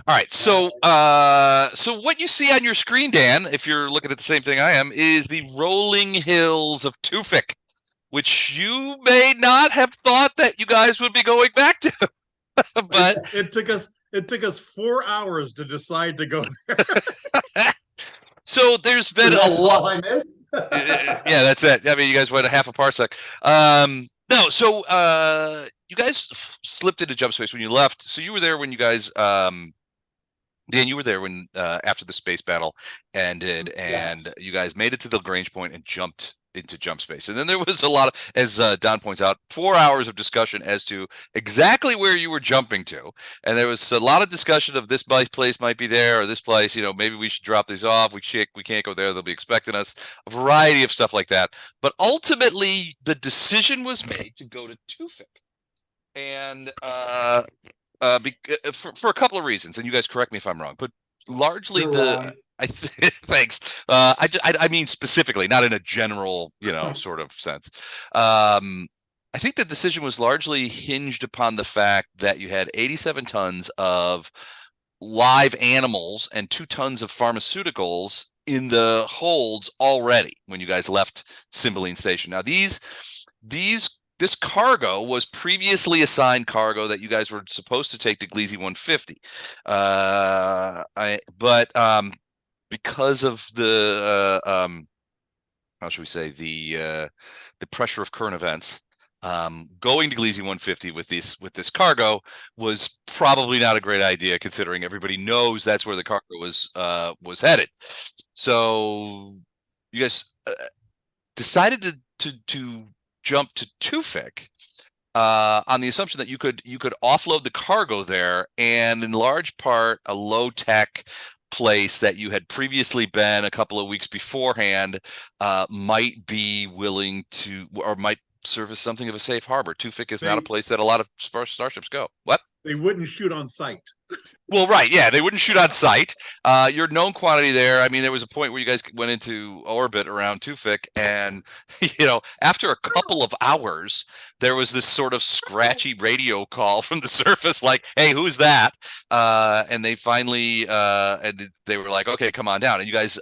All right, so what you see on your screen, Dan, if you're looking at the same thing I am, is the rolling hills of Tewfik, which you may not have thought that you guys would be going back to, It but it took us it took us 4 hours to decide to go there. so there's been And a that's lot. all I missed. Yeah, that's it. I mean, you guys went a half a parsec. No, so you guys slipped into jump space when you left. So you were there when you guys Dan, you were there when after the space battle ended, and Yes. you guys made it to the Lagrange point and jumped into jump space. And then there was a lot of, as Don points out, 4 hours of discussion as to exactly where you were jumping to. And there was a lot of discussion of this place might be there, or this place, maybe we should drop these off. We can't go there. They'll be expecting us. A variety of stuff like that. But ultimately, the decision was made to go to Tewfik. And for a couple of reasons, and you guys correct me if I'm wrong, but largely You're wrong. thanks. I mean specifically, not in a general, sort of sense. I think the decision was largely hinged upon the fact that you had 87 tons of live animals and 2 tons of pharmaceuticals in the holds already when you guys left Cymbeline Station. Now this cargo was previously assigned cargo that you guys were supposed to take to Gleasy 150. But because of the how should we say, the pressure of current events, going to Gleasy 150 with this cargo was probably not a great idea, considering everybody knows that's where the cargo was headed. So you guys decided to jump to Tewfik on the assumption that you could offload the cargo there, and in large part a low tech place that you had previously been a couple of weeks beforehand might be willing to, or might serve as something of a safe harbor. Tewfik is not a They place that a lot of starships go. What? they wouldn't shoot on sight. Well, right, yeah, they wouldn't shoot on sight. Your known quantity there. I mean, there was a point where you guys went into orbit around Tewfik, and after a couple of hours, there was this sort of scratchy radio call from the surface, like, "Hey, who's that?" And they finally, and they were like, "Okay, come on down." And you guys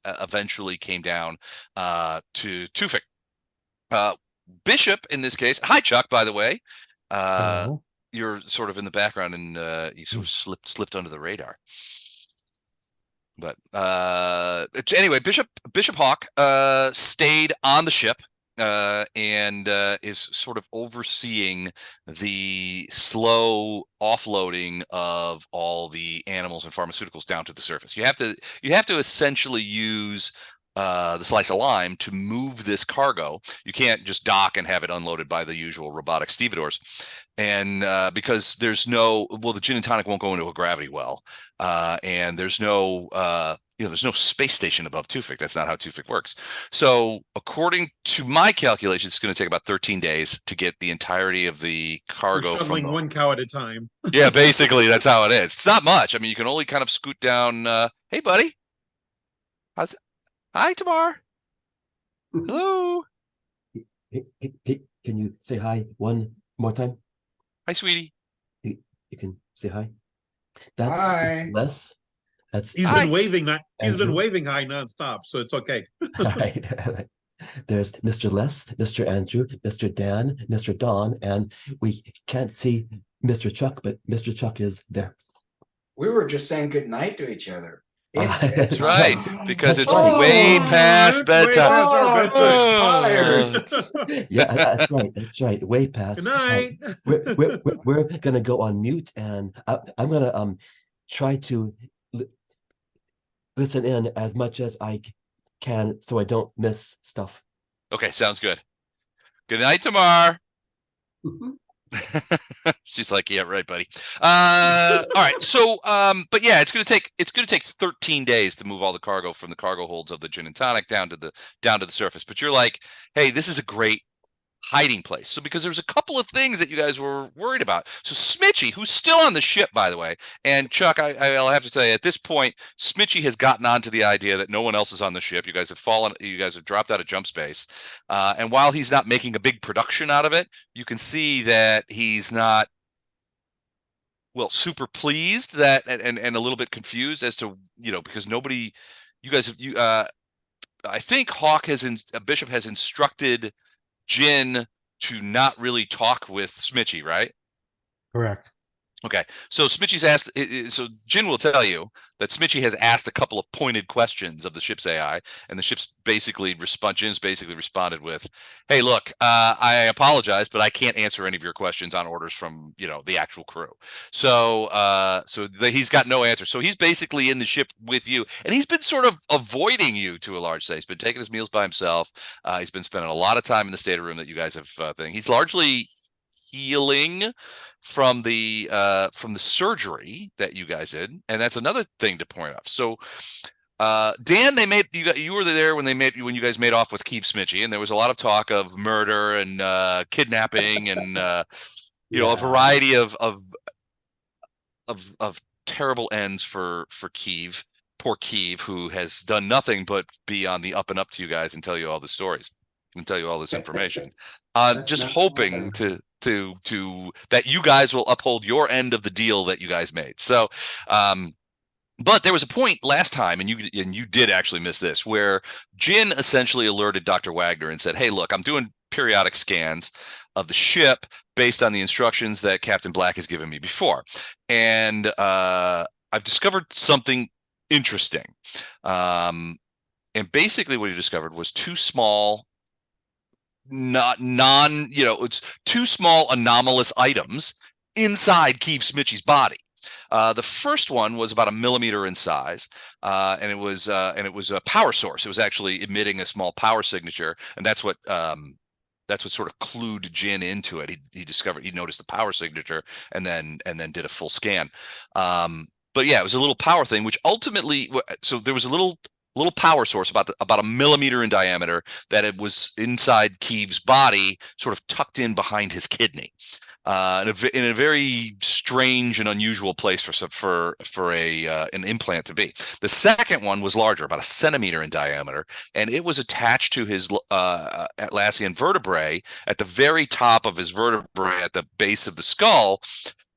eventually came down to Tewfik. Bishop, in this case, hi Chuck, by the way. Hello. You're sort of in the background, and you sort of slipped under the radar. But anyway, Bishop Hawk stayed on the ship and is sort of overseeing the slow offloading of all the animals and pharmaceuticals down to the surface. You have to essentially use the slice of lime to move this cargo. You can't just dock and have it unloaded by the usual robotic stevedores. And because the gin and tonic won't go into a gravity well, and there's no space station above Tewfik. That's not how Tewfik works. So according to my calculations, it's going to take about 13 days to get the entirety of the We're cargo shuttling one cow at a time. Yeah, basically that's how it is. It's not much. I mean, you can only kind of scoot down. Hey, buddy. How's it? Hi, Tamar. Hello. Hey, can you say hi one more time? Hi, sweetie. You can say hi. That's Hi. Les. That's He's Hi. been waving that. He's been Andrew. waving high nonstop, so it's okay. All right. There's Mr. Les, Mr. Andrew, Mr. Dan, Mr. Don, and we can't see Mr. Chuck, but Mr. Chuck is there. We were just saying good night to each other. That's right, because That's it's right. way past Way bedtime. past our bedtime. Oh. Yeah, that's right. That's right. Way past. Good night. We're gonna go on mute, and I'm gonna try to listen in as much as I can, so I don't miss stuff. Okay, sounds good. Good night, Tamar. She's like, yeah, right, buddy. All right. So, but yeah, it's gonna take 13 days to move all the cargo from the cargo holds of the gin and tonic down to the surface. But you're like, hey, this is a great hiding place. So because there's a couple of things that you guys were worried about. So Smitchy, who's still on the ship, by the way, and Chuck, I'll have to tell you, at this point, Smitchy has gotten onto the idea that no one else is on the ship. You guys have dropped out of jump space. And while he's not making a big production out of it, you can see that he's not well, super pleased that and a little bit confused as to, because nobody, you guys have I think Bishop has instructed Jin to not really talk with Smitchy, right? Correct. Okay, so Smitchy's asked. So Jin will tell you that Smitchy has asked a couple of pointed questions of the ship's AI, and the ship's Jin's basically responded with, "Hey, look, I apologize, but I can't answer any of your questions on orders from the actual crew." So, he's got no answer. So he's basically in the ship with you, and he's been sort of avoiding you to a large extent. He's been taking his meals by himself. He's been spending a lot of time in the stateroom that you guys have thing. He's largely healing from the surgery that you guys did, and that's another thing to point out. So Dan, you were there when you guys made off with Keith Smitchy, and there was a lot of talk of murder and kidnapping and a variety of terrible ends for Keeve, poor Keeve, who has done nothing but be on the up and up to you guys and tell you all the stories and tell you all this information. Just hoping to that you guys will uphold your end of the deal that you guys made. So, but there was a point last time, and you did actually miss this, where Jin essentially alerted Dr. Wagner and said, "Hey, look, I'm doing periodic scans of the ship based on the instructions that Captain Black has given me before, and I've discovered something interesting." And basically, what he discovered was two small it's two small anomalous items inside Keith Smitchy's body. The first one was about 1 millimeter in size, and it was a power source. It was actually emitting a small power signature, and that's what sort of clued Jin into it. He noticed the power signature and then did a full scan. But yeah, it was a little power thing, which ultimately, so there was a little power source about 1 millimeter in diameter that it was inside Keeve's body, sort of tucked in behind his kidney, in a very strange and unusual place for an implant to be. The second one was larger, about 1 centimeter in diameter, and it was attached to his Atlassian vertebrae at the very top of his vertebrae at the base of the skull,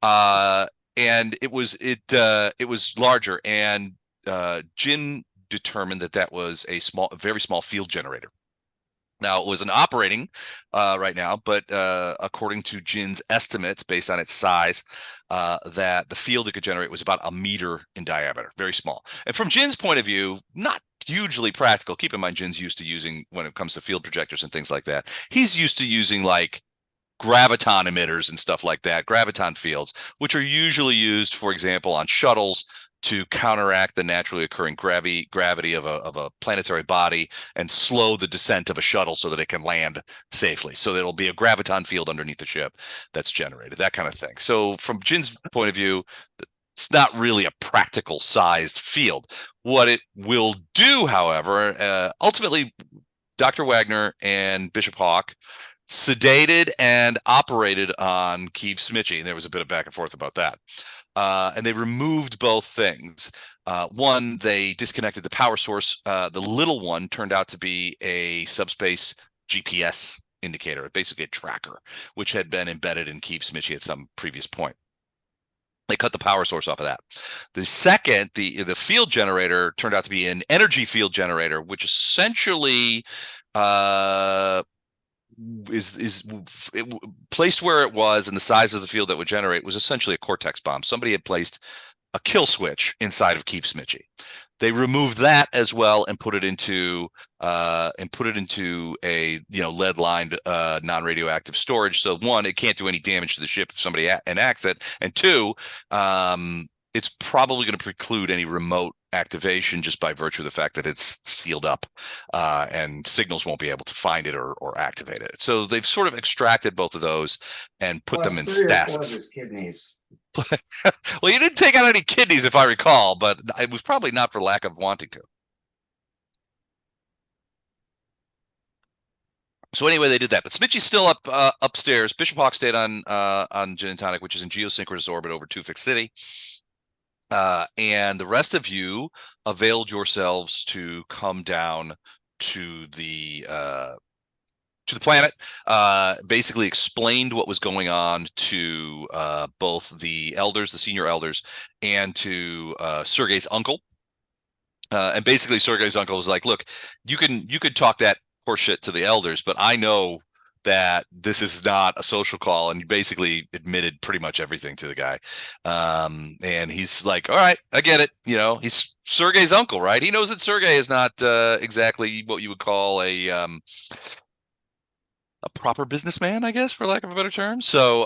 and it was larger, and Jin determined that was a very small field generator. Now, it was an operating right now, but according to Jin's estimates, based on its size, that the field it could generate was about 1 meter in diameter, very small. And from Jin's point of view, not hugely practical. Keep in mind, Jin's used to using, when it comes to field projectors and things like that, he's used to using like graviton emitters and stuff like that, graviton fields, which are usually used, for example, on shuttles to counteract the naturally occurring gravity of a planetary body and slow the descent of a shuttle so that it can land safely. So there'll be a graviton field underneath the ship that's generated, that kind of thing. So from Jin's point of view, it's not really a practical sized field. What it will do, however, ultimately, Dr. Wagner and Bishop Hawk sedated and operated on Keith Smitchy. And there was a bit of back and forth about that. And they removed both things. One, they disconnected the power source. The little one turned out to be a subspace GPS indicator, basically a tracker, which had been embedded in Keith Smitchy at some previous point. They cut the power source off of that. The second, the field generator turned out to be an energy field generator, which essentially is placed where it was, and the size of the field that would generate was essentially a Cortex bomb. Somebody had placed a kill switch inside of Keith Smitchy. They removed that as well and put it into a lead-lined non-radioactive storage. So one, it can't do any damage to the ship if somebody enacts it, and two, it's probably going to preclude any remote activation just by virtue of the fact that it's sealed up, and signals won't be able to find it or activate it. So they've sort of extracted both of those and put them in stasks. Kidneys. Well, you didn't take out any kidneys, if I recall, but it was probably not for lack of wanting to. So anyway, they did that. But Smitchy's still upstairs. Bishop Hawk stayed on Gin and Tonic, which is in geosynchronous orbit over Tewfik City. And the rest of you availed yourselves to come down to the to the planet, basically explained what was going on to both the elders, the senior elders, and to Sergei's uncle. And basically Sergei's uncle was like, look, you could talk that horse shit to the elders, but I know that this is not a social call, and he basically admitted pretty much everything to the guy. And he's like, all right, I get it. He's Sergei's uncle, right? He knows that Sergei is not exactly what you would call a proper businessman, I guess, for lack of a better term. So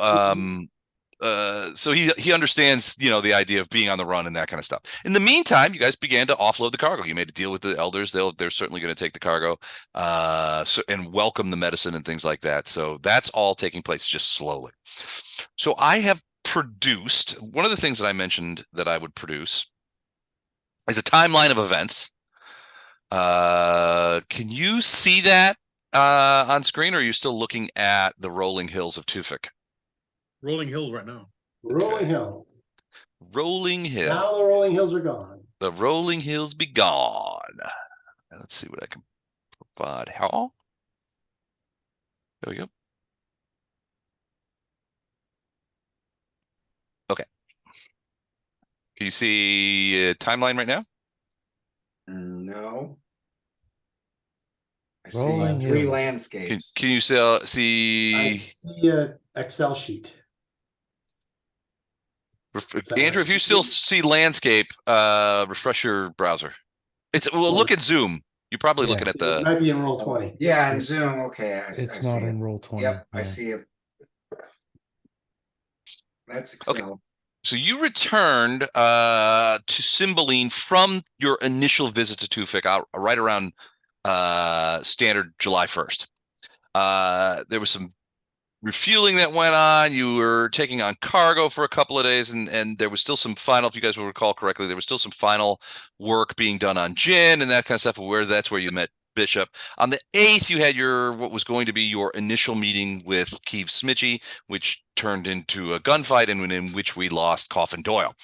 he understands, the idea of being on the run and that kind of stuff. In the meantime, you guys began to offload the cargo. You made a deal with the elders. They're certainly going to take the cargo, and welcome the medicine and things like that. So that's all taking place just slowly. So I have produced one of the things that I mentioned that I would produce is a timeline of events. Can you see that on screen, or are you still looking at the rolling hills of Tewfik? Rolling hills right now. Rolling hills. Rolling hills. Now the rolling hills are gone. The rolling hills be gone. Let's see what I can provide. How? There we go. Okay. Can you see a timeline right now? No. I Rolling see three hills. landscapes. Can you I see? see a Excel sheet. that Andrew, right? if you still see landscape, refresh your browser. Look at Zoom. You're probably looking at It the. might be in roll 20. Yeah, and Zoom. Okay, I It's see not it. in roll 20. Yep, I no. see it. That's Excel. So you returned to Cymbeline from your initial visit to Tewfik out right around standard July 1st. There was some refueling that went on. You were taking on cargo for a couple of days, and there was still some final, if you guys will recall correctly, there was still some final work being done on gin and that kind of stuff. That's where you met Bishop. On the 8th, you had what was going to be your initial meeting with Keeve Smitchy, which turned into a gunfight and in which we lost Coffin Doyle.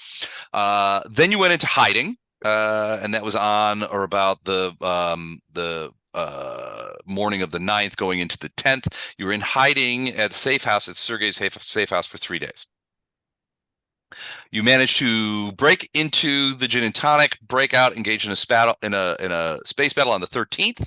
Then you went into hiding, and that was on or about the morning of the 9th going into the 10th. You were in hiding at safe house at Sergei's safe house for 3 days. You managed to break into the gin and tonic, break out, engage in a space battle on the 13th,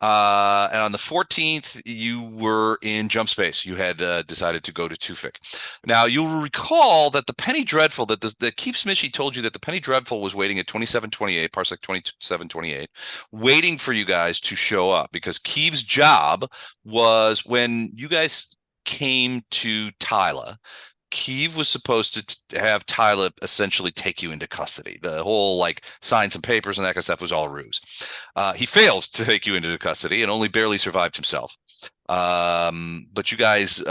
and on the 14th you were in jump space. You had decided to go to Tewfik. Now you'll recall that the Penny Dreadful, that Keeve Smitchy told you that the Penny Dreadful was waiting at 2728, parsec 2728, waiting for you guys to show up, because Keeve's job was, when you guys came to Tyla, Keeve was supposed to have Tyler essentially take you into custody. The whole sign some papers and that kind of stuff was all ruse. He failed to take you into custody and only barely survived himself. But you guys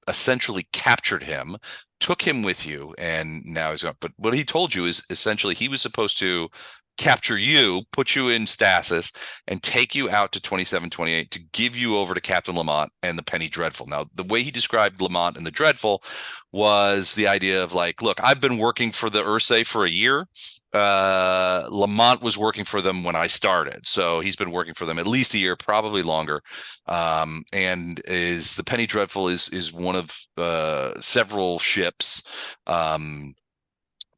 essentially captured him, took him with you, and now he's gone. But what he told you is essentially he was supposed to capture you, put you in stasis, and take you out to 2728 to give you over to Captain Lamont and the Penny Dreadful. Now, the way he described Lamont and the Dreadful was the idea of look, I've been working for the Ursay for a year. Lamont was working for them when I started, so he's been working for them at least a year, probably longer. And the Penny Dreadful is one of several ships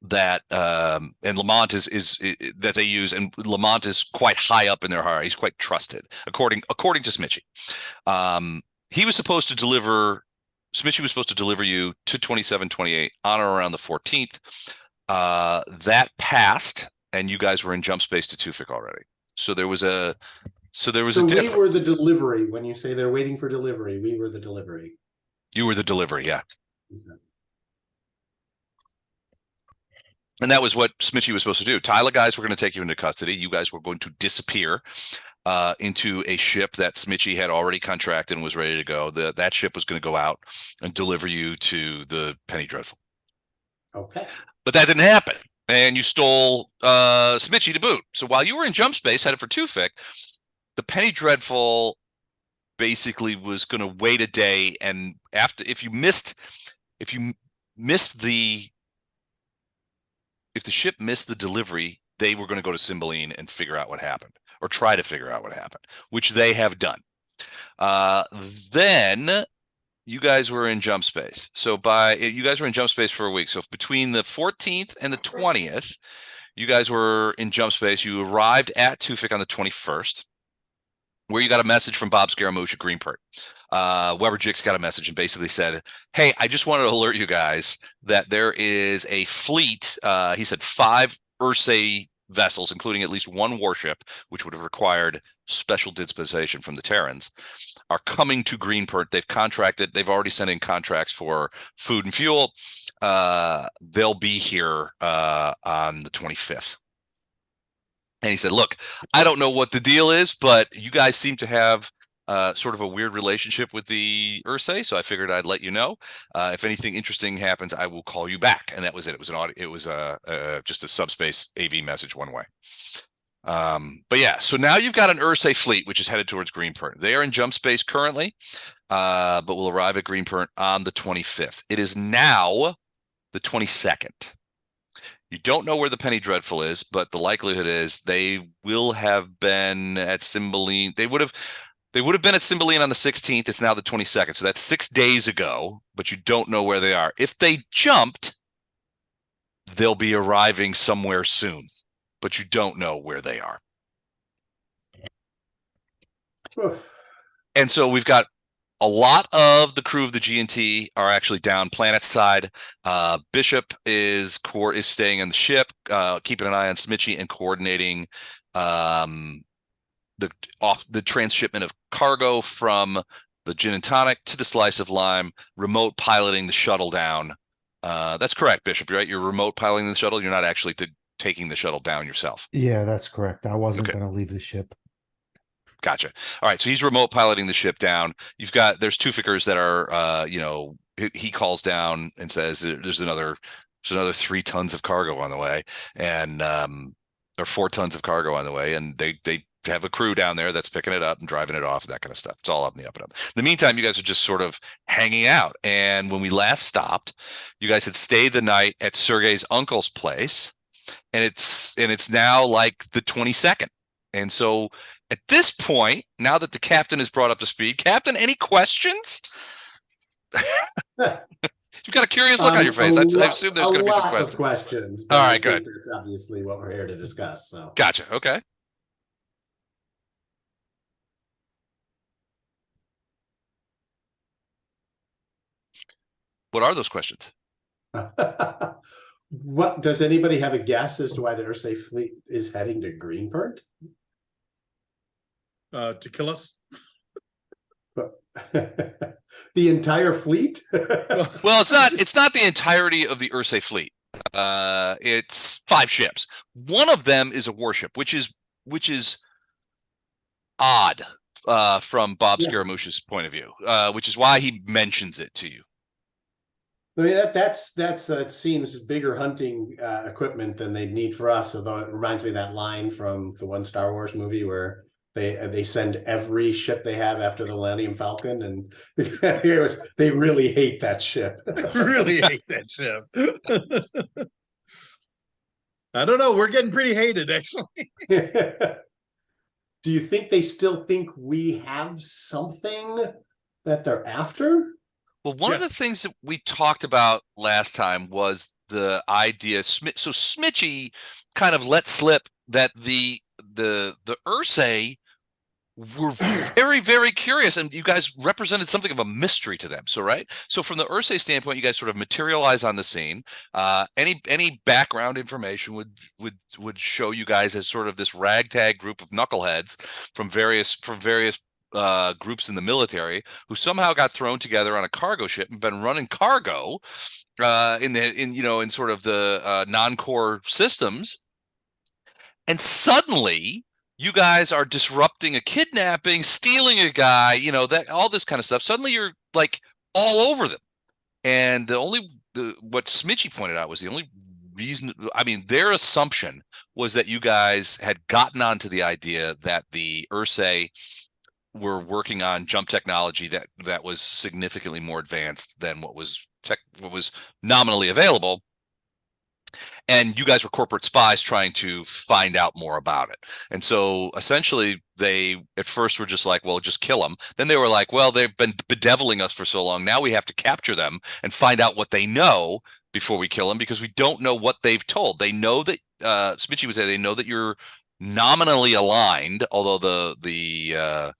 that and Lamont is that they use, and Lamont is quite high up in their hierarchy. He's quite trusted, according to Smitchy. Smitchy was supposed to deliver you to 2728 on or around the 14th. That passed, and you guys were in jump space to Tewfik already. So there was a difference. We were the delivery. When you say they're waiting for delivery, we were the delivery. You were the delivery, yeah. And that was what Smitchy was supposed to do. Tyler guys were going to take you into custody. You guys were going to disappear into a ship that Smitchy had already contracted and was ready to go. That ship was going to go out and deliver you to the Penny Dreadful. Okay. But that didn't happen. And you stole Smitchy to boot. So while you were in jump space headed for Tewfik, the Penny Dreadful basically was going to wait a day, and if the ship missed the delivery, they were going to go to Cymbeline and figure out what happened, or try to figure out what happened, which they have done. Then you guys were in jump space. So you guys were in jump space for a week. So between the 14th and the 20th, you guys were in jump space. You arrived at Tewfik on the 21st, where you got a message from Bob Scaramouche at Greenport. Weber Jix got a message and basically said, hey, I just wanted to alert you guys that there is a fleet. He said 5 Ursay vessels, including at least 1 warship, which would have required special dispensation from the Terrans, are coming to Greenport. They've already sent in contracts for food and fuel. They'll be here on the 25th. And he said, look, I don't know what the deal is, but you guys seem to have sort of a weird relationship with the Ursay, so I figured I'd let you know. If anything interesting happens, I will call you back. And that was it. It was just a subspace AV message one way. But yeah, so now you've got an Ursay fleet, which is headed towards Greenport. They are in jump space currently, but will arrive at Greenport on the 25th. It is now the 22nd. You don't know where the Penny Dreadful is, but the likelihood is they will have been at Cymbeline. They would have been at Cymbeline on the 16th. It's now the 22nd. So that's 6 days ago, but you don't know where they are. If they jumped, they'll be arriving somewhere soon, but you don't know where they are. And so we've got a lot of the crew of the G&T are actually down planet side. Bishop is staying on the ship, keeping an eye on Smitchy and coordinating the transshipment of cargo from the gin and tonic to the slice of lime, remote piloting the shuttle down. That's correct, Bishop, right? You're remote piloting the shuttle. You're not actually taking the shuttle down yourself. Yeah, that's correct. I wasn't Okay. going to leave the ship. Gotcha. All right. So he's remote piloting the ship down. There's Tewfikers that are, he calls down and says there's another 3 tons of cargo on the way, and or 4 tons of cargo on the way, and they have a crew down there that's picking it up and driving it off and that kind of stuff. It's all up in the up and up. In the meantime, you guys are just sort of hanging out. And when we last stopped, you guys had stayed the night at Sergei's uncle's place, and it's now like the 22nd. And so at this point, now that the captain is brought up to speed, Captain, any questions? You've got a curious look on your face. I assume there's going to be some questions. All right, good. That's obviously what we're here to discuss. So Gotcha. Okay. What are those questions? what does anybody have a guess as to why the Ursay fleet is heading to Greenport? To kill us. The entire fleet? Well, it's not the entirety of the Ursay fleet. It's 5 ships. One of them is a warship, which is odd from Bob Scaramouche's point of view, which is why he mentions it to you. I mean, that seems bigger hunting equipment than they'd need for us. Although it reminds me of that line from the one Star Wars movie where they send every ship they have after the Millennium Falcon, and they really hate that ship. Really hate that ship. I don't know. We're getting pretty hated, actually. Do you think they still think we have something that they're after? Well, one of the things that we talked about last time was the idea. So Smitchy kind of let slip that the Ursay were very, very curious, and you guys represented something of a mystery to them. So, right. So from the Ursay standpoint, you guys sort of materialize on the scene. Any background information would show you guys as sort of this ragtag group of knuckleheads from various groups in the military who somehow got thrown together on a cargo ship and been running cargo in sort of the non-core systems, and suddenly you guys are disrupting a kidnapping, stealing a guy, that all this kind of stuff. Suddenly you're like all over them, and what Smitchy pointed out was the only reason. I mean, their assumption was that you guys had gotten onto the idea that the Ursay were working on jump technology that was significantly more advanced than what was nominally available, and you guys were corporate spies trying to find out more about it. And so essentially they at first were just like, well, just kill them. Then they were like, well, they've been bedeviling us for so long. Now we have to capture them and find out what they know before we kill them, because we don't know what they've told. They know that Smitchy would say they know that you're nominally aligned, although the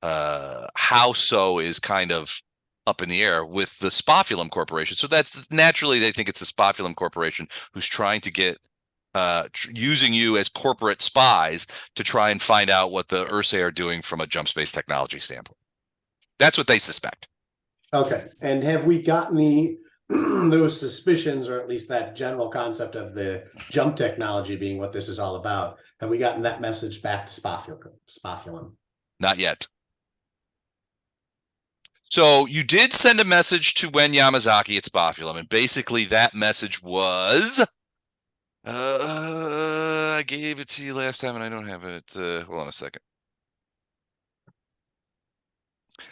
how so is kind of up in the air with the Spofulum Corporation. So that's naturally they think it's the Spofulum Corporation who's trying to get using you as corporate spies to try and find out what the Ursay are doing from a jump space technology standpoint. That's what they suspect. Okay, and have we gotten the those suspicions, or at least that general concept of the jump technology being what this is all about? Have we gotten that message back to Spofulum? Not yet. So you did send a message to Wen Yamazaki at Spofulum, and basically that message was, I gave it to you last time and I don't have it. Hold on a second.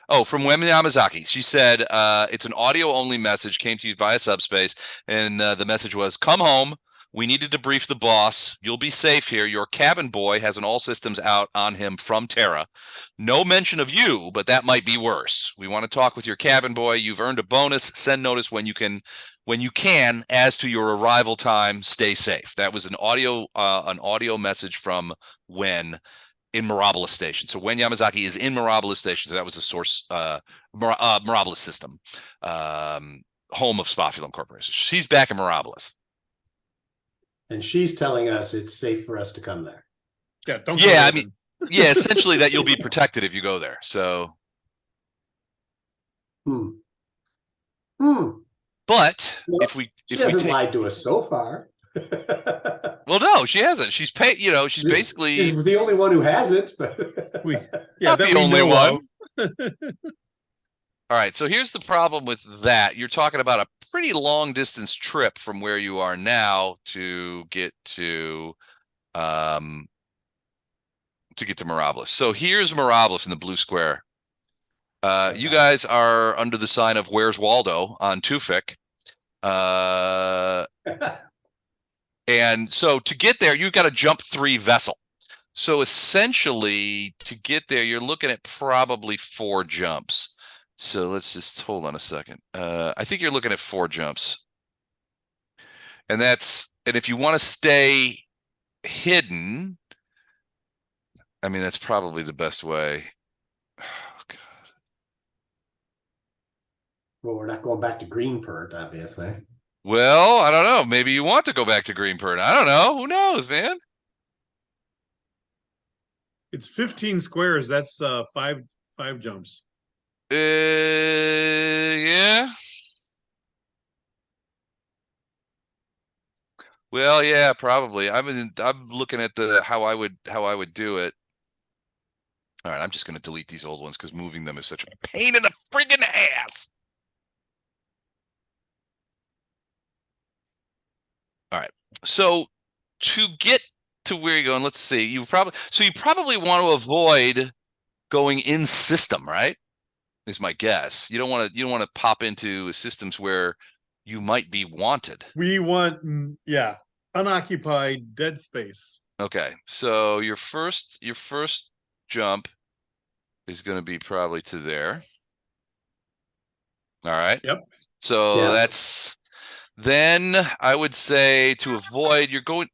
Oh, from Wen Yamazaki. She said, it's an audio only message, came to you via subspace. And the message was, come home. We needed to brief the boss. You'll be safe here. Your cabin boy has an all systems out on him from Terra. No mention of you, but that might be worse. We want to talk with your cabin boy. You've earned a bonus. Send notice when you can. As to your arrival time, stay safe. That was an audio message from Wen in Mirabilis Station. So Wen Yamazaki is in Mirabilis Station. So that was the source, Mirabilis system, home of Spofulum Corporation. She's back in Mirabilis. And she's telling us it's safe for us to come there. Yeah, don't. Yeah, I mean, yeah, essentially that you'll be protected if you go there. So, but well, if we hasn't take, lied to us so far. well, no, she hasn't. She's paid. You know, she's basically she's the only one who hasn't. But not the only one. Of. All right, so here's the problem with that. You're talking about a pretty long distance trip from where you are now to get to Mirabilis. So here's Mirabilis in the blue square. You guys are under the sign of Where's Waldo on Tewfik. And so to get there, you've got to jump 3 vessel. So essentially, to get there, you're looking at probably 4 jumps. So let's just hold on a second. I think you're looking at 4 jumps. And if you want to stay hidden, I mean, that's probably the best way. Oh, God. Well, we're not going back to Greenpert, obviously. Well, I don't know. Maybe you want to go back to Greenpert. I don't know. Who knows, man? It's 15 squares. That's 5 jumps. Yeah. Well, yeah, probably. I'm looking at how I would do it. All right, I'm just going to delete these old ones because moving them is such a pain in the friggin' ass. All right, so to get to where you're going, let's see. You probably want to avoid going in system, right? Is my guess. You don't want to pop into systems where you might be wanted. We want, unoccupied dead space. Okay, so your first jump is going to be probably to there. All right. Yep. So then I would say to avoid, you're going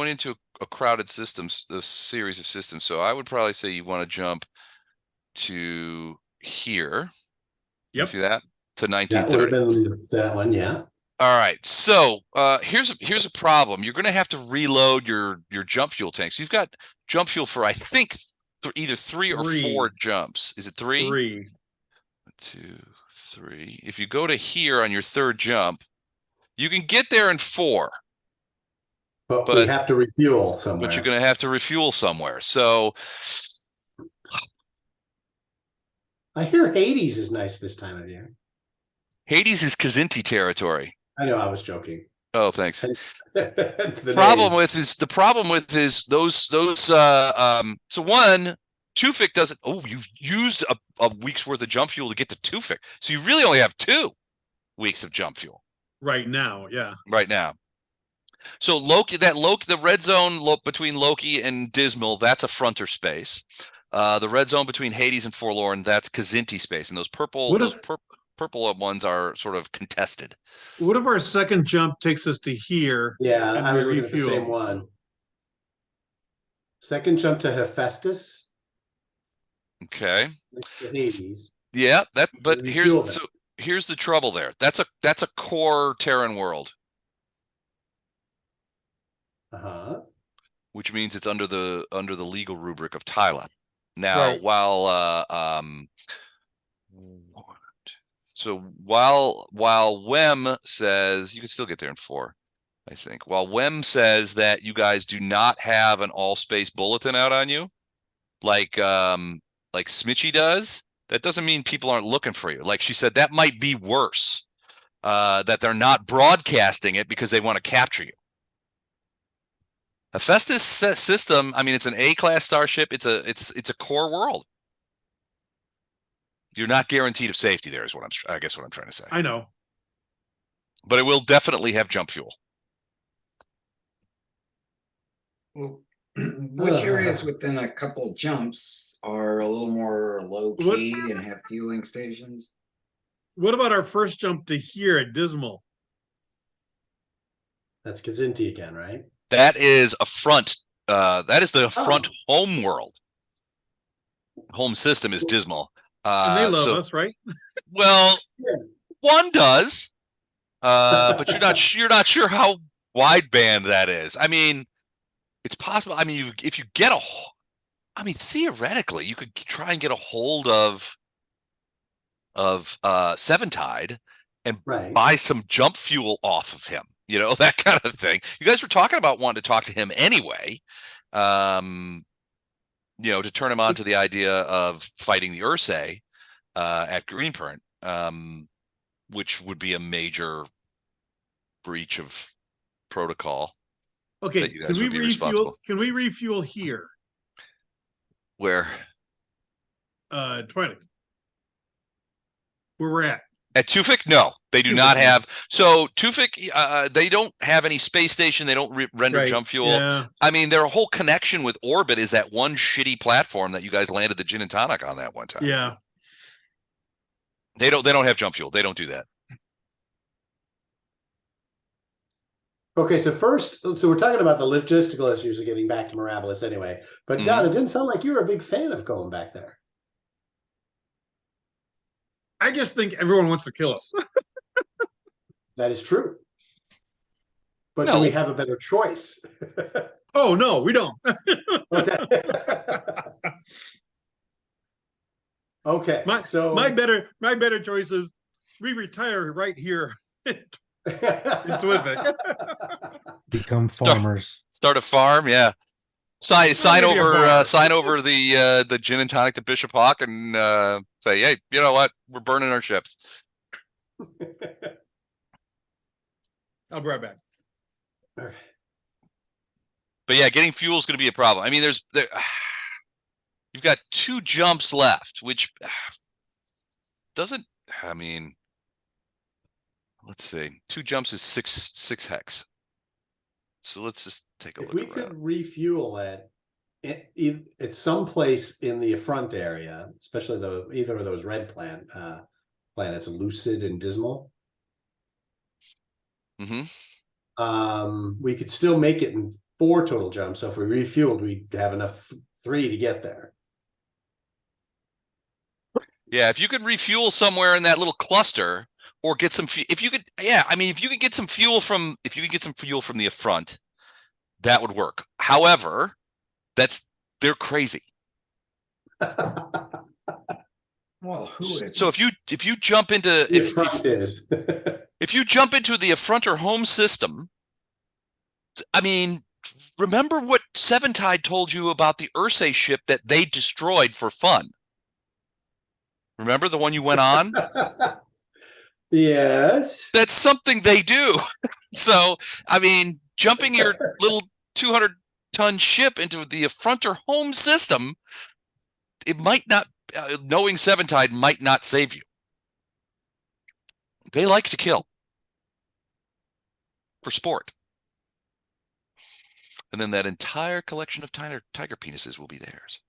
into a crowded systems, a series of systems. So I would probably say you want to jump to here. Yep. You see that? To 1930. That would have been that one, yeah. All right. So here's a problem. You're going to have to reload your jump fuel tanks. You've got jump fuel for I think either 3 or 4 jumps. Is it 3? 3. 1, 2, 3. If you go to here on your 3rd jump, you can get there in 4. But we have to refuel somewhere. But you're going to have to refuel somewhere. So I hear Hades is nice this time of year. Hades is Kazinti territory. I know, I was joking. Oh, thanks. That's the problem name. with is those so one, Tewfik doesn't. Oh, you've used a week's worth of jump fuel to get to Tewfik. So you really only have 2 weeks of jump fuel. Right now, yeah. Right now. So the red zone between Loki and Dismal, that's a fronter space. The red zone between Hades and Forlorn, that's Kazinti space, and those What if purple ones are sort of contested. what if our second jump takes us to here Yeah, and I we was looking at the same refuel? one. Second jump to Hephaestus, Okay. next to Hades. Yeah, that. But Refuel them. here's the trouble there. That's a core Terran world, Uh-huh. which means it's under the legal rubric of Tyla. Now, Right. while Wem says you can still get there in 4, I think. While Wem says that you guys do not have an all space bulletin out on you, like Smitchy does, that doesn't mean people aren't looking for you. Like she said, that might be worse. That they're not broadcasting it because they want to capture you. Hephaestus system, I mean, it's an A-class starship. It's a core world. You're not guaranteed of safety there, is what I guess what I'm trying to say. I know. But it will definitely have jump fuel. Well, which areas within a couple jumps are a little more low key and have fueling stations? What about our first jump to here at Dismal? That's Kazinti again, right? That is a front. That is the front home world. Home system is Dismal. And they love us, right? Well, Yeah. one does, but you're not sure how wideband that is. I mean, it's possible. I mean, if you get theoretically, you could try and get a hold of Seventide and buy some jump fuel off of him. You know, that kind of thing. You guys were talking about wanting to talk to him anyway. To turn him on to the idea of fighting the Ursay at Greenprint, which would be a major breach of protocol. Okay, you guys would be responsible. Can we refuel here? Where? Twilight. Where we're at. At Tewfik? No, they do not have. So Tewfik, they don't have any space station. They don't render jump fuel. Yeah. I mean, their whole connection with orbit is that one shitty platform that you guys landed the gin and tonic on that one time. Yeah. They don't have jump fuel. They don't do that. Okay, so we're talking about the logistical issues of getting back to Mirabilis anyway. But Don, it didn't sound like you were a big fan of going back there. I just think everyone wants to kill us. That is true. But No. do we have a better choice? Oh no, we don't. Okay. Okay. My better choice is we retire right here in Tewfik. Become farmers. Start a farm, yeah. Sign maybe a over farm. the gin and tonic to Bishop Hawk and say, hey, you know what? We're burning our ships. I'll be right back. Okay. But yeah, getting fuel is going to be a problem. I mean, you've got 2 jumps left, which doesn't. I mean, let's see, 2 jumps is six hex. So let's just take a look. If we could refuel at some place in the front area, especially either of those red planets, Lucid and Dismal. We could still make it in 4 total jumps. So if we refueled, we'd have enough 3 to get there. Yeah, if you could refuel somewhere in that little cluster, or get some, if you could get some fuel from the front, that would work. However, they're crazy. Well, who is? So if you jump into if you jump into the effronter home system, I mean, remember what Seventide told you about the Ursay ship that they destroyed for fun? Remember the one you went on? Yes. That's something they do. So, I mean, jumping your little 200-ton ship into the effronter home system, it might not, knowing Seventide might not save you. They like to kill for sport. And then that entire collection of tiger penises will be theirs.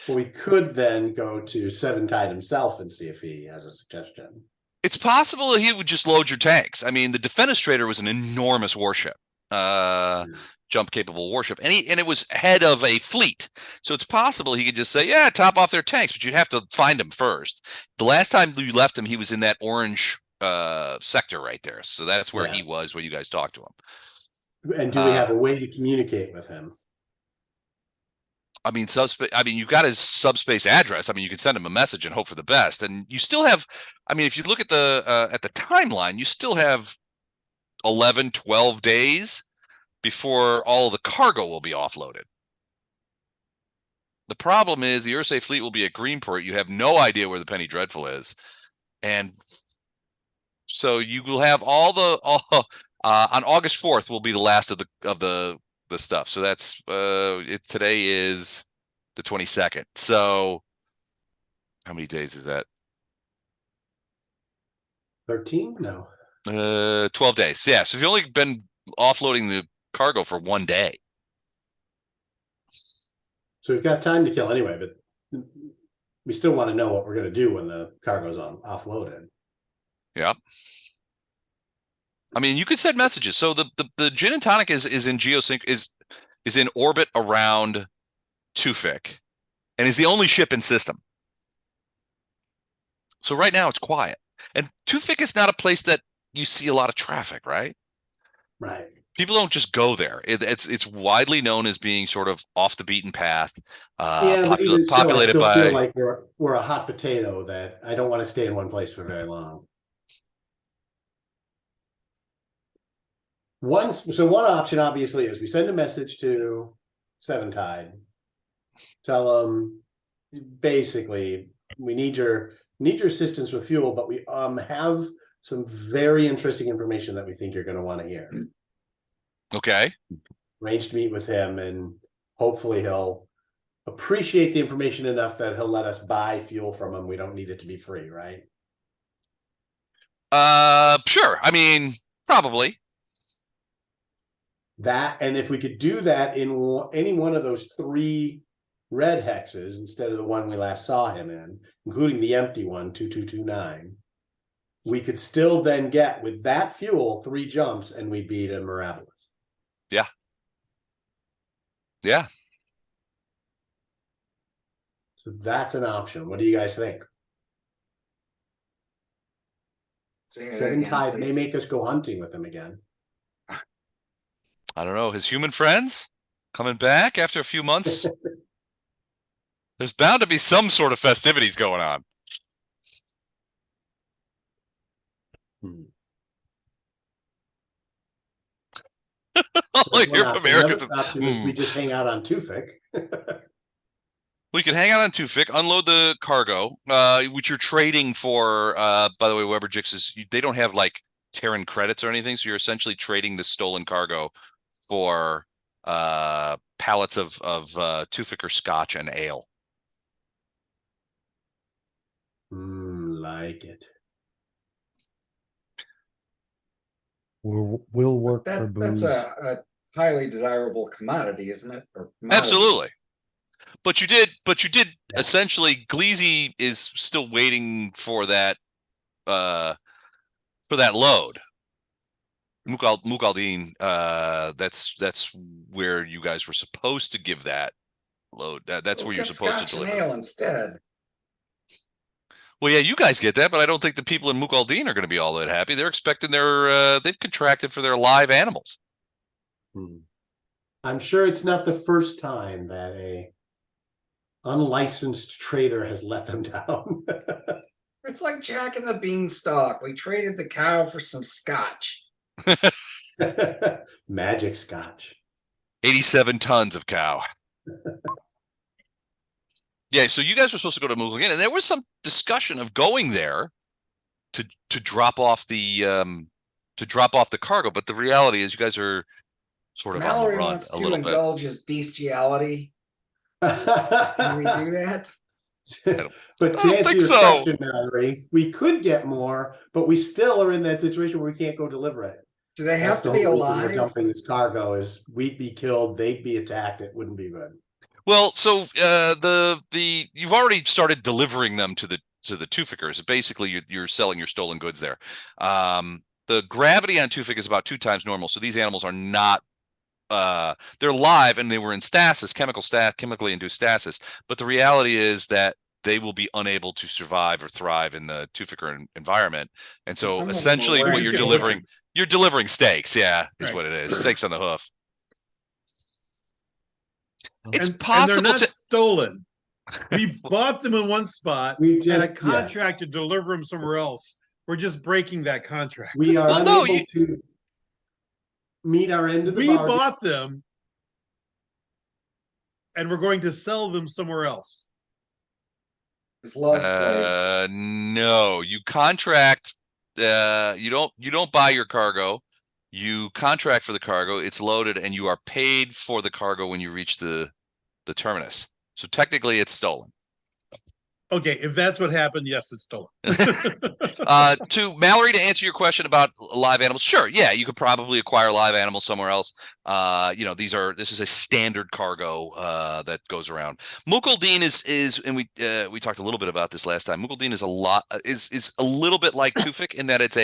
We could then go to Seven Tide himself and see if he has a suggestion. It's possible that he would just load your tanks. I mean, the Defenestrator was an enormous warship, jump capable warship, and it was head of a fleet. So it's possible he could just say, "Yeah, top off their tanks," but you'd have to find him first. The last time you left him, he was in that orange sector right there. So that's where he was when you guys talked to him. And do we have a way to communicate with him? I mean, you got his subspace address. I mean, you can send him a message and hope for the best. And you still have, I mean, if you look at the timeline, you still have 11, 12 days before all of the cargo will be offloaded. The problem is the Ursay fleet will be at Greenport. You have no idea where the Penny Dreadful is, and so you will have all on August 4th will be the last of the stuff. So that's today is the 22nd. So how many days is that? 13? No. 12 days. Yeah. So if you've only been offloading the cargo for 1 day. So we've got time to kill anyway, but we still want to know what we're going to do when the cargo's offloaded. Yeah. I mean, you could send messages. So the Gin and Tonic is in geosync is in orbit around Tewfik, and is the only ship in system. So right now it's quiet, and Tewfik is not a place that you see a lot of traffic, right? Right. People don't just go there. It's widely known as being sort of off the beaten path. But even so, populated I still feel by. like we're a hot potato that I don't want to stay in one place for very long. One option obviously is we send a message to Seven Tide, tell them basically we need your assistance with fuel, but we have some very interesting information that we think you're going to want to hear. Okay. Arrange to meet with him, and hopefully he'll appreciate the information enough that he'll let us buy fuel from him. We don't need it to be free, right? Sure. I mean, probably. That, and if we could do that in any one of those 3 red hexes instead of the one we last saw him in, including the empty one, 2229, we could still then get, with that fuel, 3 jumps, and we beat a Mirabolus. Yeah. Yeah. So that's an option. What do you guys think? Seven Tide may make us go hunting with him again. I don't know. His human friends coming back after a few months. There's bound to be some sort of festivities going on. All I hear from Eric is we just hang out on Tewfik. We can hang out on Tewfik, unload the cargo, which you're trading for. By the way, Weber Jix they don't have like Terran credits or anything, so you're essentially trading the stolen cargo for pallets of Tewfik or scotch and ale. Like it. We'll work for booze. That's a highly desirable commodity, isn't it? Or Absolutely. But you did essentially. Gleazy is still waiting for that load. Mukaldeen, that's where you guys were supposed to give that load. That's where you're supposed to deliver. Ale instead. Well, yeah, you guys get that, but I don't think the people in Mukaldeen are going to be all that happy. They're expecting they've contracted for their live animals. I'm sure it's not the first time that a unlicensed trader has let them down. It's like Jack and the Beanstalk. We traded the cow for some scotch. Magic scotch. 87 tons of cow. Yeah, so you guys were supposed to go to Mukaldeen, and there was some discussion of going there to drop off the cargo, but the reality is you guys are sort of Mallory on the run wants a to little bit. indulge his bestiality. Can we do that? But to answer your question, Mallory, we could get more, but we still are in that situation where we can't go deliver it. Do they That's have to the be whole reason alive? we're dumping this cargo is we'd be killed, they'd be attacked, it wouldn't be good. Well, so you've already started delivering them to the Tewfikers. Basically, you're selling your stolen goods there. The gravity on Tewfik is about 2 times normal, so these animals are not they're live and they were in stasis, chemically induced stasis. But the reality is that they will be unable to survive or thrive in the Tewfiker environment. And so Some of them are essentially what wearing you're just get delivering, butchered. you're delivering steaks. Yeah, is Right. what it is. Steaks on the hoof. It's And they're possible not to. stolen. We bought them in one spot, We had a just contract to deliver them somewhere else. We're just breaking that contract. We are Well, no, unable to meet our end of the We bargain. bought them and we're going to sell them somewhere else. It's love slaves. No, you contract. You don't buy your cargo. You contract for the cargo. It's loaded, and you are paid for the cargo when you reach the terminus. So technically, it's stolen. Okay, if that's what happened, yes, it's stolen. To Mallory, to answer your question about live animals, sure, yeah, you could probably acquire live animals somewhere else. This is a standard cargo that goes around. Mukaldeen is, and we talked a little bit about this last time. Mukaldeen is a little bit like Tewfik in that it's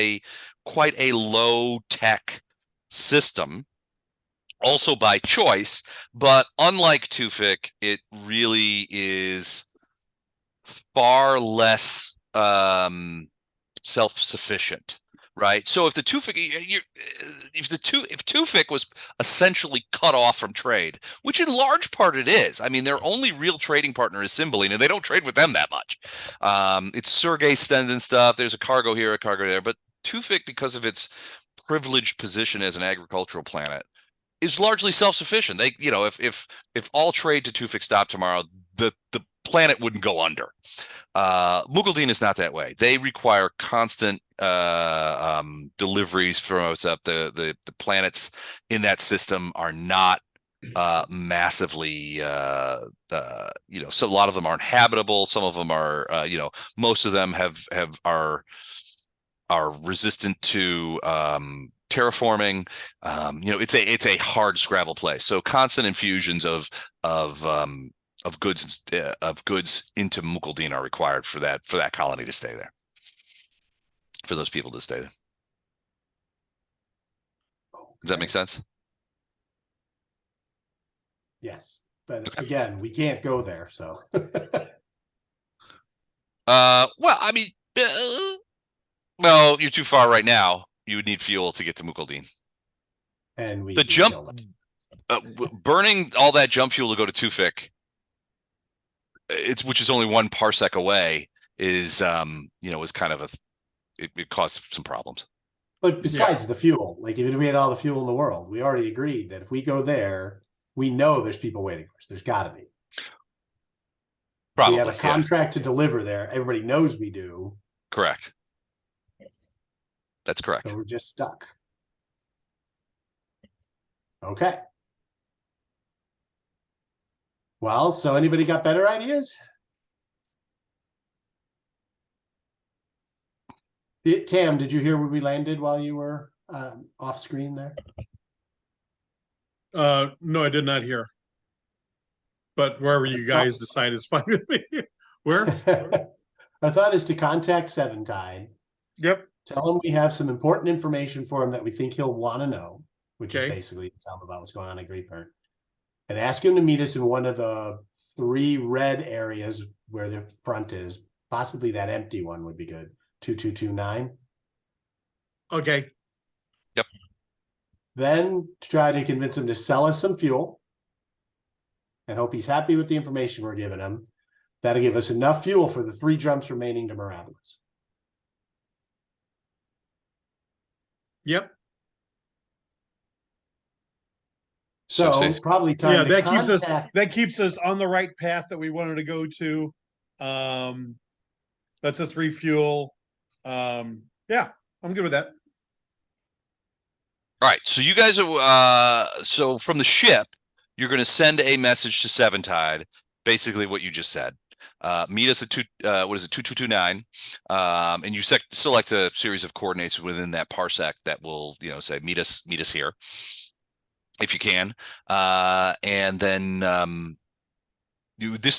quite a low tech system. Also by choice, but unlike Tewfik, it really is far less self-sufficient, right? So if the Tewfik, if Tewfik was essentially cut off from trade, which in large part it is. I mean, their only real trading partner is Cymbeline, and they don't trade with them that much. It's Sergei Stens and stuff. There's a cargo here, a cargo there, but Tewfik, because of its privileged position as an agricultural planet, is largely self-sufficient. They, if all trade to Tewfik stopped tomorrow, the planet wouldn't go under. Mukaldeen is not that way. They require constant deliveries from us up. The planets in that system are not massively so a lot of them aren't habitable. Some of them are most of them are resistant to terraforming. It's a hard scrabble place. So constant infusions of goods into Mukaldeen are required for that colony to stay there, for those people to stay there. Does that make sense? Yes, but again, we can't go there. So, well, I mean, well, you're too far right now. You would need fuel to get to Mukaldeen. and we The can jump, kill them. burning all that jump fuel to go to Tewfik, which is only 1 parsec away, is kind of it caused some problems. But besides the fuel, like even if we had all the fuel in the world, we already agreed that if we go there, we know there's people waiting for us. There's got to be. Probably, We have a contract to deliver there. Everybody knows we do. Correct. That's correct. So we're just stuck. Okay. Well, so anybody got better ideas? Tam, did you hear where we landed while you were off screen there? No, I did not hear. But wherever you guys decide is fine with me. Where? Our thought is to contact Seven Tide. Yep. Tell him we have some important information for him that we think he'll want to know, which is basically tell him about what's going on at Greatburn. And ask him to meet us in one of the 3 red areas where the front is. Possibly that empty one would be good. 2229. Okay. Yep. Then try to convince him to sell us some fuel. And hope he's happy with the information we're giving him. That'll give us enough fuel for the 3 jumps remaining to Mirabolus. Yep. So probably time to that keeps us on the right path that we wanted to go to. Lets us refuel. Yeah, I'm good with that. All right. So you guys are so from the ship, you're going to send a message to Seven Tide, basically what you just said. Meet us at 2229, and you select a series of coordinates within that parsec that will say meet us here, if you can, and then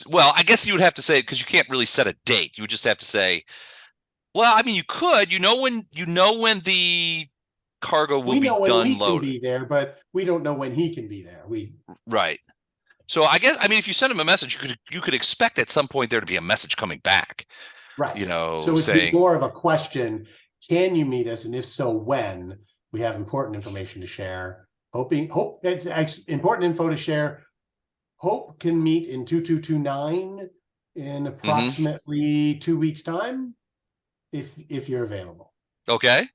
Well, I guess you would have to say, because you can't really set a date. You would just have to say, well, I mean, you could, when the cargo will We be know when done we can loading. be there, but we don't know when he can be there. Right. So I guess, I mean, if you send him a message, you could expect at some point there to be a message coming back, Right. you know, So it'd be saying, more of a question: can you meet us, and if so, when? We have important information to share. Hope it's important info to share. Hope can meet in 2229 in approximately 2 weeks' time, if you're available. okay.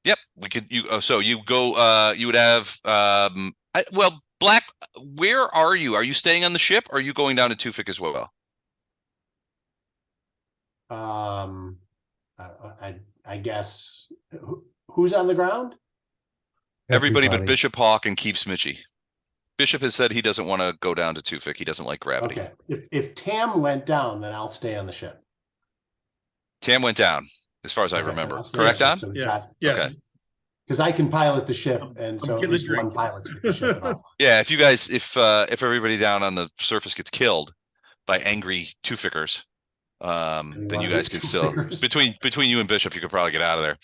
Yep, we could. So you go. You would have. Well, Black. Where are you? Are you staying on the ship? Or are you going down to Tewfik as well? Um, I guess who's on the ground? Everybody but Everybody. Bishop Hawk and Keep Smitchy. Bishop has said he doesn't want to go down to Tewfik. He doesn't like gravity. Okay. If Tam went down, then I'll stay on the ship. Tam went down, as far as I Okay, then remember. I'll stay on the Correct, ship, Don? so we Yes, got- yes. Okay. Because I can pilot the ship, I'm and so at getting a least drink. one pilot's with the ship. And all. Yeah. If you guys, if everybody down on the surface gets killed by angry Tewfikers, And then one you of guys these can two still figures. between you and Bishop, you could probably get out of there.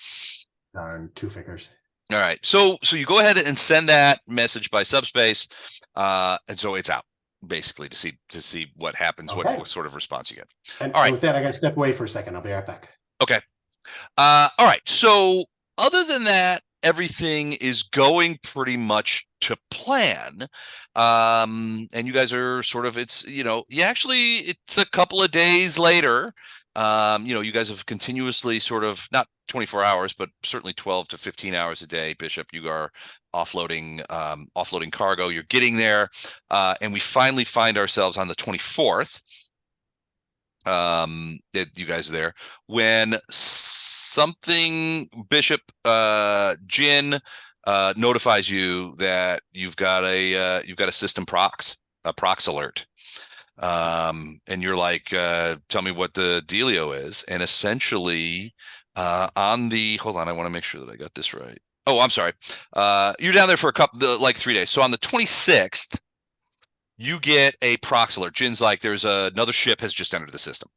Darn, two figures. All right. So you go ahead and send that message by subspace, and so it's out basically to see what happens, Okay. what sort of response you get. And, All right. and with that, I got to step away for a second. I'll be right back. Okay. All right. So other than that, everything is going pretty much to plan. And you guys are sort of, it's a couple of days later. You guys have continuously sort of not 24 hours, but certainly 12 to 15 hours a day. Bishop, you are offloading cargo. You're getting there. And we finally find ourselves on the 24th. That you guys are there when something Bishop Jin notifies you that you've got a system a prox alert, and you're like, tell me what the dealio is. And essentially hold on, I want to make sure that I got this right. Oh, I'm sorry. You're down there for like 3 days. So on the 26th you get a prox alert. Jin's like, there's another ship has just entered the system.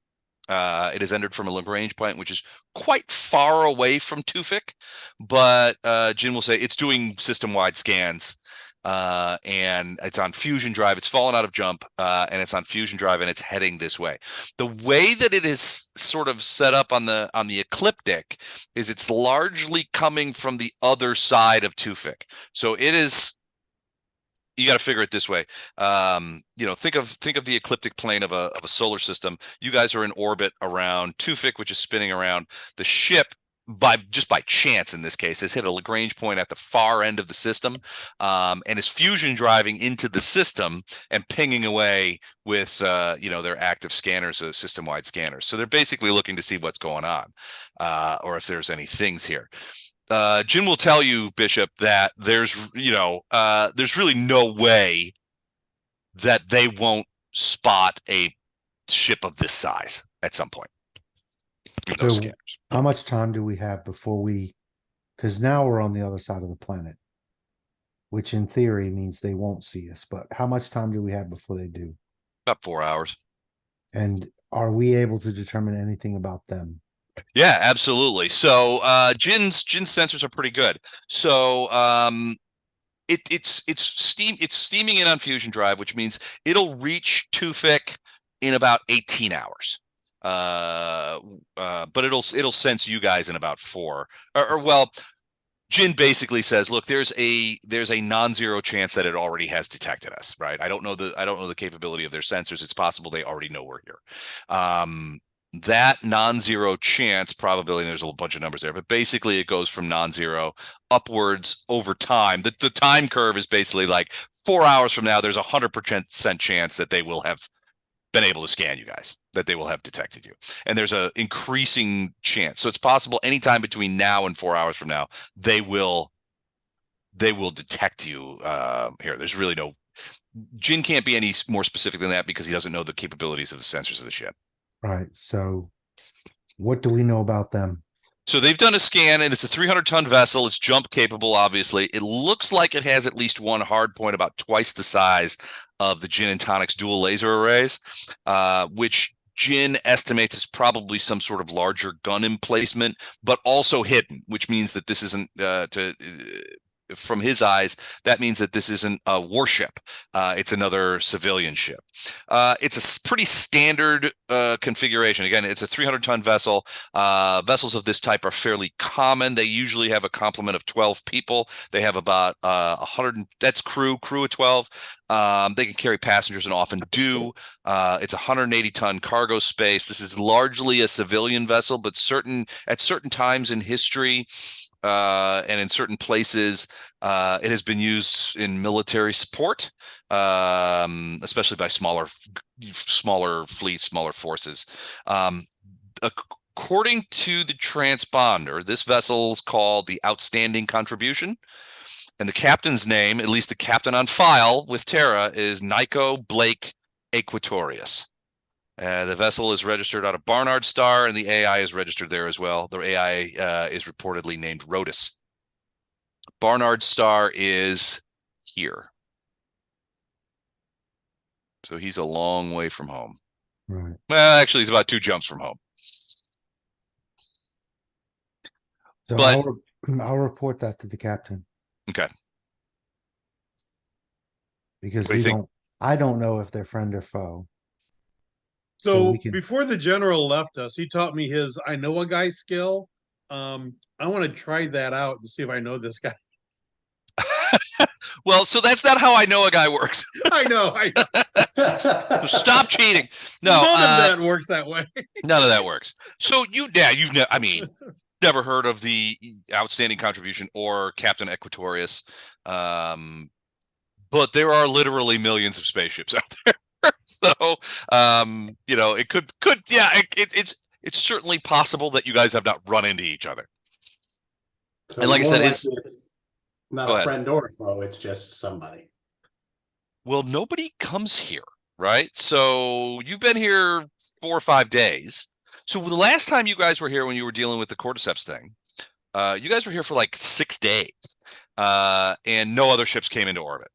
It has entered from a Lagrange point, which is quite far away from Tewfik, but Jin will say it's doing system-wide scans, and it's on fusion drive. It's fallen out of jump, and it's on fusion drive, and it's heading this way. The way that it is sort of set up on the ecliptic is it's largely coming from the other side of Tewfik. So it is. You got to figure it this way. Think of the ecliptic plane of a solar system. You guys are in orbit around Tewfik, which is spinning around. The ship, by chance in this case, has hit a Lagrange point at the far end of the system, and is fusion driving into the system and pinging away with their active scanners, system-wide scanners. So they're basically looking to see what's going on, or if there's any things here. Jim will tell you, Bishop, that there's really no way that they won't spot a ship of this size at some point. Those So scanners. how much time do we have before because now we're on the other side of the planet, which in theory means they won't see us, but how much time do we have before they do? About 4 hours. And are we able to determine anything about them? Yeah, absolutely. So Jin's sensors are pretty good. So it's steaming in on fusion drive, which means it'll reach Tewfik in about 18 hours. But it'll sense you guys in about 4. Jin basically says, look, there's a non-zero chance that it already has detected us, right? I don't know the capability of their sensors. It's possible they already know we're here. That non-zero chance probability, there's a bunch of numbers there, but basically it goes from non-zero upwards over time. The time curve is basically like 4 hours from now, there's 100% chance that they will have been able to scan you guys, that they will have detected you. And there's a increasing chance. So it's possible anytime between now and 4 hours from now, they will detect you here. There's really no, Jin can't be any more specific than that because he doesn't know the capabilities of the sensors of the ship. Right. So what do we know about them? So they've done a scan, and it's a 300-ton vessel. It's jump capable, obviously. It looks like it has at least one hard point about twice the size of the Gin and Tonic's dual laser arrays, which Gin estimates is probably some sort of larger gun emplacement, but also hidden, which means that this isn't from his eyes, that means that this isn't a warship. It's another civilian ship. It's a pretty standard configuration. Again, it's a 300-ton vessel. Vessels of this type are fairly common. They usually have a complement of 12 people. They have about 100. That's crew of 12. They can carry passengers and often do. It's 180-ton cargo space. This is largely a civilian vessel, but at certain times in history, and in certain places, it has been used in military support, especially by smaller fleets, smaller forces. According to the transponder, this vessel is called the Outstanding Contribution, and the captain's name, at least the captain on file with Terra, is Nico Blake Equatorius. The vessel is registered out of Barnard Star, and the AI is registered there as well. The AI is reportedly named Rotus. Barnard Star is here. So he's a long way from home. Right. Well, actually, he's about 2 jumps from home. So But- I'll report that to the captain Okay. because What do you think? I don't know if they're friend or foe. So we can- before the general left us, he taught me his I know a guy skill. I want to try that out and see if I know this guy. Well, so that's not how I know a guy works. I know. So stop cheating. No, None of that works that way. none of that works. So you've never heard of the Outstanding Contribution or Captain Equatorius. But there are literally millions of spaceships out there. So, it could, it's certainly possible that you guys have not run into each other. So And like I more said, likely it's- it's not Go a ahead. friend or a foe, it's just somebody. Well, nobody comes here, right? So you've been here 4 or 5 days. So the last time you guys were here when you were dealing with the cordyceps thing, you guys were here for like 6 days, and no other ships came into orbit.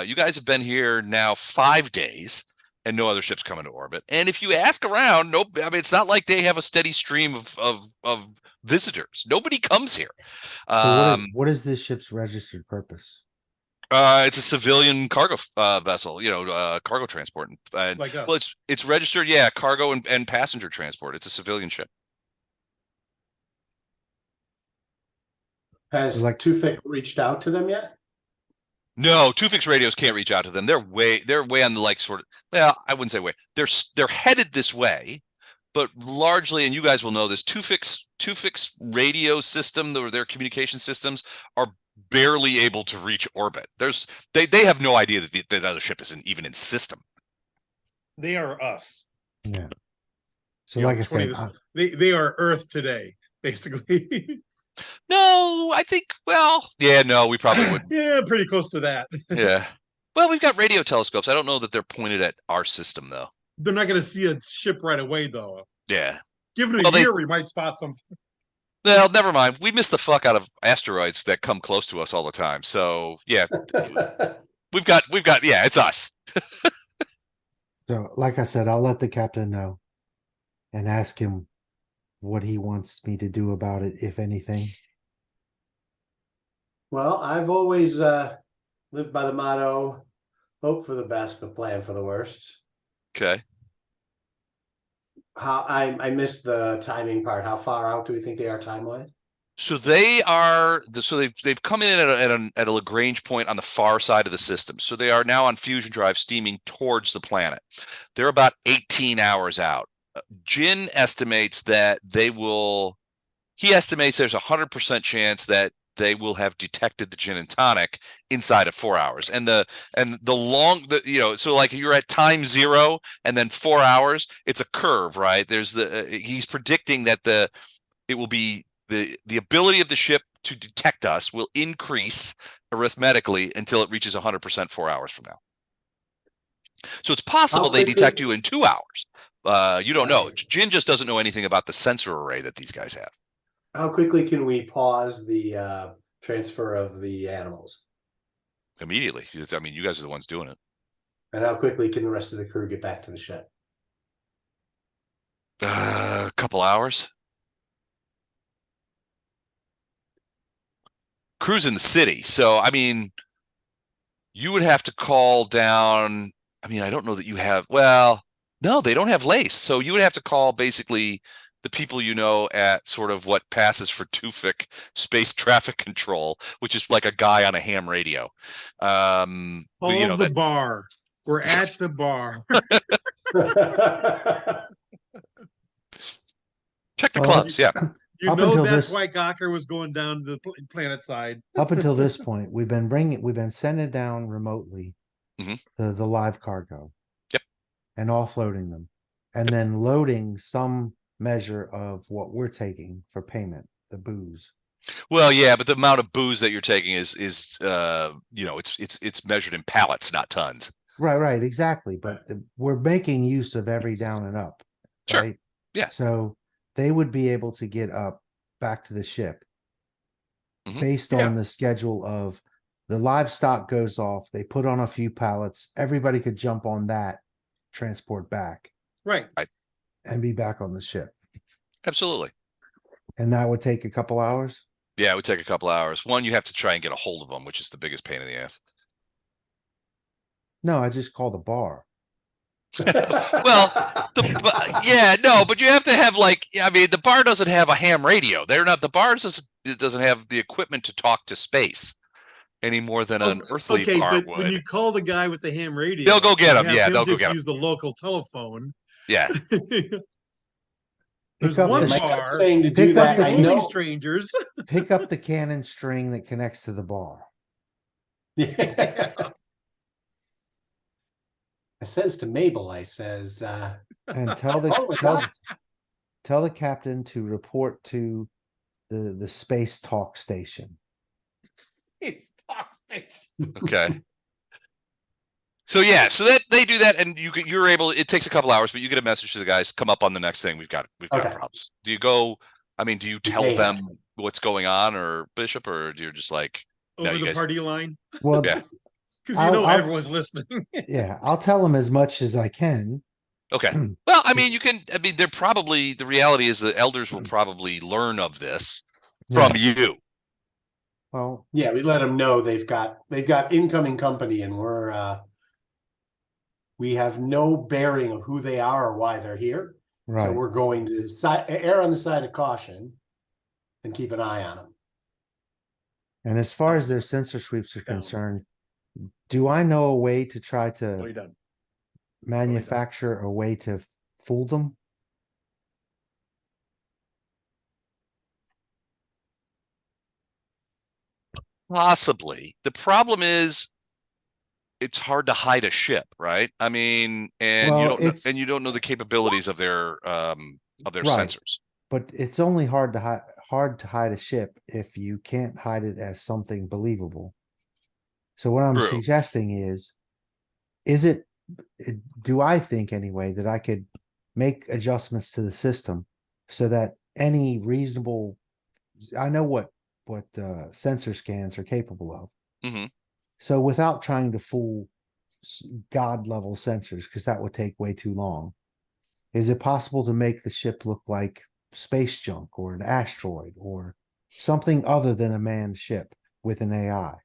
You guys have been here now 5 days, and no other ships come into orbit. And if you ask around, it's not like they have a steady stream of visitors. Nobody comes here. So what is this ship's registered purpose? It's a civilian cargo vessel, cargo transport. Like us. Well, it's registered, cargo and passenger transport. It's a civilian ship. Has Like- Tewfik reached out to them yet? No, Tewfik's radios can't reach out to them. They're way on the I wouldn't say way. They're headed this way, but largely, and you guys will know this, Tewfik's radio system, their communication systems are barely able to reach orbit. They have no idea that the other ship isn't even in system. They are us. Yeah. So You know, like I said, 20 they are Earth today, basically. No, I think. Well, yeah, no, we probably wouldn't. Yeah, pretty close to that. Yeah. Well, we've got radio telescopes. I don't know that they're pointed at our system, though. They're not going to see a ship right away, though. Yeah. Give it a Well, year, we might spot something. Well, never mind. We miss the fuck out of asteroids that come close to us all the time. So yeah, we've got. Yeah, it's us. so like I said, I'll let the captain know and ask him what he wants me to do about it, if anything. Well, I've always lived by the motto, hope for the best, but plan for the worst. Okay. How I missed the timing part. How far out do we think they are time-wise? So they are. So they've come in at a Lagrange point on the far side of the system. So they are now on fusion drive, steaming towards the planet. They're about 18 hours out. Jin estimates that they will. He estimates there's 100% chance that they will have detected the gin and tonic inside of 4 hours. And so like you're at time 0 and then 4 hours, it's a curve, right? There's he's predicting that it will be the ability of the ship to detect us will increase arithmetically until it reaches 100% 4 hours from now. So it's possible How they quickly- detect you in 2 hours. You don't know. Jin just doesn't know anything about the sensor array that these guys have. How quickly can we pause the transfer of the animals? Immediately. I mean, you guys are the ones doing it. And how quickly can the rest of the crew get back to the ship? A couple hours. Crew's in the city, so I mean, you would have to call down. I mean, I don't know that you have. Well, no, they don't have lace, so you would have to call basically the people you know at sort of what passes for Tewfik Space Traffic Control, which is like a guy on a ham radio. You know the that. bar. We're at the bar. Check the Well, clubs, yeah. You Up know until that's this- why Gawker was going down to the planet side. Up until this point, we've been sending down remotely Mhm. the live cargo. Yep. And offloading them. And then loading some measure of what we're taking for payment, the booze. Well, yeah, but the amount of booze that you're taking is you know, it's measured in pallets, not tons. Right, exactly. But we're making use of every down and up. Sure. Right? Yeah. So they would be able to get up back to the ship Mhm. based on the schedule of the livestock goes off, they put on a few pallets, everybody could jump on that, transport back, Right. and be back on the ship. Absolutely. And that would take a couple hours. Yeah, it would take a couple hours. One, you have to try and get a hold of them, which is the biggest pain in the ass. No, I just called the bar. Well, yeah, no, but you have to have I mean, the bar doesn't have a ham radio. They're not the bar doesn't have the equipment to talk to space any more than an earthly Okay, bar but would. when you call the guy with the ham radio, They'll go get and 'em. have Yeah, him they'll go just get 'em. use the local telephone. Yeah. There's Pick up one the- My bar. gut's saying to do Pick up that. the I Only know. strangers. Pick up the cannon string that connects to the bar. Yeah. I says to Mabel, I says, And tell the Oh my tell, God. tell the captain to report to the space talk station. It's talk station. Okay. So yeah, so that they do that, and you're able. It takes a couple hours, but you get a message to the guys. Come up on the next thing. We've got Okay. problems. Do you go? I mean, do you tell may have them what's going on, or Bishop, or do you just like no, Over you the guys? party line. Well, Yeah. Because you know I'll- everyone's listening. yeah, I'll tell them as much as I can. Okay. Well, I mean, you can. I mean, they're probably the reality is the elders will probably learn of this from you. Well, yeah, we let them know they've got incoming company, and we have no bearing of who they are or why they're here. So right. we're going to err on the side of caution and keep an eye on them. And as far as their sensor sweeps are concerned, do I know a way to try Oh, you're to done. manufacture a way to fool them? Possibly. The problem is it's hard to hide a ship, right? I mean, and Well, you don't know, it's- and you don't know the capabilities of their Right. sensors. But it's only hard to hide a ship if you can't hide it as something believable. So what I'm True. suggesting is do I think anyway that I could make adjustments to the system so that any reasonable, I know what sensor scans are capable of. Hmm. So without trying to fool God level sensors, because that would take way too long, is it possible to make the ship look like space junk or an asteroid or something other than a manned ship with an AI?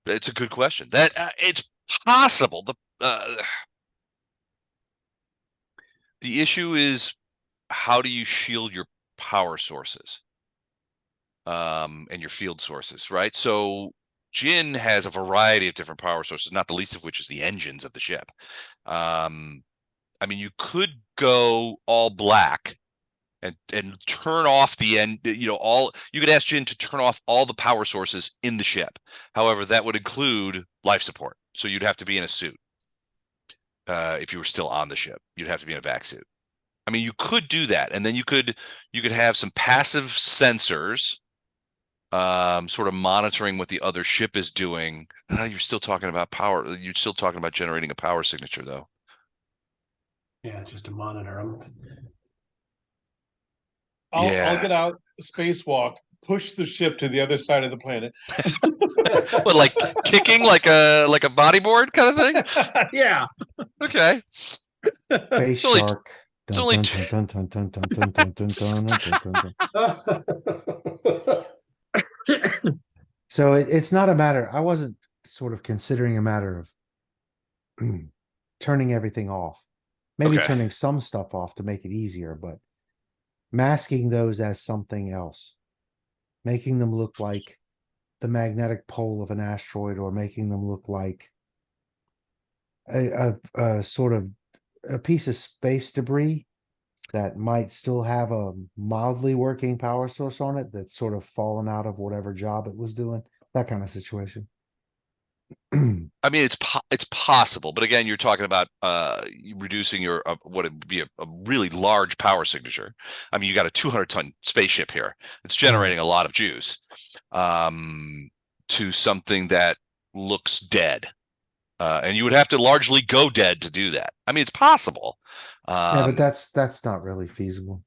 It's a good question. That it's possible. The issue is how do you shield your power sources, and your field sources, right? So Jin has a variety of different power sources, not the least of which is the engines of the ship. I mean, you could go all black and turn off the end. You could ask Jin to turn off all the power sources in the ship. However, that would include life support, so you'd have to be in a suit. If you were still on the ship, you'd have to be in a vac suit. I mean, you could do that, and then you could have some passive sensors, sort of monitoring what the other ship is doing. You're still talking about power. You're still talking about generating a power signature, though. Yeah, just to monitor them. I'll Yeah. get out, spacewalk, push the ship to the other side of the planet. What, like kicking like a bodyboard kind of thing? Yeah. Okay. Space It's only- shark. it's Dun, only dun, two- dun, dun, dun, dun, dun, dun, dun, dun, dun, dun, dun. So it's not a matter. I wasn't sort of considering a matter of turning everything off. Maybe Okay. turning some stuff off to make it easier, but masking those as something else, making them look like the magnetic pole of an asteroid, or making them look like a sort of a piece of space debris that might still have a mildly working power source on it that's sort of fallen out of whatever job it was doing. That kind of situation. I mean, it's possible, but again, you're talking about reducing your what would be a really large power signature. I mean, you got a 200-ton spaceship here. It's generating a lot of juice to something that looks dead, and you would have to largely go dead to do that. I mean, it's possible. Yeah, but that's not really feasible.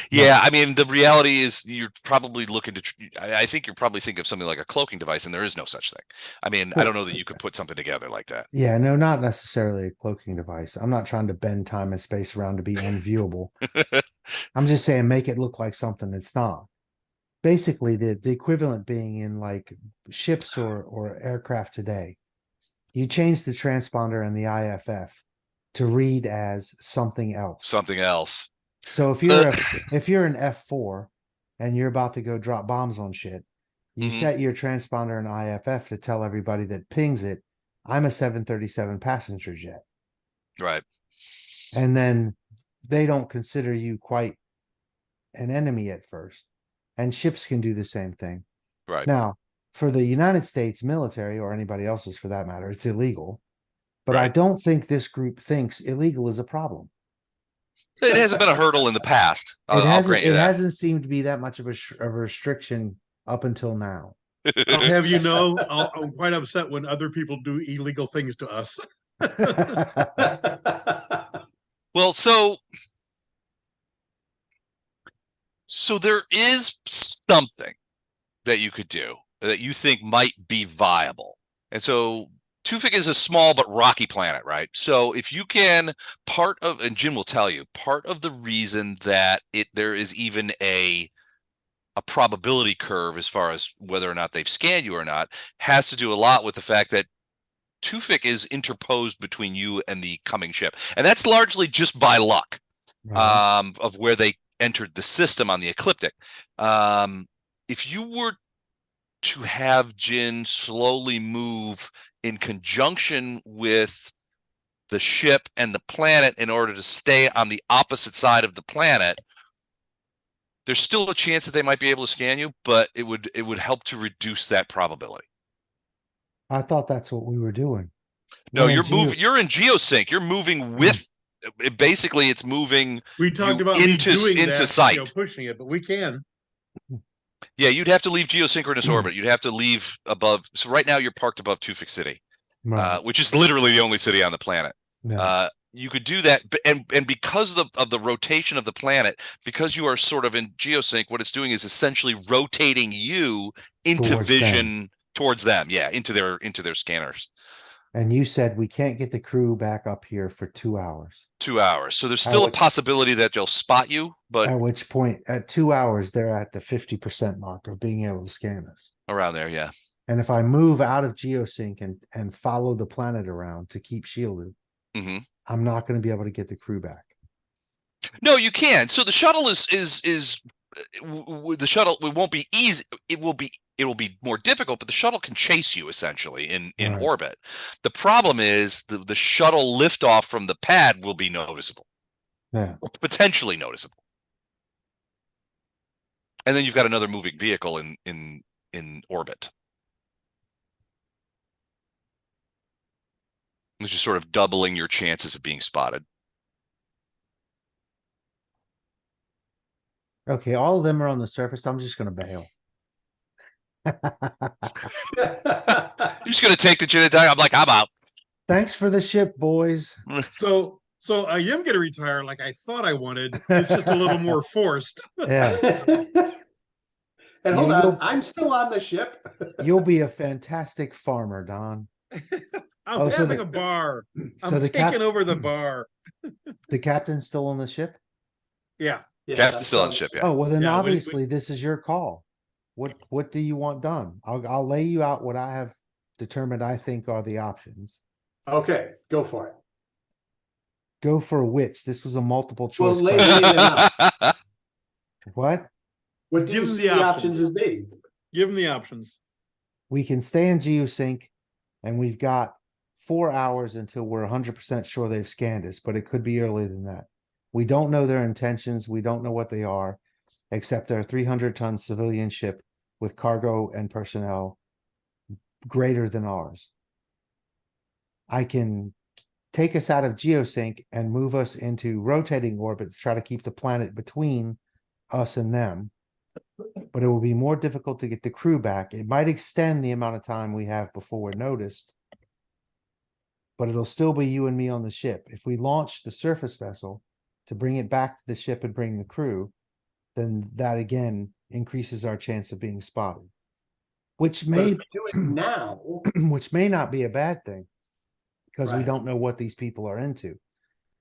Yeah, I mean, the reality is you're probably looking to. I think you're probably thinking of something like a cloaking device, and there is no such thing. I mean, I don't know that you could put something together like that. Yeah, no, not necessarily a cloaking device. I'm not trying to bend time and space around to be unviewable. I'm just saying make it look like something it's not. Basically, the equivalent being in like ships or aircraft today. You change the transponder and the IFF to read as something else. Something else. So if you're an F4 and you're about to go drop bombs on shit, you set your transponder and IFF to tell everybody that pings it, I'm a 737 passenger jet. Right. And then they don't consider you quite an enemy at first. And ships can do the same thing. Right. Now, for the United States military, or anybody else's for that matter, it's illegal. But I Right. don't think this group thinks illegal is a problem. It hasn't been a hurdle in the past. I'll grant you It that. hasn't seemed to be that much of a restriction up until now. I'll have you know, I'm quite upset when other people do illegal things to us. Well, so there is something that you could do that you think might be viable. And so Tewfik is a small but rocky planet, right? So if you can, and Jim will tell you, part of the reason that there is even a probability curve as far as whether or not they've scanned you or not has to do a lot with the fact that Tewfik is interposed between you and the coming ship. And that's largely just by luck of where they entered the system on the ecliptic. If you were to have Jin slowly move in conjunction with the ship and the planet in order to stay on the opposite side of the planet, there's still a chance that they might be able to scan you, but it would help to reduce that probability. I thought that's what we were doing. No, you're moving. You're in geosync. You're moving with. Basically, it's moving. We talked about into sight, pushing it, but we can. Yeah, you'd have to leave geosynchronous orbit. You'd have to leave above. So right now you're parked above Tewfik City, which is literally the only city on the planet. Yeah. You could do that, and because of the rotation of the planet, because you are sort of in geosync, what it's doing is essentially rotating you into Towards vision towards them. Yeah, into their scanners. And you said we can't get the crew back up here for 2 hours. 2 hours. So there's still a possibility that they'll spot you, but at which point, at 2 hours, they're at the 50% mark of being able to scan us. Around there, yeah. And if I move out of geosync and follow the planet around to keep shielded, I'm not going to be able to get the crew back. No, you can. So the shuttle is the shuttle. It won't be easy. It will be more difficult, but the shuttle can chase you essentially in orbit. The problem is the shuttle liftoff from the pad will be noticeable. Yeah. Or potentially noticeable. And then you've got another moving vehicle in orbit. Which is sort of doubling your chances of being spotted. Okay, all of them are on the surface. I'm just going to bail. You're just going to take the jet attack. I'm like, I'm out. Thanks for the ship, boys. So I am gonna retire like I thought I wanted. It's just a little more forced. Yeah, And hold on, you'll I'm still on the ship. you'll be a fantastic farmer, Don. I'm Oh, so having the a bar. so I'm the taking over the bar. the captain's still on the ship. Yeah. Yes, Captain's I'm still on the ship, yeah. Oh well, then Yeah, obviously this is your call. What do you want done? I'll lay you out what I have determined I think are the options. Okay, go for it. Go for which? This was a multiple Well, choice lay question. them out. What? What do Give you them see the the options options. as being? Give them the options. We can stay in geosync, and we've got 4 hours until we're 100% sure they've scanned us, but it could be earlier than that. We don't know their intentions. We don't know what they are, except they're a 300-ton civilian ship with cargo and personnel greater than ours. I can take us out of geosync and move us into rotating orbit to try to keep the planet between us and them. But it will be more difficult to get the crew back. It might extend the amount of time we have before we're noticed, but it'll still be you and me on the ship. If we launch the surface vessel to bring it back to the ship and bring the crew, then that again increases our chance of being spotted, which But may if we do it now, which may not be a bad thing because we Right. don't know what these people are into.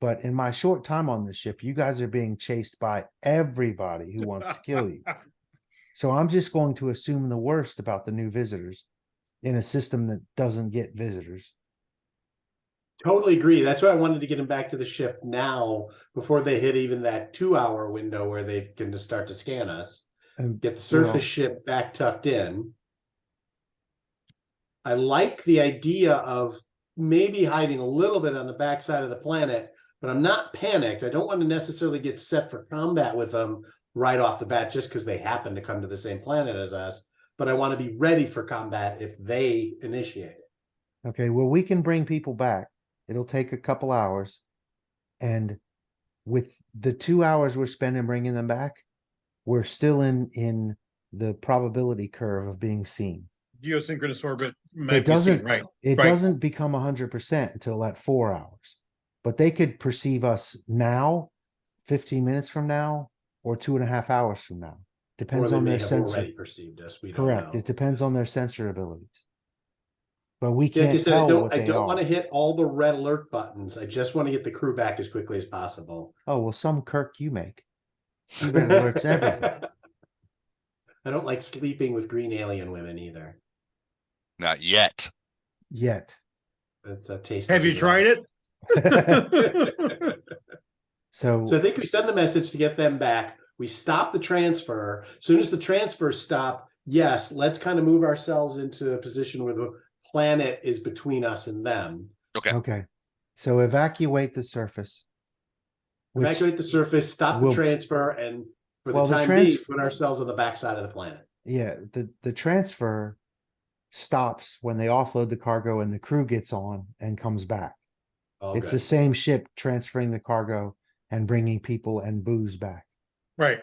But in my short time on this ship, you guys are being chased by everybody who wants to kill you. So I'm just going to assume the worst about the new visitors in a system that doesn't get visitors. totally agree. That's why I wanted to get them back to the ship now before they hit even that 2-hour window where they can just start to scan us. And Get the surface ship back tucked in. I like the idea of maybe hiding a little bit on the backside of the planet, but I'm not panicked. I don't want to necessarily get set for combat with them right off the bat just because they happen to come to the same planet as us. But I want to be ready for combat if they initiate it. okay, well, we can bring people back. It'll take a couple hours. And with the 2 hours we're spending bringing them back, we're still in the probability curve of being seen. Geosynchronous orbit It might be doesn't seen, right? it Right. doesn't become 100% until at 4 hours. But they could perceive us now, 15 minutes from now, or 2.5 hours from now. Or Depends they on may their have sensor. already perceived us. We don't Correct. know. It depends on their sensor abilities. But we Like I can't said, I tell don't what I they don't want are. to hit all the red alert buttons. I just want to get the crew back as quickly as possible. Oh, well, some Kirk you make. He red alerts everything. I don't like sleeping with green alien women either. Not yet. Yet. It's a taste. Have you tried it? So So I think we send the message to get them back. We stop the transfer. As soon as the transfers stop, yes, let's kind of move ourselves into a position where the planet is between us and them. okay. So evacuate the surface. which Evacuate the surface, stop the will- transfer, and for the Well, the time being, trans- put ourselves on the backside of the planet. yeah, the transfer stops when they offload the cargo and the crew gets on and comes back. All It's good. the same ship transferring the cargo and bringing people and booze back. Right.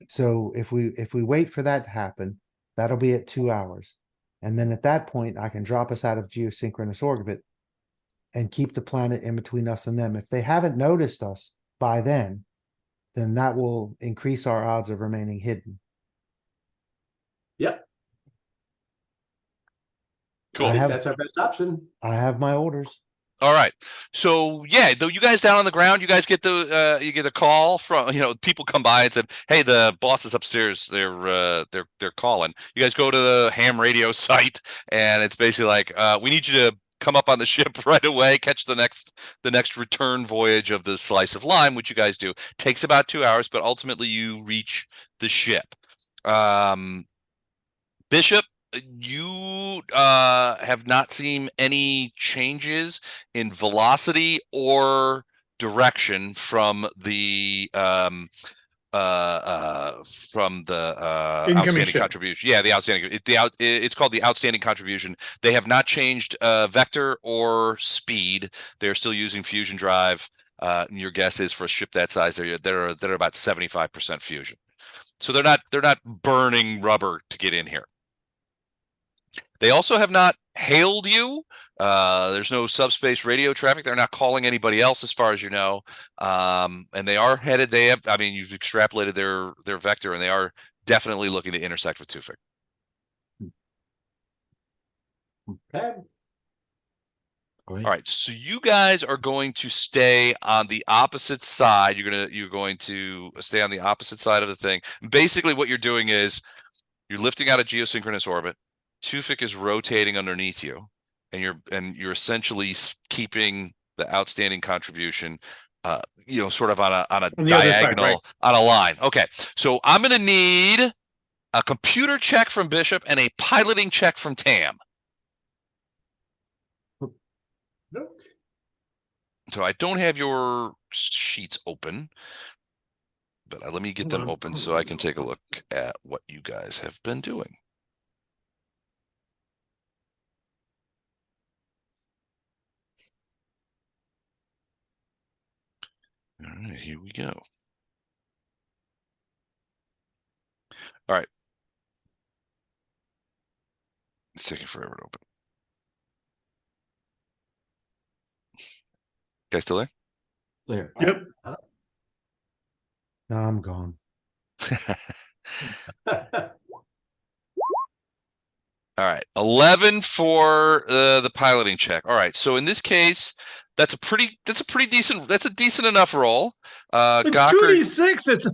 So if we wait for that to happen, that'll be at 2 hours. And then at that point, I can drop us out of geosynchronous orbit and keep the planet in between us and them. If they haven't noticed us by then that will increase our odds of remaining hidden. Yep. Cool. I think have- that's our best option. I have my orders. All right. So yeah, though you guys down on the ground, you guys get you get a call from people come by and said, "Hey, the boss is upstairs. They're calling." You guys go to the ham radio site, and it's basically like, "We need you to come up on the ship right away, catch the next return voyage of the slice of lime," which you guys do. Takes about 2 hours, but ultimately you reach the ship. Bishop, you have not seen any changes in velocity or direction from the Incoming outstanding ship. contribution. Yeah, the outstanding. It's called the outstanding contribution. They have not changed vector or speed. They're still using fusion drive. Your guess is for a ship that size, they're about 75% fusion. So they're not burning rubber to get in here. They also have not hailed you. There's no subspace radio traffic. They're not calling anybody else, as far as you know. And they are headed. They have. I mean, you've extrapolated their vector, and they are definitely looking to intersect with Tewfik. Okay. All All right, so you guys are going to stay on the opposite side. You're going to stay on the opposite side of the thing. Basically, what you're doing is you're lifting out a geosynchronous orbit. Tewfik is rotating underneath you, and you're essentially keeping the outstanding contribution, sort of on a On the other side, diagonal, right. on a line. Okay, so I'm going to need a computer check from Bishop and a piloting check from Tam. Nope. So I don't have your sheets open, but let me get them open so I can take a look at what you guys have been doing. All right, here we go. All right. It's taking forever to open. Guys still there? There. Yep. No, I'm gone. All right, 11 for the piloting check. All right, so in this case, that's a decent enough roll. It's Gawker, 2d6. It's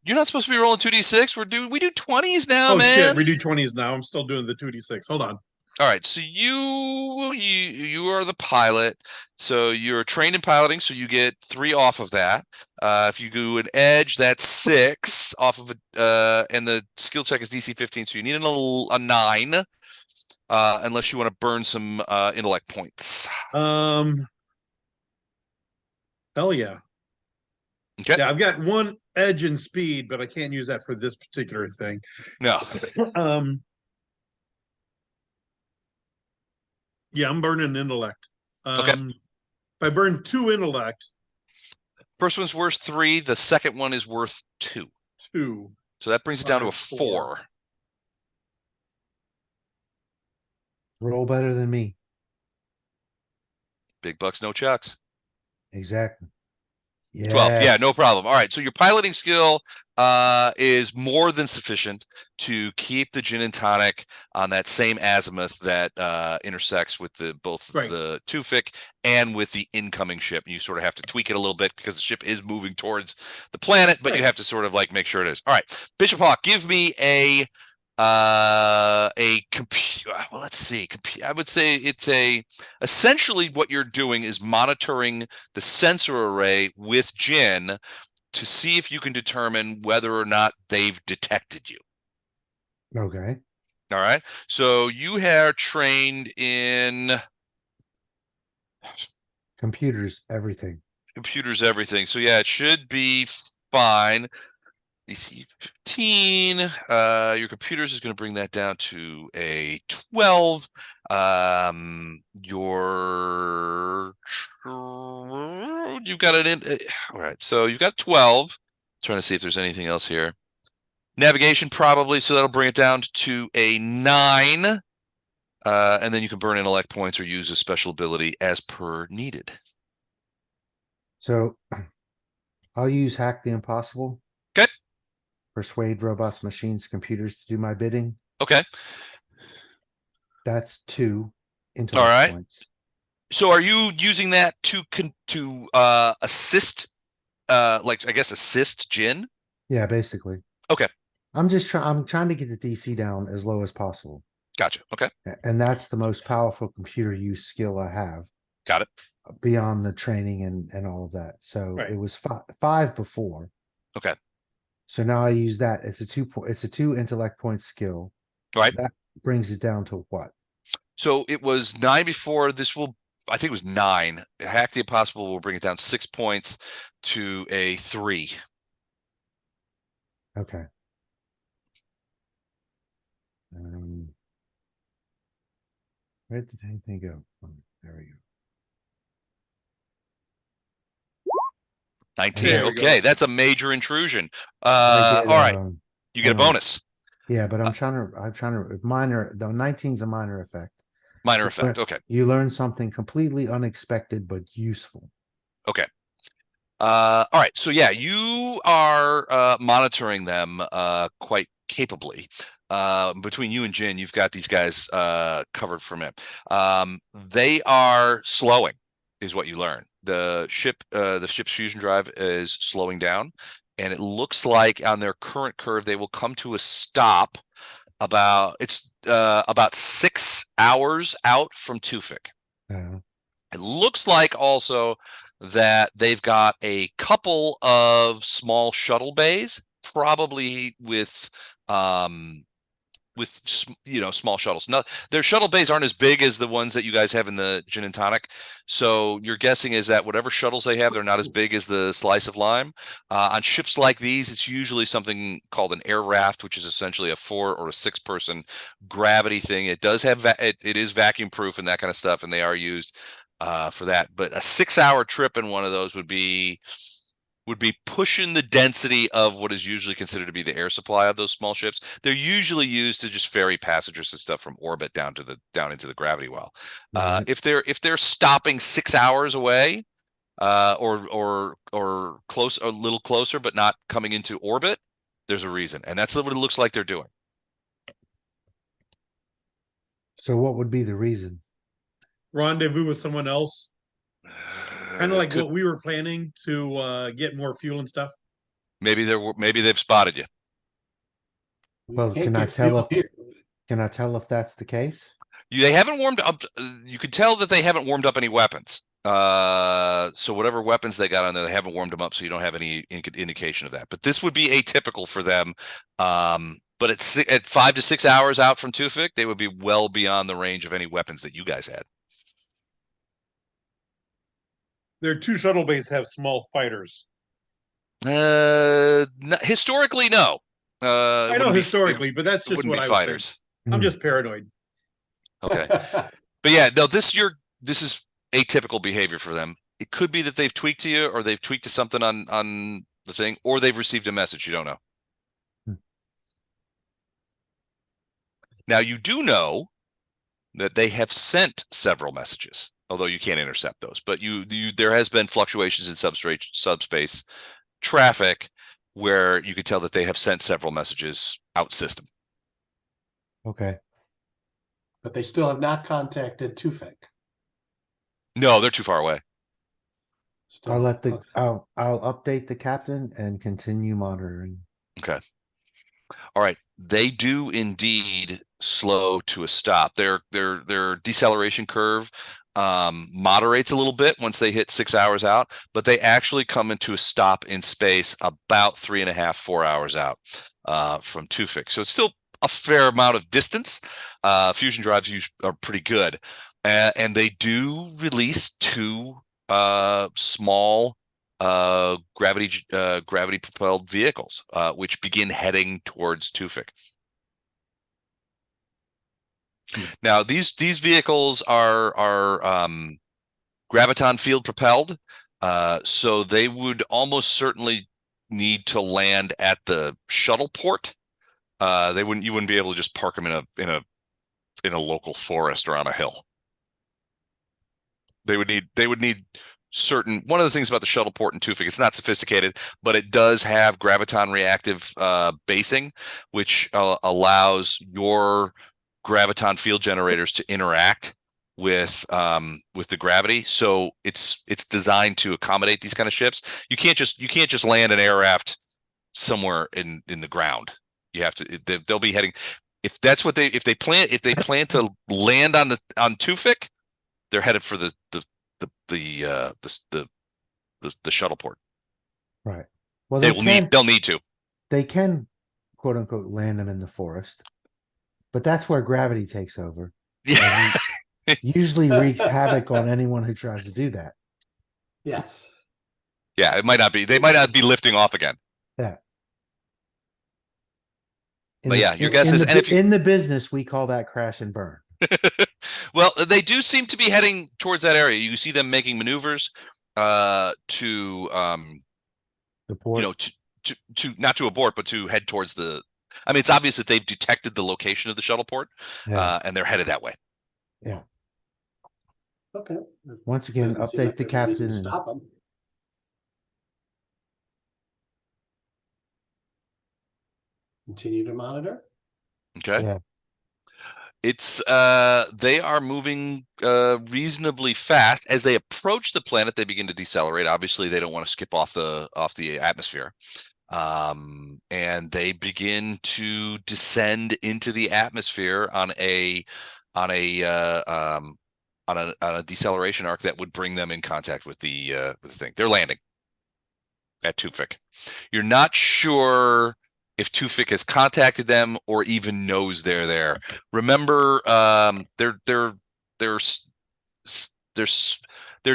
you're not supposed to be rolling 2d6. We do 20s now, oh man. shit, we do 20s now. I'm still doing the 2d6. Hold on. All right, so you are the pilot, so you're trained in piloting, so you get 3 off of that. If you do an edge, that's 6 off of it, and the skill check is DC 15, so you need a 9, unless you want to burn some intellect points. Hell yeah. Okay. Yeah, I've got 1 edge and speed, but I can't use that for this particular thing. No. Yeah, I'm burning intellect. Okay. If I burn 2 intellect, First one's worth 3. The second one is worth 2. 2. So that brings it down to a 5, 4. Roll better than me. Big bucks, no chucks. Exactly. 12. Yeah, no Yes. problem. All right. So your piloting skill is more than sufficient to keep the gin and tonic on that same azimuth that intersects with both Right. the Tewfik and with the incoming ship. You sort of have to tweak it a little bit because the ship is moving towards the planet, but you Right. have to sort of like make sure it is. All right. Bishop Hawk, give me a computer. Well, let's see. I would say it's essentially what you're doing is monitoring the sensor array with Jin to see if you can determine whether or not they've detected you. Okay. All right. So you are trained in Computers, everything. computers, everything. So yeah, it should be fine. DC 15. Your computers is going to bring that down to a 12. You've got all right. So you've got 12. Trying to see if there's anything else here. Navigation probably, so that'll bring it down to a 9. And then you can burn intellect points or use a special ability as per needed. So I'll use Hack the Impossible. Okay. Persuade robots, machines, computers to do my bidding. Okay. That's 2 intellect All right. points. So are you using that to assist, like I guess assist Jin? Yeah, basically. Okay. I'm trying to get the DC down as low as possible. Gotcha. Okay. And that's the most powerful computer use skill I have. Got it. Beyond the training and all of that. So Right. it was 5 before. Okay. So now I use that. It's a 2 intellect point skill. Right. That brings it down to what? So it was 9 before. I think it was 9. Hack the Impossible will bring it down 6 points to a 3. Okay. Where did anything go? Oh, there we go. 19. There we Okay, go. that's a major intrusion. I All get, right. You get a hang on. bonus. Yeah, but I'm trying to minor. The 19's a minor effect. Minor effect. Okay. You learn something completely unexpected but useful. Okay. All right. So yeah, you are monitoring them quite capably. Between you and Jin, you've got these guys covered from it. They are slowing, is what you learn. The ship's fusion drive is slowing down, and it looks like on their current curve they will come to a stop about 6 hours out from Tewfik. Yeah. It looks like also that they've got a couple of small shuttle bays, probably with small shuttles. No, their shuttle bays aren't as big as the ones that you guys have in the gin and tonic. So your guessing is that whatever shuttles they have, they're not as big as the slice of lime. On ships like these, it's usually something called an air raft, which is essentially a 4 or a 6 person gravity thing. It does have it is vacuum proof and that kind of stuff, and they are used for that. But a 6-hour trip in one of those would be pushing the density of what is usually considered to be the air supply of those small ships. They're usually used to just ferry passengers and stuff from orbit down into the gravity well. Right. If they're stopping 6 hours away, or close, a little closer, but not coming into orbit, there's a reason, and that's what it looks like they're doing. So what would be the reason? Rendezvous with someone else, kind of like Could- what we were planning to get more fuel and stuff. maybe they've spotted you. Well, Can't can I get tell fuel if here. can I tell if that's the case? They haven't warmed up. You could tell that they haven't warmed up any weapons. So whatever weapons they got on there, they haven't warmed them up, so you don't have any indication of that. But this would be atypical for them. But at 5 to 6 hours out from Tewfik, they would be well beyond the range of any weapons that you guys had. Their 2 shuttle bays have small fighters. Historically, no. I know historically, but that's it just wouldn't what be I was fighters. thinking. I'm just paranoid. Okay. But yeah, no, this is atypical behavior for them. It could be that they've tweaked to you, or they've tweaked to something on the thing, or they've received a message. You don't know. Hmm. Now you do know that they have sent several messages, although you can't intercept those. But there has been fluctuations in subspace traffic where you could tell that they have sent several messages out system. Okay. But they still have not contacted Tewfik. No, they're too far away. Still. I'll let the Okay. I'll update the captain and continue monitoring. Okay. All right. They do indeed slow to a stop. Their deceleration curve moderates a little bit once they hit 6 hours out, but they actually come into a stop in space about 3.5, 4 hours out from Tewfik. So it's still a fair amount of distance. Fusion drives are pretty good, and they do release 2 small gravity propelled vehicles, which begin heading towards Tewfik. Now these vehicles are graviton field propelled, so they would almost certainly need to land at the shuttle port. You wouldn't be able to just park them in a local forest or on a hill. They would need certain. One of the things about the shuttle port in Tewfik, it's not sophisticated, but it does have graviton reactive basing, which allows your graviton field generators to interact with the gravity. So it's designed to accommodate these kind of ships. You can't just land an air raft somewhere in the ground. You have to. They'll be heading. If they plan to land on Tewfik, they're headed for the shuttle port. Right. Well, They'll need to. They can, quote unquote, land them in the forest, but that's where gravity takes over. Yeah. Usually wreaks havoc on anyone who tries to do that. Yes. Yeah, it might not be. They might not be lifting off again. Yeah. But yeah, your guess is, and if in the business, we call that crash and burn. Well, they do seem to be heading towards that area. You see them making maneuvers to The port. to not to abort, but to head towards the I mean, it's obvious that they've detected the location of the shuttle port, Yeah. and they're headed that way. Yeah. Okay. Once again, Doesn't seem update like the there's a reason captain to and stop them. Continue to monitor. Okay. yeah. It's they are moving reasonably fast. As they approach the planet, they begin to decelerate. Obviously, they don't want to skip off the atmosphere. And they begin to descend into the atmosphere on a deceleration arc that would bring them in contact with the thing. They're landing at Tewfik. You're not sure if Tewfik has contacted them or even knows they're there. Remember, their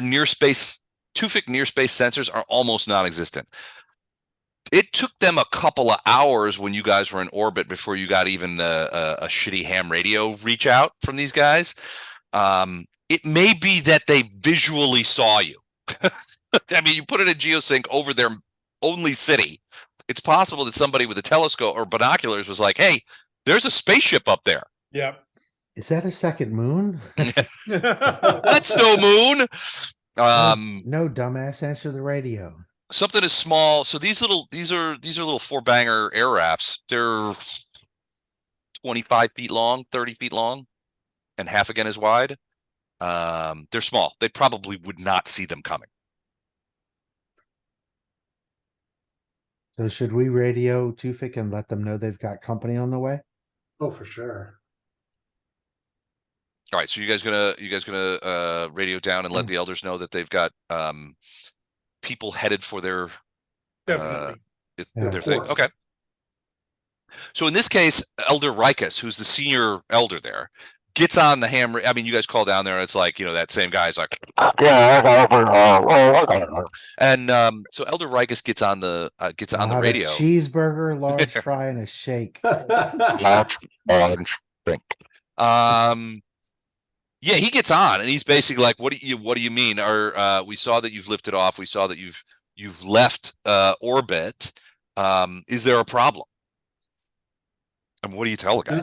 near space Tewfik near space sensors are almost non-existent. It took them a couple of hours when you guys were in orbit before you got even a shitty ham radio reach out from these guys. It may be that they visually saw you. I mean, you put it in geosync over their only city. It's possible that somebody with a telescope or binoculars was like, "Hey, there's a spaceship up there." Yep. Is that a second moon? That's no moon. No, dumbass, answer the radio. Something as small. So these are little 4-banger air rafts. They're 25 feet long, 30 feet long, and half again as wide. They're small. They probably would not see them coming. So should we radio Tewfik and let them know they've got company on the way? Oh, for sure. All right, so you guys gonna radio down and let the elders know that they've got people headed for their Definitely. their thing. Port. Okay. So in this case, Elder Rikus, who's the senior elder there, gets on the ham. I mean, you guys call down there, and it's like, that same guy's like, and so Elder Rikus gets on the I'll have radio. A cheeseburger, large fry, and a shake. Large orange drink. Yeah, he gets on, and he's basically like, "What do you mean? We saw that you've lifted off. We saw that you've left orbit. Is there a problem?" And what do you tell the guy?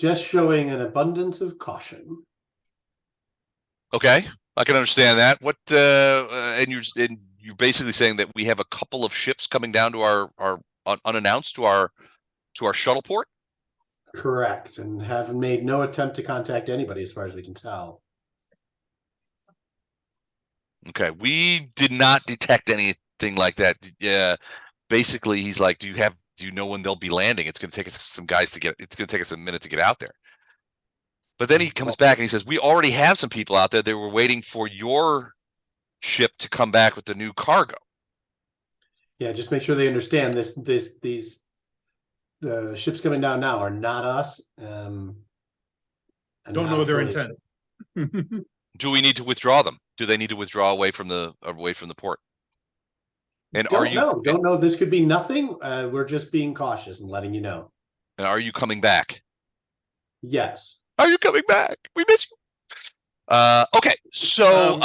Just showing an abundance of caution. Okay, I can understand that. What and you're basically saying that we have a couple of ships coming down to our unannounced to our shuttle port. Correct, and have made no attempt to contact anybody as far as we can tell. Okay, we did not detect anything like that. Yeah, basically, he's like, do you know when they'll be landing? It's going to take us some guys it's going to take us a minute to get out there. But then he comes back and he says, we already have some people out there. They were waiting for your ship to come back with the new cargo. Yeah, just make sure they understand these the ships coming down now are not us. Don't know their intent. Do we need to withdraw them? Do they need to withdraw away from the port? And don't know. This could be nothing. We're just being cautious and letting you know. And are you coming back? Yes. Are you coming back? We miss you. Okay, so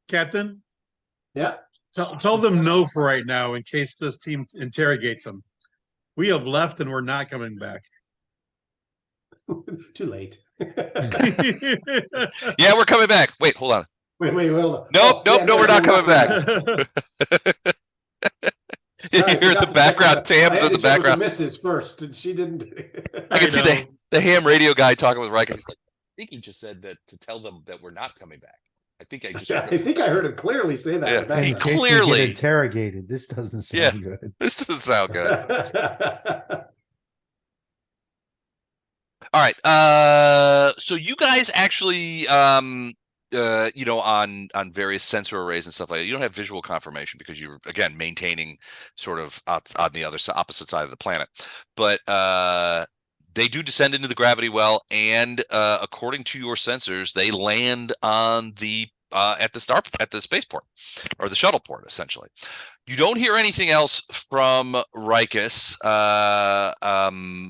Captain. Yeah. Tell them no for right now in case this team interrogates them. We have left and we're not coming back. Too late. Yeah, we're coming back. Wait, hold on. Wait, hold on. Nope, we're not coming back. You hear the background. Tam's in the background. Mrs. first, and she didn't. I can see the ham radio guy talking with Rikus. He's like, I think he just said that to tell them that we're not coming back. I think I heard him clearly say that. Yeah, in the he background. clearly get interrogated. This doesn't sound good. This doesn't sound good. All right. So you guys actually, on various sensor arrays and stuff like that, you don't have visual confirmation because you're again maintaining sort of on the opposite side of the planet. But they do descend into the gravity well, and according to your sensors, they land on the at the spaceport or the shuttle port, essentially. You don't hear anything else from Rikus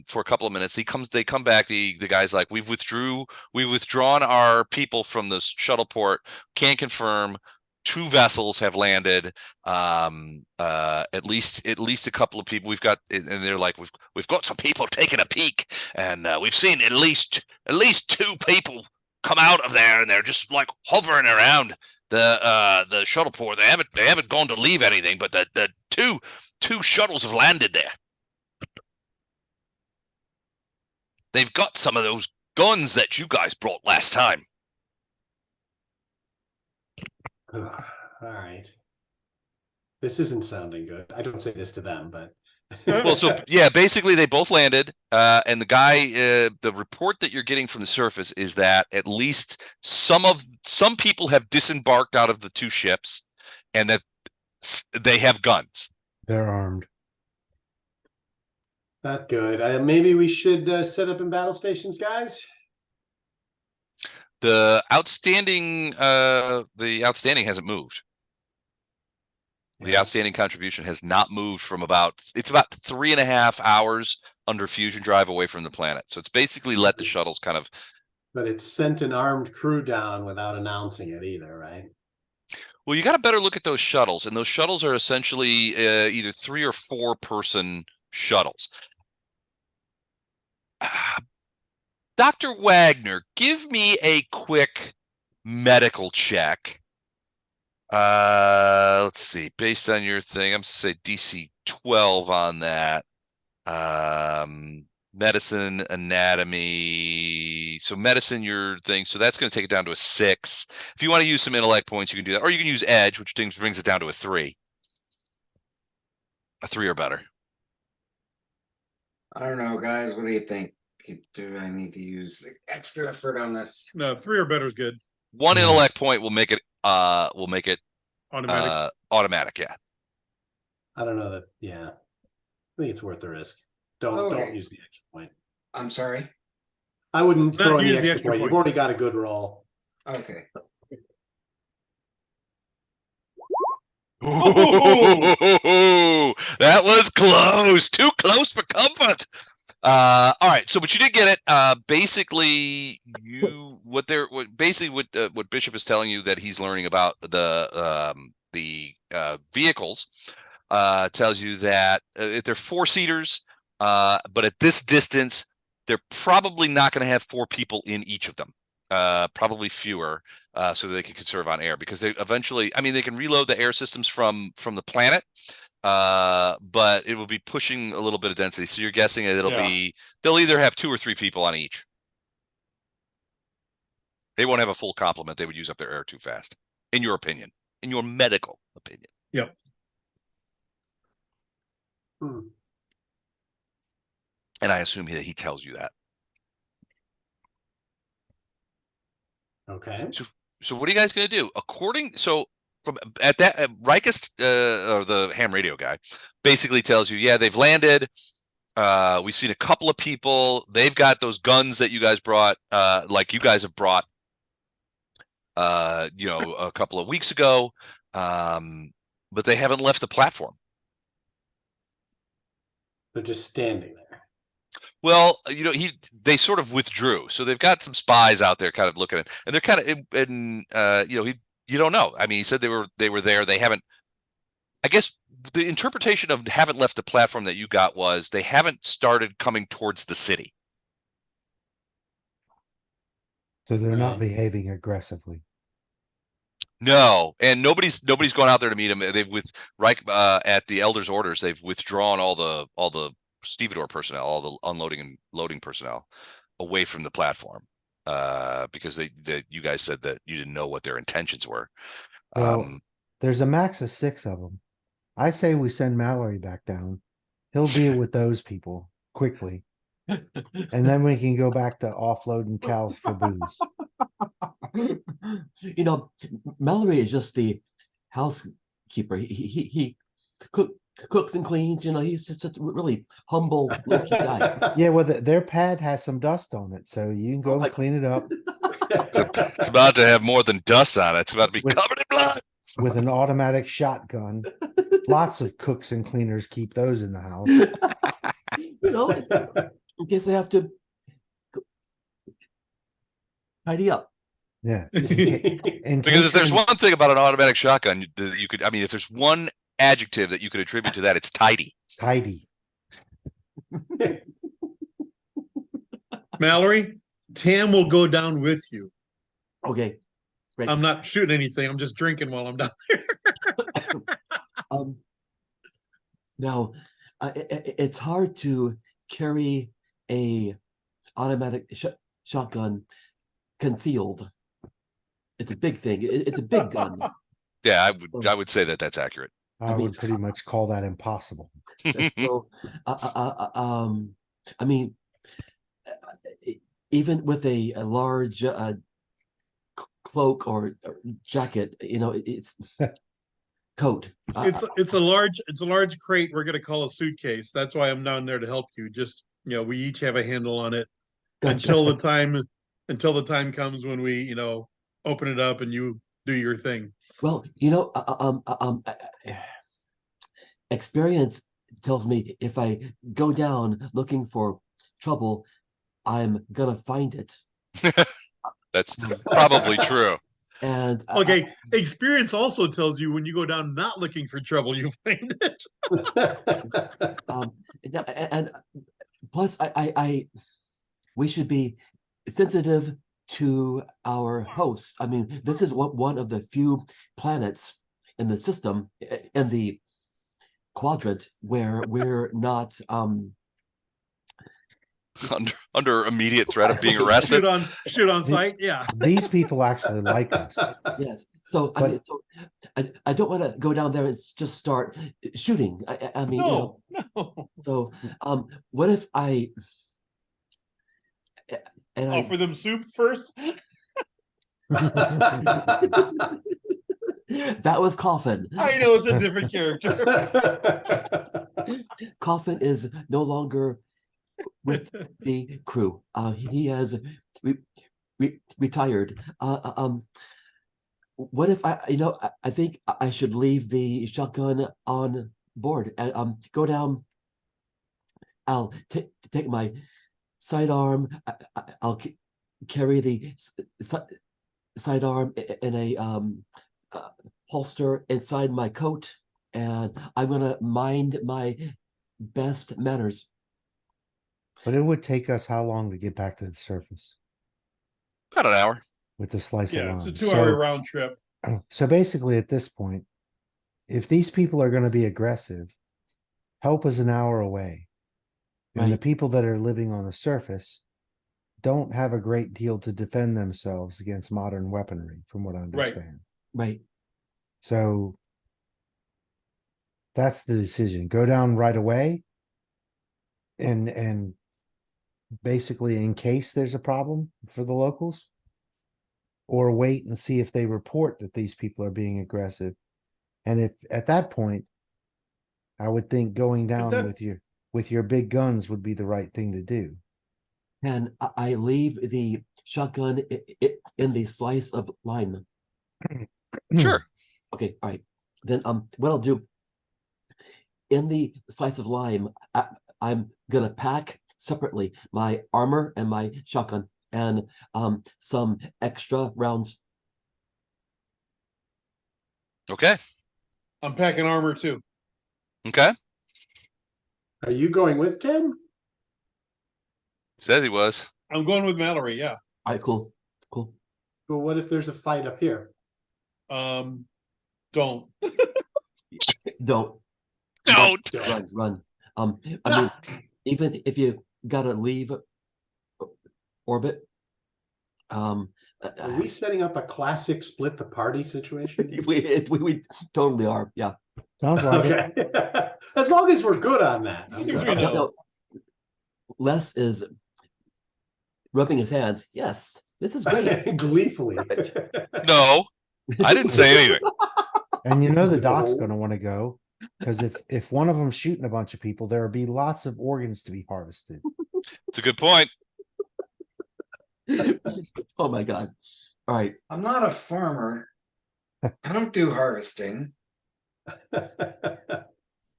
for a couple of minutes. They come back. The guy's like, we've withdrawn our people from the shuttle port. Can't confirm. 2 vessels have landed. At least a couple of people. We've got, and they're like, we've got some people taking a peek, and we've seen at least 2 people come out of there, and they're just like hovering around the shuttle port. They haven't gone to leave anything, but the two shuttles have landed there. They've got some of those guns that you guys brought last time. All right. This isn't sounding good. I don't say this to them, but Well, so yeah, basically they both landed, and the guy, the report that you're getting from the surface is that at least some people have disembarked out of the 2 ships, and that they have guns. They're armed. not good. Maybe we should set up in battle stations, guys. The outstanding hasn't moved. The Yeah. outstanding contribution has not moved from about 3.5 hours under fusion drive away from the planet. So it's basically let the shuttles kind of. But it's sent an armed crew down without announcing it either, right? Well, you got a better look at those shuttles, and those shuttles are essentially either 3 or 4 person shuttles. Dr. Wagner, give me a quick medical check. Let's see. Based on your thing, I'm going to say DC 12 on that. Medicine, anatomy. So medicine, your thing. So that's going to take it down to a 6. If you want to use some intellect points, you can do that. Or you can use edge, which brings it down to a 3. A 3 or better. I don't know, guys. What do you think? Do I need to use extra effort on this? No, 3 or better is good. 1 Yeah. intellect point will make it Automatic. automatic, yeah. I don't know that. Yeah, I think it's worth the risk. Don't Okay. use the extra point. I'm sorry. I wouldn't Not throw in use the the extra extra point. You've point. already got a good roll. Okay. Ooh, that was close. Too close for comfort. All right. So, but you did get it. Basically, what Bishop is telling you that he's learning about the vehicles tells you that if they're 4-seaters, but at this distance, they're probably not going to have 4 people in each of them. Probably fewer, so that they can conserve on air, because they eventually, I mean, they can reload the air systems from the planet, but it will be pushing a little bit of density. So you're guessing that they'll either have 2 or 3 people on each. They won't have a full complement. They would use up their air too fast, in your opinion, in your medical opinion. Yep. And I assume that he tells you that. Okay. So what are you guys going to do? From at that, Rikus, or the ham radio guy, basically tells you, yeah, they've landed. We've seen a couple of people. They've got those guns that you guys brought, like you guys have brought, a couple of weeks ago. But they haven't left the platform. They're just standing there. Well, they sort of withdrew, so they've got some spies out there, kind of looking at, and they're kind of, you don't know. I mean, he said they were there. They haven't. I guess the interpretation of haven't left the platform that you got was they haven't started coming towards the city. So they're not Right. behaving aggressively. No, and nobody's gone out there to meet him. They've at the Elder's orders, they've withdrawn all the stevedore personnel, all the unloading and loading personnel away from the platform, because you guys said that you didn't know what their intentions were. Well, there's a max of 6 of them. I say we send Mallory back down. He'll deal with those people quickly. And then we can go back to offloading cows for booze. Mallory is just the housekeeper. He cooks and cleans. He's just a really humble, low-key guy. Yeah, well, their pad has some dust on it, so you can go and clean it up It's about to have more than dust on it. It's about to be covered in blood. with an automatic shotgun. Lots of cooks and cleaners keep those in the house. In case they have to tidy up. Yeah. Because if there's one thing about an automatic shotgun that you could, I mean, if there's one adjective that you could attribute to that, it's tidy. tidy. Mallory, Tam will go down with you. Okay. Great. I'm not shooting anything. I'm just drinking while I'm down there. Now, it's hard to carry a automatic shotgun concealed. It's a big thing. It's a big gun. Yeah, I would say that that's accurate. I mean- would pretty much call that impossible. So, I mean, even with a large cloak or jacket, you know, it's coat. It's a large crate. We're gonna call a suitcase. That's why I'm down there to help you. Just we each have a handle on it Gotcha. until the time comes when we open it up and you do your thing. Well, experience tells me if I go down looking for trouble, I'm gonna find it. That's probably true. And Okay, experience also tells you when you go down not looking for trouble, you find it. and plus, we should be sensitive to our hosts. I mean, this is one of the few planets in the system, in the quadrant, where we're not under immediate threat of being arrested. shoot on sight. Yeah. These people actually like us. yes. So I But- mean, so I don't want to go down there and just start shooting. I mean, No. so what if I and I Offer them soup first. that was Coffin. I know it's a different character. Coffin is no with the crew. He has retired. What if I think I should leave the shotgun on board and go down. I'll take my sidearm. I'll carry the sidearm in a holster inside my coat, and I'm gonna mind my best manners. But it would take us how long to get back to the surface About an hour. with the slice of Yeah, lime? it's a 2-hour round trip. So basically, at this point, if these people are going to be aggressive, help is an hour away. And the Right. people that are living on the surface don't have a great deal to defend themselves against modern weaponry, from what I understand. Right. So that's the decision. Go down right away and basically in case there's a problem for the locals, or wait and see if they report that these people are being aggressive. And if at that point, I would think going down that- with your big guns would be the right thing to do. And I leave the shotgun in the slice of lime. Sure. Okay, all right. Then what I'll do in the slice of lime, I'm gonna pack separately my armor and my shotgun and some extra rounds. Okay. I'm packing armor too. Okay. Are you going with Tim? Says he was. I'm going with Mallory. Yeah. All right, cool. Well, what if there's a fight up here? Don't. Don't Don't. run. I mean, even if you gotta leave orbit, Are we setting up a classic split the party situation? we totally are. Yeah. Sounds like it. Okay. As long as we're good on that. I'm Seems good. we know. No, Les is rubbing his hands. Yes, this is great. Gleefully. No, I didn't say anything. And you know the doc's No. going to want to go, because if one of them's shooting a bunch of people, there will be lots of organs to be harvested. It's a good point. Oh my God. All right. I'm not a farmer. I don't do harvesting.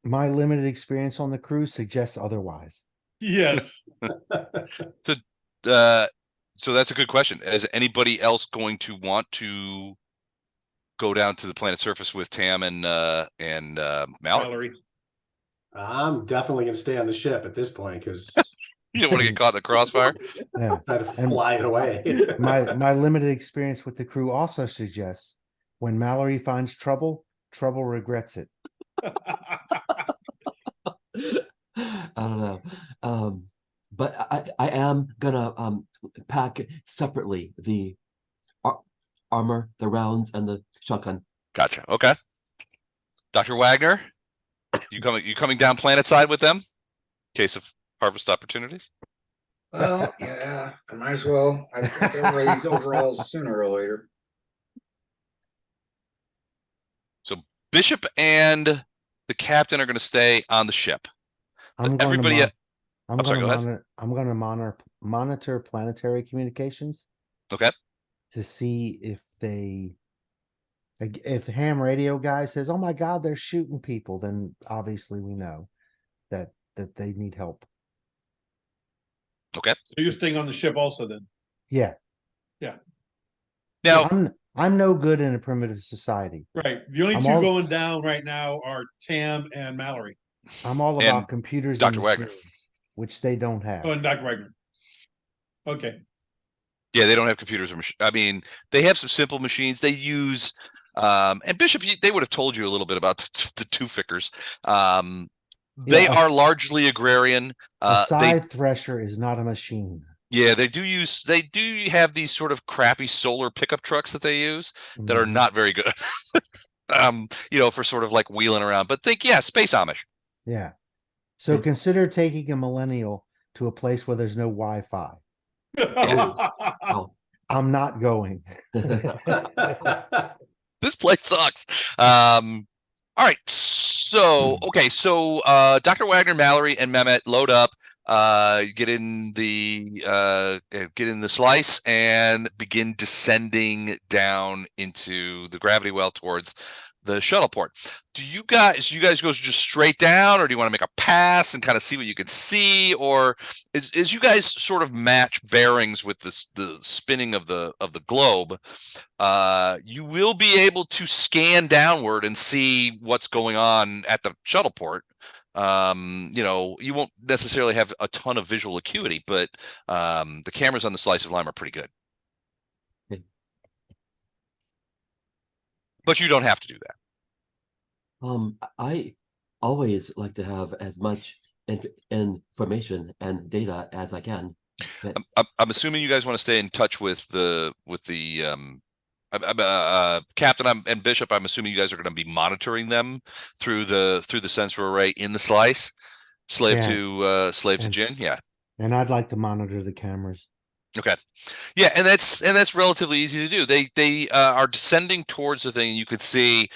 My limited experience on the cruise suggests otherwise. Yes. So that's a good question. Is anybody else going to want to go down to the planet surface with Tam and Mallory? Mallory. I'm definitely gonna stay on the ship at this point because You don't want to get caught in the crossfire. Yeah. try to And fly it away. my limited experience with the crew also suggests when Mallory finds trouble, trouble regrets it. I don't know. But I am gonna pack separately the armor, the rounds, and the shotgun. Gotcha. Okay. Dr. Wagner, you coming down planet side with them? In case of harvest opportunities. Well, yeah, I might as well. I think I'll wear these overalls sooner or later. So Bishop and the captain are going to stay on the ship. I'm But going everybody, to I'm I'm sorry, going go to ahead. monitor planetary communications Okay. to see if ham radio guy says, "Oh my God, they're shooting people," then obviously we know that they need help. Okay. So you're staying on the ship also then? Yeah. Now, I'm no good in a primitive society. Right. The only I'm two all- going down right now are Tam and Mallory. I'm all And about computers Dr. and Wagner. machines, which they don't have. Oh, and Dr. Wagner. Okay. yeah, they don't have computers or I mean, they have some simple machines they use. And Bishop, they would have told you a little bit about the Tewfikers. They Yeah, are largely agrarian. A They scythe thresher is not a machine. Yeah, they do have these sort of crappy solar pickup trucks that they use that are Mhm. not very good. For sort of like wheeling around. But space Amish. Yeah. So Hmm. consider taking a millennial to a place where there's no Wi-Fi. Oh, I'm not going. This place sucks. All right. So Dr. Wagner, Mallory, and Mehmet load up. Get in the slice and begin descending down into the gravity well towards the shuttle port. Do you guys go just straight down, or do you want to make a pass and kind of see what you can see, or is you guys sort of match bearings with the spinning of the globe? You will be able to scan downward and see what's going on at the shuttle port. You won't necessarily have a ton of visual acuity, but the cameras on the slice of lime are pretty good. Okay. But you don't have to do that. I always like to have as much information and data as I can. I'm assuming you guys want to stay in touch with the Captain and Bishop. I'm assuming you guys are going to be monitoring them through the sensor array in the slice. Slave to Jin. Yeah. And I'd like to monitor the cameras. Okay. Yeah, and that's relatively easy to do. They are descending towards the thing, and you can see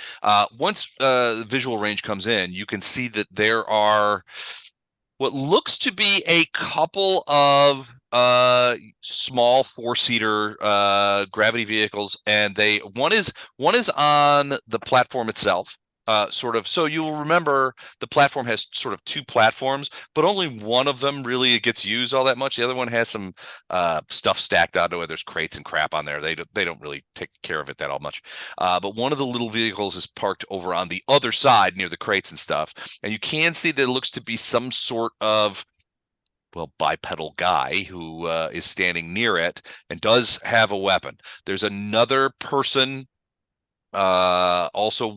once the visual range comes in, you can see that there are what looks to be a couple of small four-seater gravity vehicles, and one is on the platform itself. So you'll remember the platform has sort of two platforms, but only one of them really gets used all that much. The other one has some stuff stacked onto it. There's crates and crap on there. They don't really take care of it that all much. But one of the little vehicles is parked over on the other side near the crates and stuff, and you can see that it looks to be some sort of bipedal guy who is standing near it and does have a weapon. There's another person also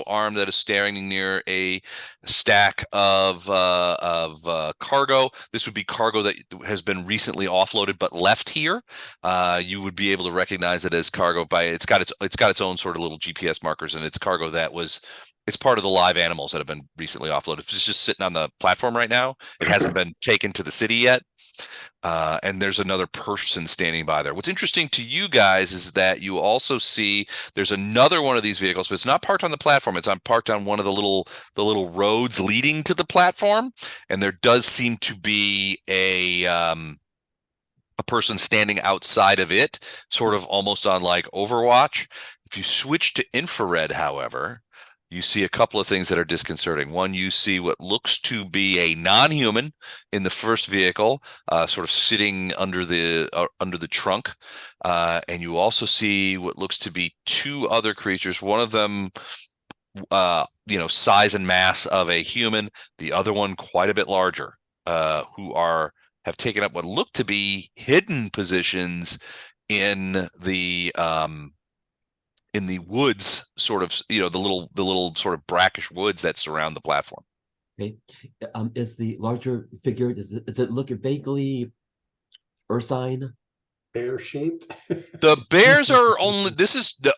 armed that is standing near a stack of cargo. This would be cargo that has been recently offloaded but left here. You would be able to recognize it as cargo by it's got its own sort of little GPS markers, and it's cargo that was. It's part of the live animals that have been recently offloaded. It's just sitting on the platform right now. It hasn't been taken to the city yet. And there's another person standing by there. What's interesting to you guys is that you also see there's another one of these vehicles, but it's not parked on the platform. It's parked on one of the little roads leading to the platform, and there does seem to be a person standing outside of it, sort of almost on like Overwatch. If you switch to infrared, however, you see a couple of things that are disconcerting. One, you see what looks to be a non-human in the first vehicle, sort of sitting under the trunk, and you also see what looks to be two other creatures. One of them, size and mass of a human. The other one quite a bit larger, who have taken up what look to be hidden positions in the woods, sort of, the little sort of brackish woods that surround the platform. Okay. Is the larger figure, does it look vaguely Ursine? Bear shaped. The bears are only,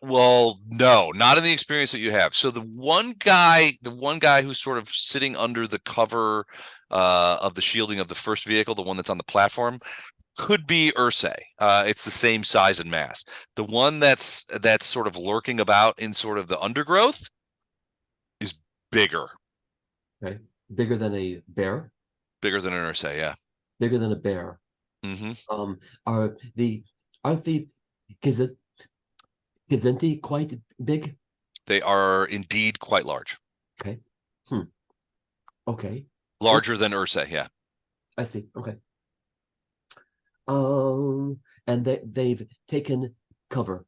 no, not in the experience that you have. So the one guy who's sort of sitting under the cover of the shielding of the first vehicle, the one that's on the platform, could be Ursay. It's the same size and mass. The one that's sort of lurking about in sort of the undergrowth is bigger. Okay. Bigger than a bear? Bigger than an Ursay, yeah. Bigger than a bear. Mm-hmm. Aren't the Gazenti quite big? They are indeed quite large. Okay. Okay. Larger than Ursay, yeah. I see. Okay. And they've taken cover.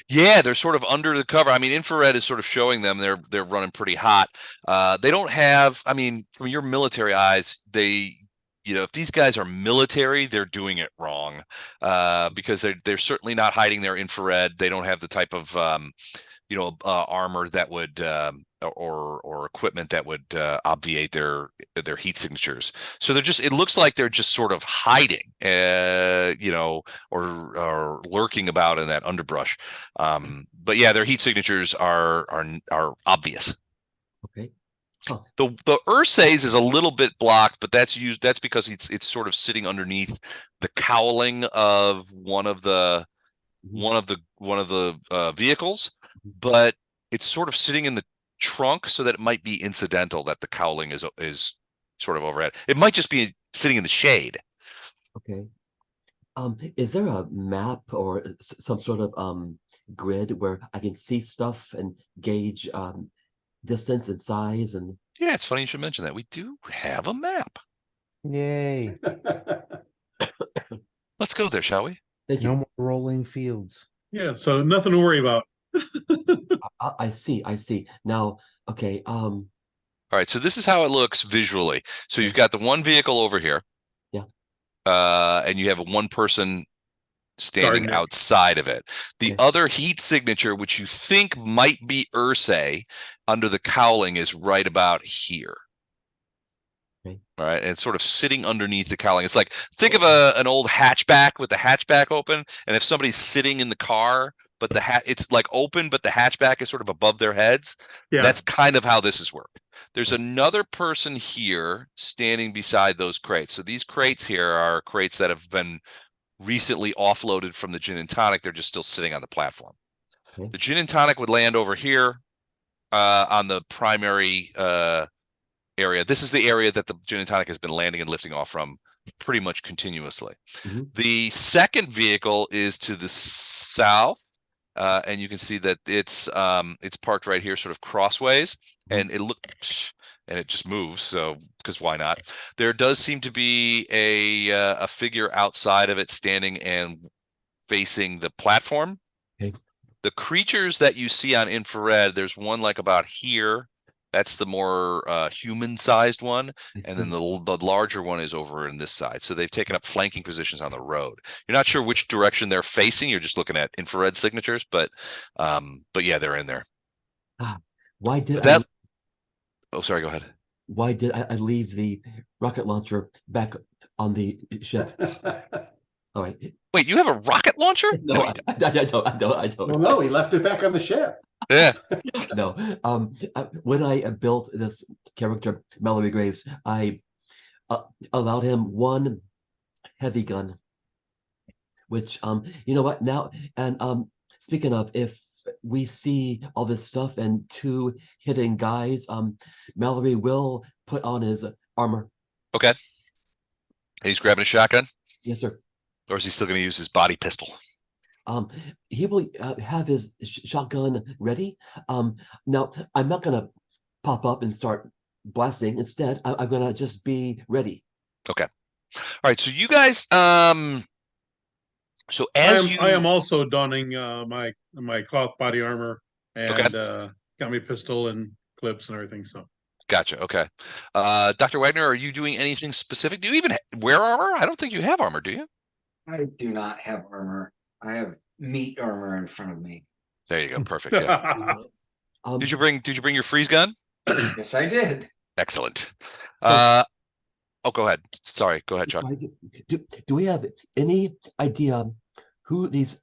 Yeah, they're sort of under the cover. I mean, infrared is sort of showing them they're running pretty hot. They don't have, I mean, from your military eyes, if these guys are military, they're doing it wrong, because they're certainly not hiding their infrared. They don't have the type of armor that would or equipment that would obviate their heat signatures. So it looks like they're just sort of hiding, or lurking about in that underbrush. But yeah, their heat signatures are obvious. Okay. Huh. The Ursays is a little bit blocked, but that's because it's sort of sitting underneath the cowling of one of the vehicles, but it's sort of sitting in the trunk, so that it might be incidental that the cowling is sort of overhead. It might just be sitting in the shade. Okay. Is there a map or some sort of grid where I can see stuff and gauge distance and size? And Yeah, it's funny you should mention that. We do have a map. Yay. Let's go there, shall we? thank No you. more rolling fields. Yeah, so nothing to worry about. I see. Now, okay. All right, so this is how it looks visually. So you've got the one vehicle over here. Yeah. And you have one person standing Guarding it. outside of it. The Okay. other heat signature, which you think might be Ursay under the cowling, is right about here. Okay. All right, and it's sort of sitting underneath the cowling. It's like, think of an old hatchback with the hatchback open, and if somebody's sitting in the car, but it's like open, but the hatchback is sort of above their heads. Yeah. That's kind of how this is worked. There's another person here standing beside those crates. So these crates here are crates that have been recently offloaded from the gin and tonic. They're just still sitting on the platform. Okay. The gin and tonic would land over here on the primary area. This is the area that the gin and tonic has been landing and lifting off from pretty much continuously. Mhm. The second vehicle is to the south. And you can see that it's parked right here, sort of crossways, and it just moves. So, because why not? There does seem to be a figure outside of it, standing and facing the platform. Okay. The creatures that you see on infrared, there's one like about here. That's the more human-sized one, I and then see. the larger one is over in this side. So they've taken up flanking positions on the road. You're not sure which direction they're facing. You're just looking at infrared signatures, but yeah, they're in there. Why did That, oh, sorry, go ahead. Why did I leave the rocket launcher back on the ship? All right. Wait, you have a rocket launcher? No, you I don't. Well, no, he left it back on the ship. Yeah. No. When I built this character, Mallory Graves, I allowed him one heavy gun, which you know what now, and speaking of, if we see all this stuff and two hidden guys, Mallory will put on his armor. Okay. And he's grabbing a shotgun, Yes, sir. or is he still going to use his body pistol? He will have his shotgun ready. Now I'm not gonna pop up and start blasting. Instead, I'm gonna just be ready. Okay. All right. So you guys, so as you, I am also donning my cloth body armor Okay. and got me pistol and clips and everything. So Gotcha. Okay. Dr. Wagner, are you doing anything specific? Do you even wear armor? I don't think you have armor, do you? I do not have armor. I have meat armor in front of me. There you go. Perfect. Yeah. Did you bring your freeze gun? Yes, I did. Excellent. Oh, go ahead. Sorry. Go ahead, Chuck. Do we have any idea who these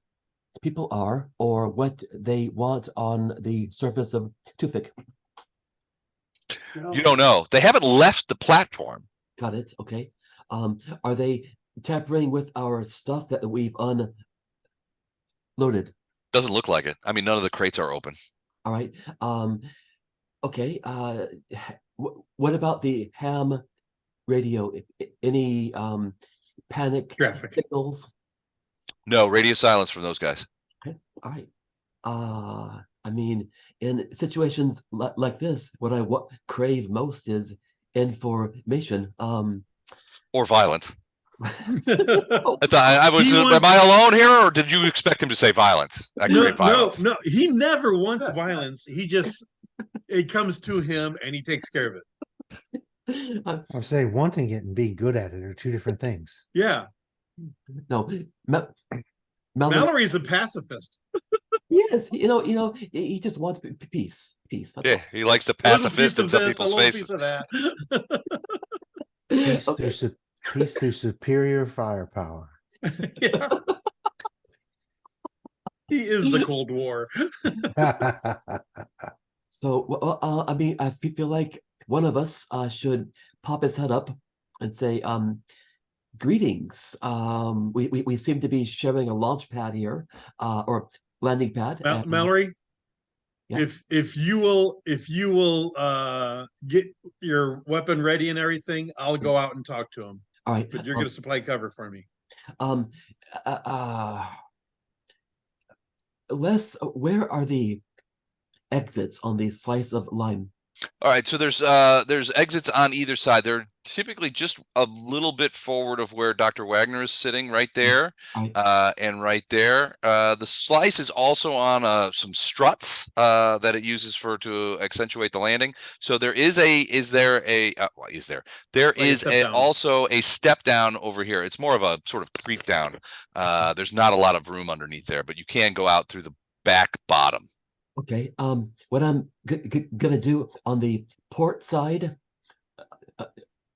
people are or what they want on the surface of Tewfik? You don't know. They haven't left the platform. Got it. Okay. Are they tampering with our stuff that we've unloaded? Doesn't look like it. I mean, none of the crates are open. All right. Okay. What about the ham radio? Any panic Traffic. signals? No, radio silence from those guys. Okay. All right. I mean, in situations like this, what I crave most is information. Or violence. Oh, I was. He wants- Am I alone here, or did you expect him to say violence? I no, crave violence. no, he never wants violence. He just it comes to him and he takes care of it. I'm- I would say wanting it and being good at it are two different things. Yeah, no, Mallory. Mallory's a pacifist. Yes, he just wants peace. That's Yeah, he likes to pacifist in some people's faces. Piece of that. Peace, Okay. peace through superior firepower. Yeah. He is the Cold War. So, well, I mean, I feel like one of us should pop his head up and say, greetings. We seem to be sharing a launch pad here, or landing pad. Mallory, yeah. if you will get your weapon ready and everything, I'll go out and talk to him. All right. But you're going to supply cover for me. Les, where are the exits on the slice of lime? All right, so there's exits on either side. They're typically just a little bit forward of where Dr. Wagner is sitting, right there, Right. and right there. The slice is also on some struts that it uses to accentuate the landing. So there is also a step down over here. It's more of a sort of creep down. There's not a lot of room underneath there, but you can go out through the back bottom. Okay. What I'm gonna do on the port side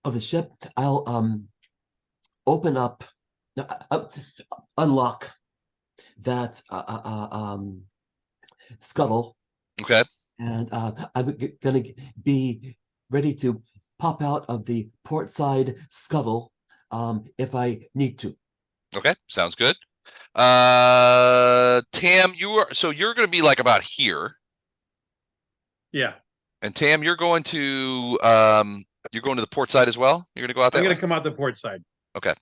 of the ship, I'll open up, unlock that scuttle. Okay. And I'm gonna be ready to pop out of the port side scuttle if I need to. Okay, sounds good. Tam, you're going to be like about here, Yeah, and Tam, you're going to the port side as well. You're going to go out there. I'm going to come out the port side. Okay.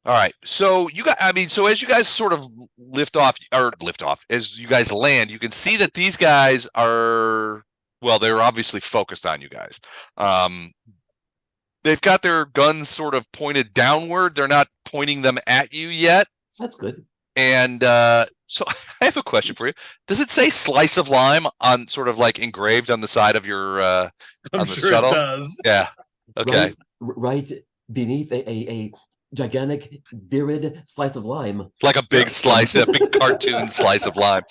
All right. So as you guys sort of lift off, as you guys land, you can see that these guys they're obviously focused on you guys. They've got their guns sort of pointed downward. They're not pointing them at you yet. That's good. And so I have a question for you. Does it say slice of lime on sort of like engraved on the side of your I'm on the sure shuttle? it does. Yeah. Okay. Right beneath a gigantic virid slice of lime. Like a big slice, a big cartoon slice of lime.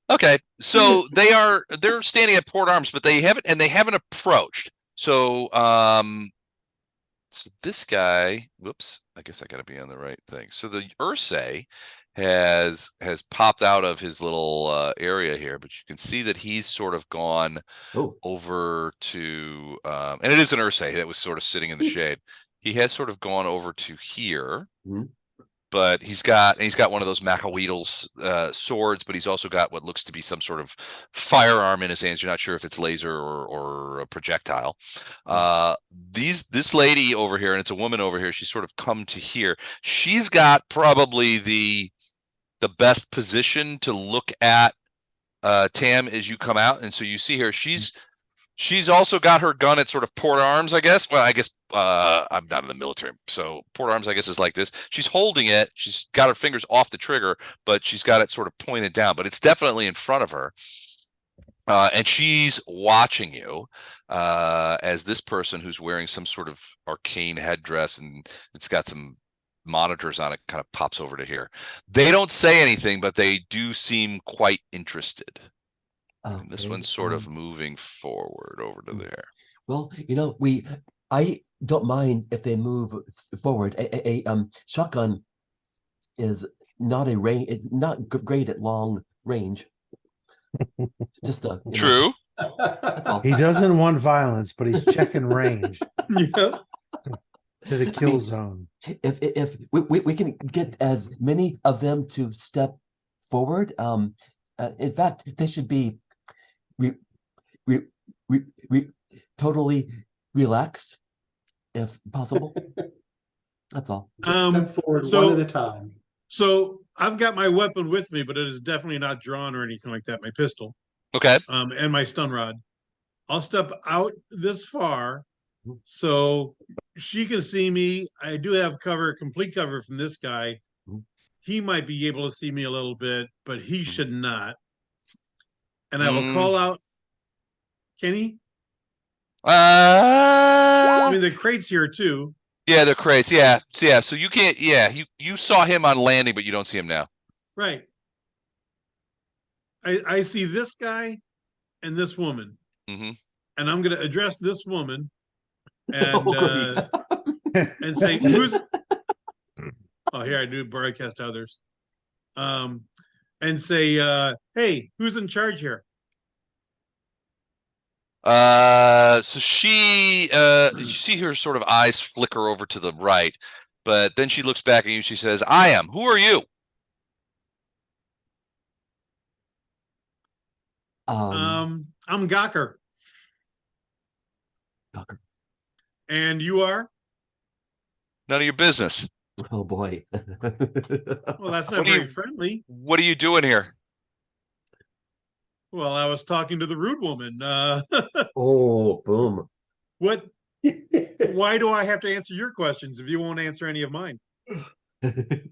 Okay. So they're standing at port arms, but they haven't approached. So so this guy, whoops, I guess I got to be on the right thing. So the Ursay has popped out of his little area here, but you can see that he's sort of gone over to, and it is an Ursay that was sort of sitting in the shade. He has sort of gone over to here, but he's got one of those Macaweedle's swords, but he's also got what looks to be some sort of firearm in his hands. You're not sure if it's laser or a projectile. This lady over here, and it's a woman over here, she's sort of come to here. She's got probably the the best position to look at Tam as you come out, and so you see her. She's also got her gun at sort of port arms, I guess. Well, I guess I'm not in the military, so port arms, I guess, is like this. She's holding it. She's got her fingers off the trigger, but she's got it sort of pointed down. But it's definitely in front of her. And she's watching you as this person who's wearing some sort of arcane headdress and it's got some monitors on it kind of pops over to here. They don't say anything, but they do seem quite interested. And this Okay, one's sort of moving forward over to there. Well, I don't mind if they move forward. A shotgun is not not great at long range. Just True. that's all. He doesn't want violence, but he's checking range Yeah. to the kill zone. If we can get as many of them to step forward, in fact, they should be totally relaxed, if possible. That's all. Just step forward so- one at a time. So I've got my weapon with me, but it is definitely not drawn or anything like that. My pistol, Okay. and my stun rod. I'll step out this far so she can see me. I do have complete cover from this guy. He might be able to see me a little bit, but he should not. And I will call out, Kenny. I mean, the crate's here too. Yeah, they're crates. Yeah. So you can't. Yeah, you saw him on landing, but you don't see him now. Right. I see this guy and this woman, Mm-hmm. and I'm going to address this woman and Oh, and say who's. Oh, here I do broadcast others, and say, hey, who's in charge here? So she you see her sort of eyes flicker over to the right, but then she looks back at you. She says, "I am. Who are you?" I'm Gawker, Gawker. and you are. None of your business. Oh boy. Well, that's not What do very you- friendly. What are you doing here? Well, I was talking to the rude woman. Oh, boom. What? Why do I have to answer your questions if you won't answer any of mine?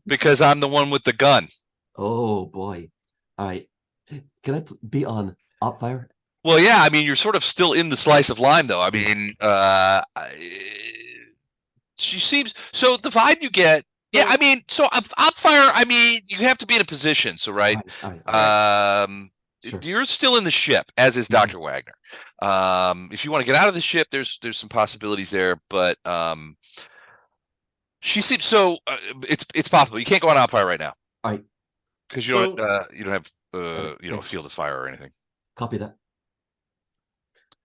Because I'm the one with the gun. Oh boy. All right. Can I be on op fire? Well, yeah. I mean, you're sort of still in the slice of lime, though. I mean, she seems so. The vibe you get. Yeah, I mean, so op fire. I mean, you have to be in a position. So, right. All right. Sure. You're still in the ship, as is Dr. Wagner. If you want to get out of the ship, there's some possibilities there, but she seems so. It's possible. You can't go on outfire right now. All right. Because you don't have a field of fire or anything. Copy that.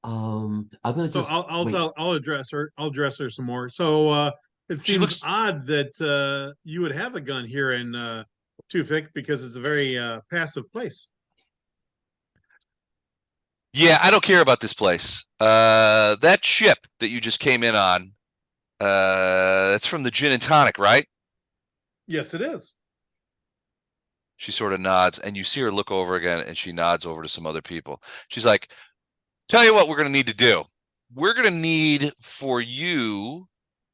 I'm gonna So just wait. I'll address her. I'll address her some more. So it She seems looks- odd that you would have a gun here in Tewfik because it's a very passive place. Yeah, I don't care about this place. That ship that you just came in on, that's from the Gin and Tonic, right? Yes, it is. She sort of nods, and you see her look over again, and she nods over to some other people. She's like, "Tell you what we're going to need to do. We're going to need for you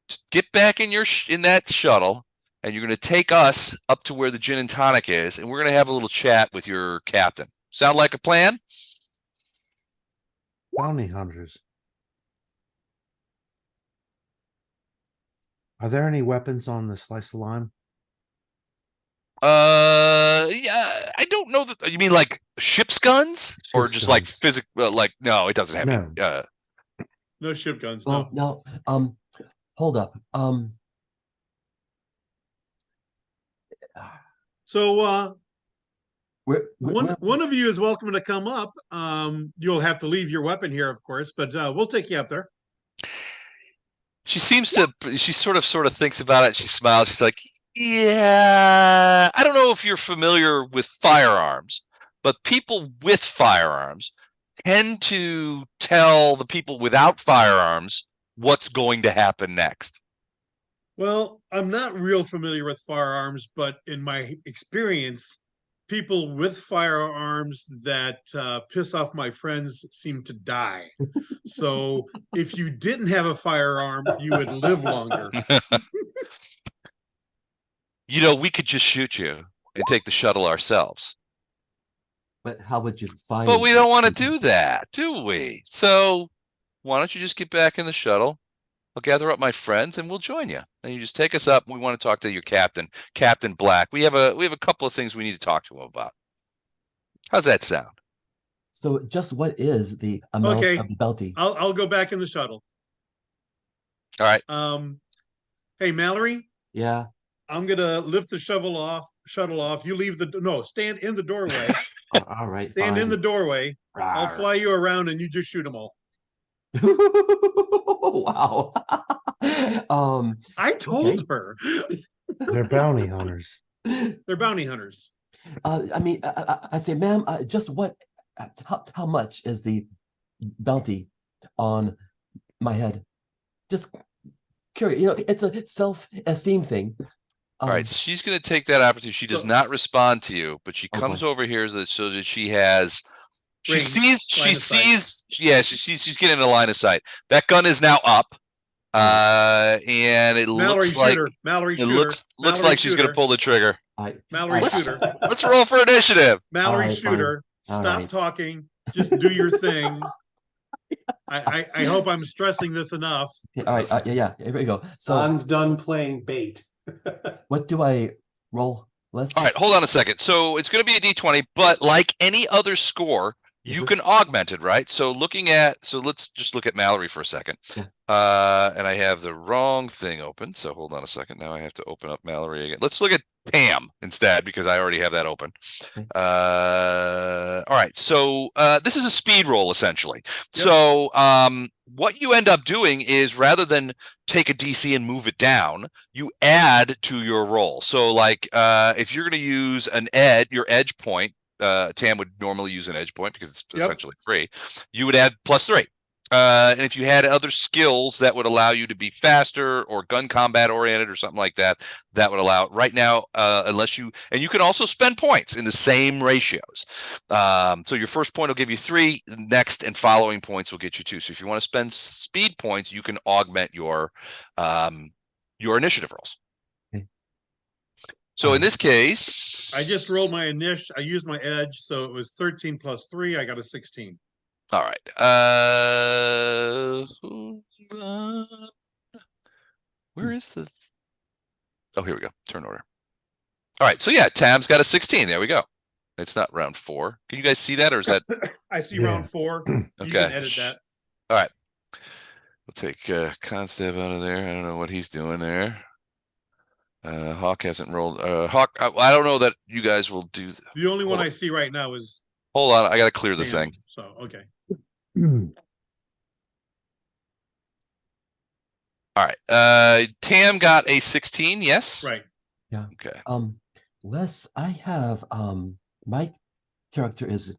to get back in in that shuttle, and you're going to take us up to where the Gin and Tonic is, and we're going to have a little chat with your captain. Sound like a plan?" Bounty hunters. Are there any weapons on the slice of lime? Yeah, I don't know that. You mean like ship's guns, or Ship's just like guns. physical? Like, no, it doesn't have any. No ship guns. Well, No. no. Hold up. So We're one of you is welcome to come up. You'll have to leave your weapon here, of course, but we'll take you up there. She seems to. She sort of thinks about it. She smiles. She's like, "Yeah, I don't know if you're familiar with firearms, but people with firearms tend to tell the people without firearms what's going to happen next." Well, I'm not real familiar with firearms, but in my experience, people with firearms that piss off my friends seem to die. So if you didn't have a firearm, you would live longer. You know, we could just shoot you and take the shuttle ourselves. But how would you find? But we don't want to do that, do we? So why don't you just get back in the shuttle? I'll gather up my friends and we'll join you. And you just take us up. We want to talk to your captain, Captain Black. We have a couple of things we need to talk to him about. How's that sound? So just what is the amount Okay. of the bounty? I'll go back in the shuttle. All right. Hey Mallory, Yeah. I'm gonna lift the shuttle off. You leave stand in the doorway. All right. Stand in the doorway. I'll Rawr. fly you around and you just shoot them all. Wow. I told Okay. her. They're bounty hunters. They're bounty hunters. I mean, I say, ma'am, just what, how much is the bounty on my head? Just curious. You know, it's a self-esteem thing. All right, she's going to take that opportunity. She does not respond to you, but she comes Okay. over here so that she has. She Range, sees. Yeah, she's getting a line of sight. That gun is now up, and it Mallory looks like shooter. Mallory it shooter. looks Mallory like she's going to shooter. pull the trigger. Mallory shooter. Let's roll for initiative. Mallory All right, shooter. fine. All Stop right. talking. Just do your thing. I hope I'm stressing this enough. Okay, all right. Yeah. Here we go. So Don's done playing bait. what do I roll? All right, hold on a second. So it's going to be a D20, but like any other score, you can augment it, right? So let's just look at Mallory for a second. Yeah. And I have the wrong thing open. So hold on a second. Now I have to open up Mallory again. Let's look at Pam instead because I already have that open. Okay. All right. So this is a speed roll essentially. Yep. So what you end up doing is rather than take a DC and move it down, you add to your roll. So like if you're going to use your edge point, Tam would normally use an edge point because it's essentially free. You would add +3. And if you had other skills that would allow you to be faster or gun combat oriented or something like that, that would allow it. Right now, and you can also spend points in the same ratios. So your first point will give you 3, next and following points will get you 2. So if you want to spend speed points, you can augment your initiative rolls. Okay. So in this case, I just rolled my I used my edge, so it was 13 + 3. I got a 16. All right. Where is the? Oh, here we go. Turn order. All right. So yeah, Tam's got a 16. There we go. It's not round 4. Can you guys see that, or is that? I see round 4. You Okay. can edit that. All right. We'll take Consteb out of there. I don't know what he's doing there. Hawk hasn't rolled. Hawk, I don't know that you guys will do. The only one I see right now is. Hold on, I got to clear the Tam, thing. So okay. All right. Tam got a 16. Yes. Right. Yeah. Okay. Les, I have my character is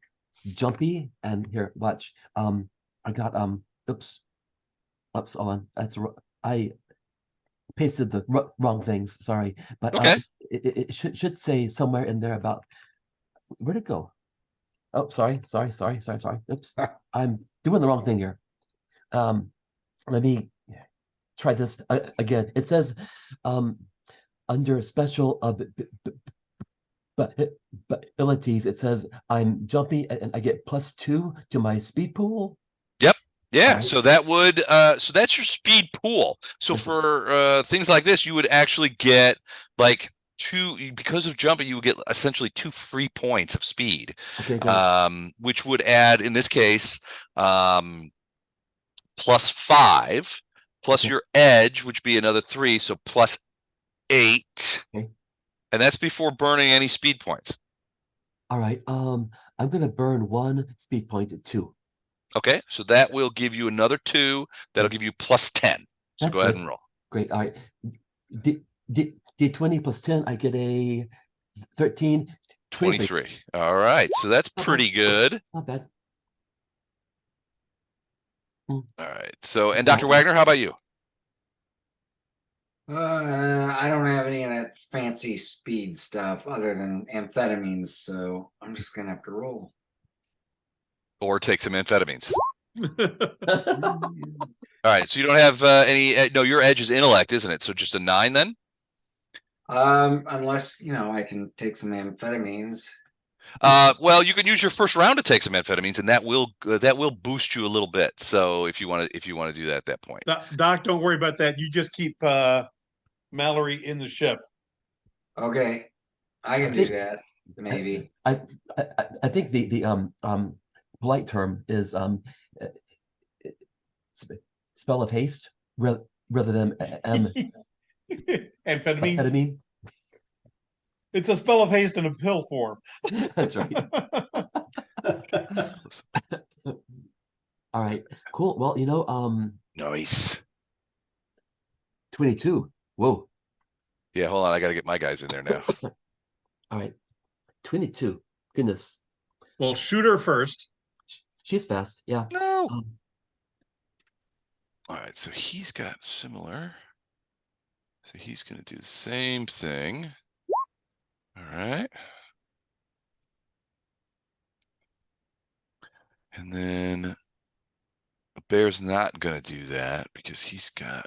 jumpy, and here, watch. I got oops, on. I pasted the wrong things. Sorry, but okay. It should say somewhere in there about where'd it go? Oh, sorry. Oops, I'm doing the wrong thing here. Let me try this again. It says under special abilities, it says I'm jumpy and I get +2 to my speed pool. Yep. Yeah. Right. So that would so that's your speed pool. So for things like this, you would actually get like 2, because of jumping, you would get essentially 2 free points of speed. Okay, good. Which would add in this case +5 plus your edge, which be another 3, so +8. Okay. And that's before burning any speed points. All right. I'm gonna burn 1 speed point at 2. Okay, so that will give you another 2. That'll give you +10. So That's go ahead good. and roll. Great. All right. D20 + 10, I get a 13. 23. All right, so that's pretty good. Not bad. All right. So, and Dr. Wagner, how about you? I don't have any of that fancy speed stuff other than amphetamines, so I'm just gonna have to roll. Or take some amphetamines. All right, so you don't have any. No, your edge is intellect, isn't it? So just a 9 then. Unless I can take some amphetamines. Well, you can use your first round to take some amphetamines, and that will boost you a little bit. So if you want to do that at that point, Doc, don't worry about that. You just keep Mallory in the ship. Okay, I can do that. Maybe. I think the polite term is spell of haste rather than Amphetamines. amphetamine. It's a spell of haste in a pill form. That's right. All right, cool. Well, nice. 22. Whoa. Yeah, hold on. I got to get my guys in there now. All right, 22. Goodness, Well, shoot her first. she's fast. Yeah. No. All right, so he's got similar. So he's going to do the same thing. All right. And then the bear's not going to do that because he's got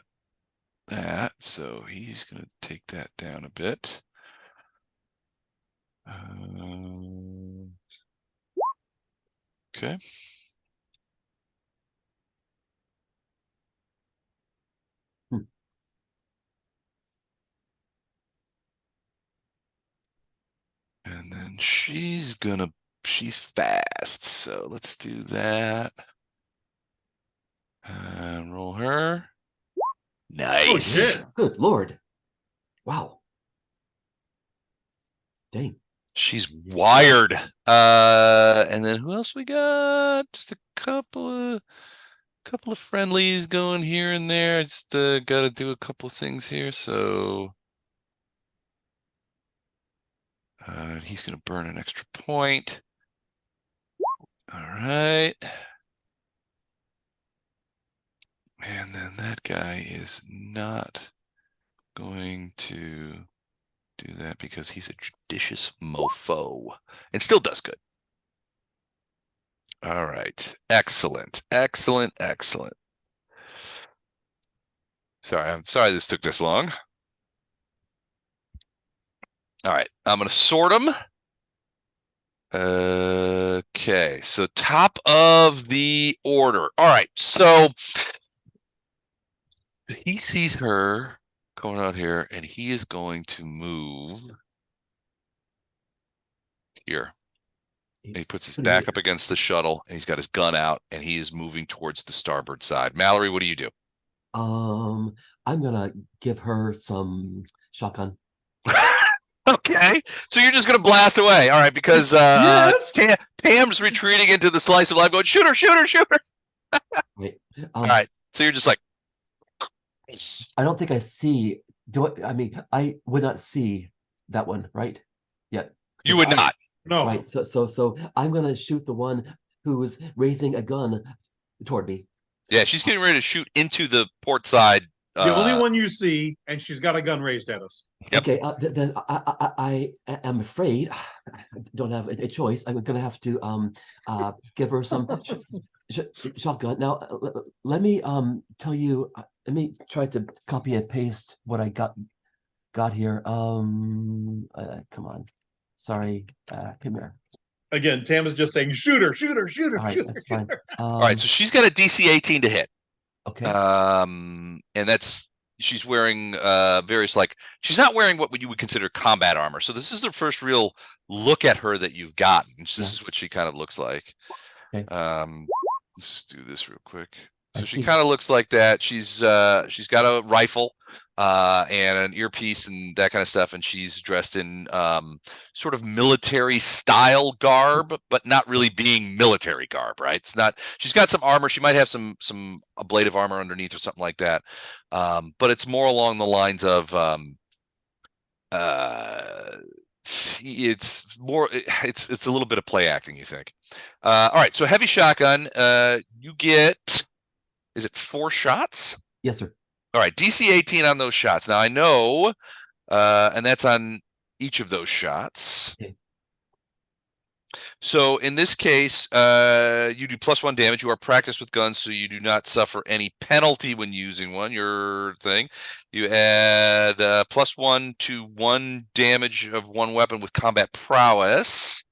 that. So he's going to take that down a bit. Okay. And then she's fast. So let's do that. And roll her. Nice. shit. Good Lord. Wow. Dang. She's wired. And then who else we got? Just a couple of friendlies going here and there. I just got to do a couple of things here. So he's going to burn an extra point. All right. And then that guy is not going to do that because he's a judicious mofo and still does good. All right. Excellent. Excellent. Excellent. I'm sorry this took this long. All right. I'm going to sort them. Okay. So top of the order. All right. So he sees her going out here and he is going to move here. And he puts his back up against the shuttle and he's got his gun out and he is moving towards the starboard side. Mallory, what do you do? I'm gonna give her some shotgun. Okay, so you're just gonna blast away, all right? Because Yes. Tam's retreating into the slice of life, going shoot her, shoot her, shoot her. Right. All right, so you're just like, I don't think I see. I would not see that one, right? Yeah. you would not. No. Right. So I'm gonna shoot the one who's raising a gun toward me. Yeah, she's getting ready to shoot into the port side. The only one you see, and she's got a gun raised at us. Yep. Okay. Then I am afraid I don't have a choice. I'm gonna have to give her some shotgun. Now let me tell you. Let me try to copy and paste what I got here. Come on. Sorry. Come here. Again, Tam is just saying, shoot her, shoot her, shoot her, All right, shoot her. that's fine. All right, so she's got a DC 18 to hit. Okay. And that's she's wearing various she's not wearing what you would consider combat armor. So this is the first real look at her that you've gotten. This is what she kind of looks like. Okay. Let's do this real quick. I So she see. kind of looks like that. She's got a rifle and an earpiece and that kind of stuff, and she's dressed in sort of military style garb, but not really being military garb, right? It's not. She's got some armor. She might have some ablative armor underneath or something like that, but it's more along the lines of it's a little bit of play acting, you think. All right, so heavy shotgun. You get. Is it 4 shots? Yes, sir. All right, DC 18 on those shots. Now I know And that's on each of those shots. Okay. So in this case, you do +1 damage. You are practiced with guns, so you do not suffer any penalty when using one. Your thing. You add +1 to 1 damage of one weapon with combat prowess.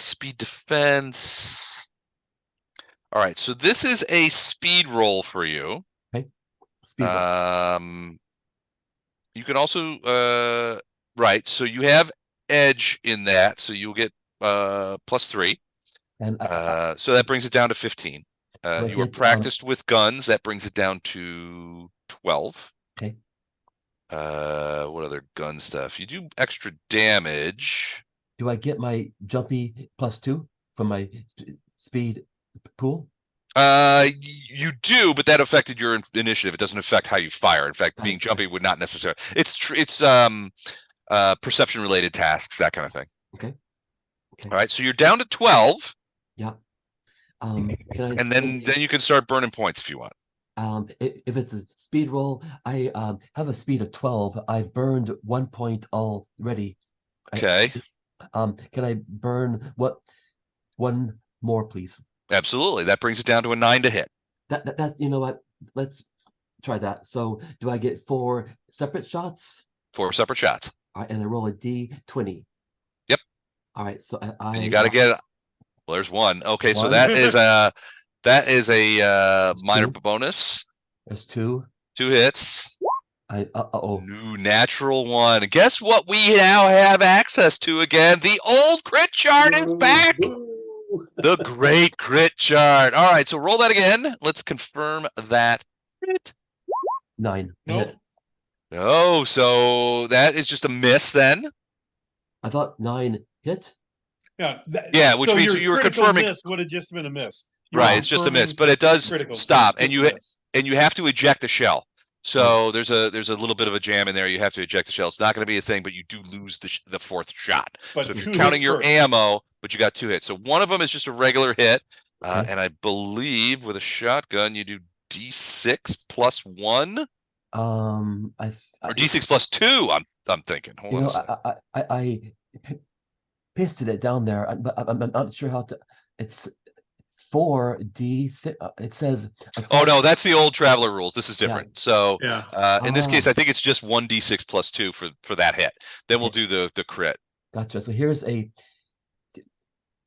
Speed defense. All right, so this is a speed roll for you. Speed roll. You can also right, so you have edge in that, so you'll get +3. And So that brings it down to 15. Do I You are get, practiced with guns, that brings it down to 12. Okay. What other gun stuff? You do extra damage. do I get my jumpy +2 from my speed pool? You do, but that affected your initiative. It doesn't affect how you fire. In fact, being jumpy would not necessarily. It's perception related tasks, that kind of thing. Okay. All right, so you're down to 12. Yeah. Can I? And then you can start burning points if you want. If it's a speed roll, I have a speed of 12. I've burned 1 point already. Okay. Can I burn one more, please? Absolutely. That brings it down to a 9 to hit. That's you know what? Let's try that. So do I get 4 separate shots? 4 separate shots. All right, and I roll a D20. Yep. All right, so And you got to get. Well, there's 1. Okay, so One. that is a minor 2. bonus. There's 2. 2 hits. Uh-oh. New natural 1. Guess what we now have access to again? The old crit chart is back. The great crit chart. All right, so roll that again. Let's confirm that crit. 9. Nope. Hit. Oh, so that is just a miss then. I thought 9 hit. Yeah. Yeah, which means your you were critical confirming- miss would have just been a miss. You Right, were it's just a miss, confirming but it does critical, so stop, it's and just a miss. you have to eject a shell. So there's a little bit of a jam in there. You have to eject the shell. It's not going to be a thing, but you do lose the 4th shot. But So if 2 you're counting hits your first. ammo, but you got 2 hits. So one of them is just a regular hit, Okay. and I believe with a shotgun you do D6 plus 1 or D6 plus 2. I'm thinking. Hold you on a know, second. I pasted it down there, but I'm not sure how to. It's 4D6. It says. Oh no, that's the old traveler rules. This is different. So Yeah. in this case, I think it's just 1d6 plus 2 for that hit. Then we'll do the crit. Gotcha. So here's a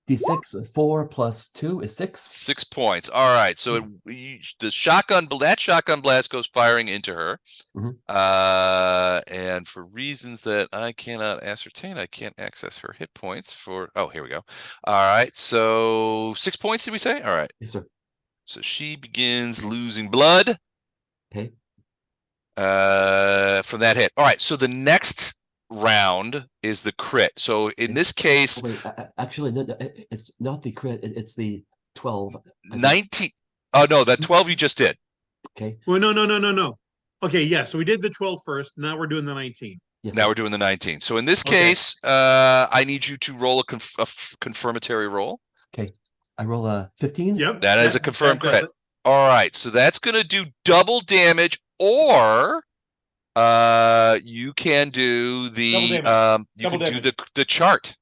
D6. 4 plus 2 is 6. 6 points. All right. So the shotgun blast goes firing into her. Mhm. And for reasons that I cannot ascertain, I can't access her hit points for. Oh, here we go. All right. So 6 points, did we say? All right. Yes, sir. So she begins losing blood. Okay. From that hit. All right. So the next round is the crit. So in this case, Wait, actually, no, it's not the crit. It's the 12. 19. Oh no, that 12 you just did. Okay. Well, no. Okay, yeah. So we did the 12 first. Now we're doing the 19. Yes. Now sir. we're doing the 19. So in this Okay. case, I need you to roll a confirmatory roll. Okay. I roll a 15. Yep. That is a confirmed that's crit. All right. So that's going to do double damage, or you can do the Double you Double can do the chart.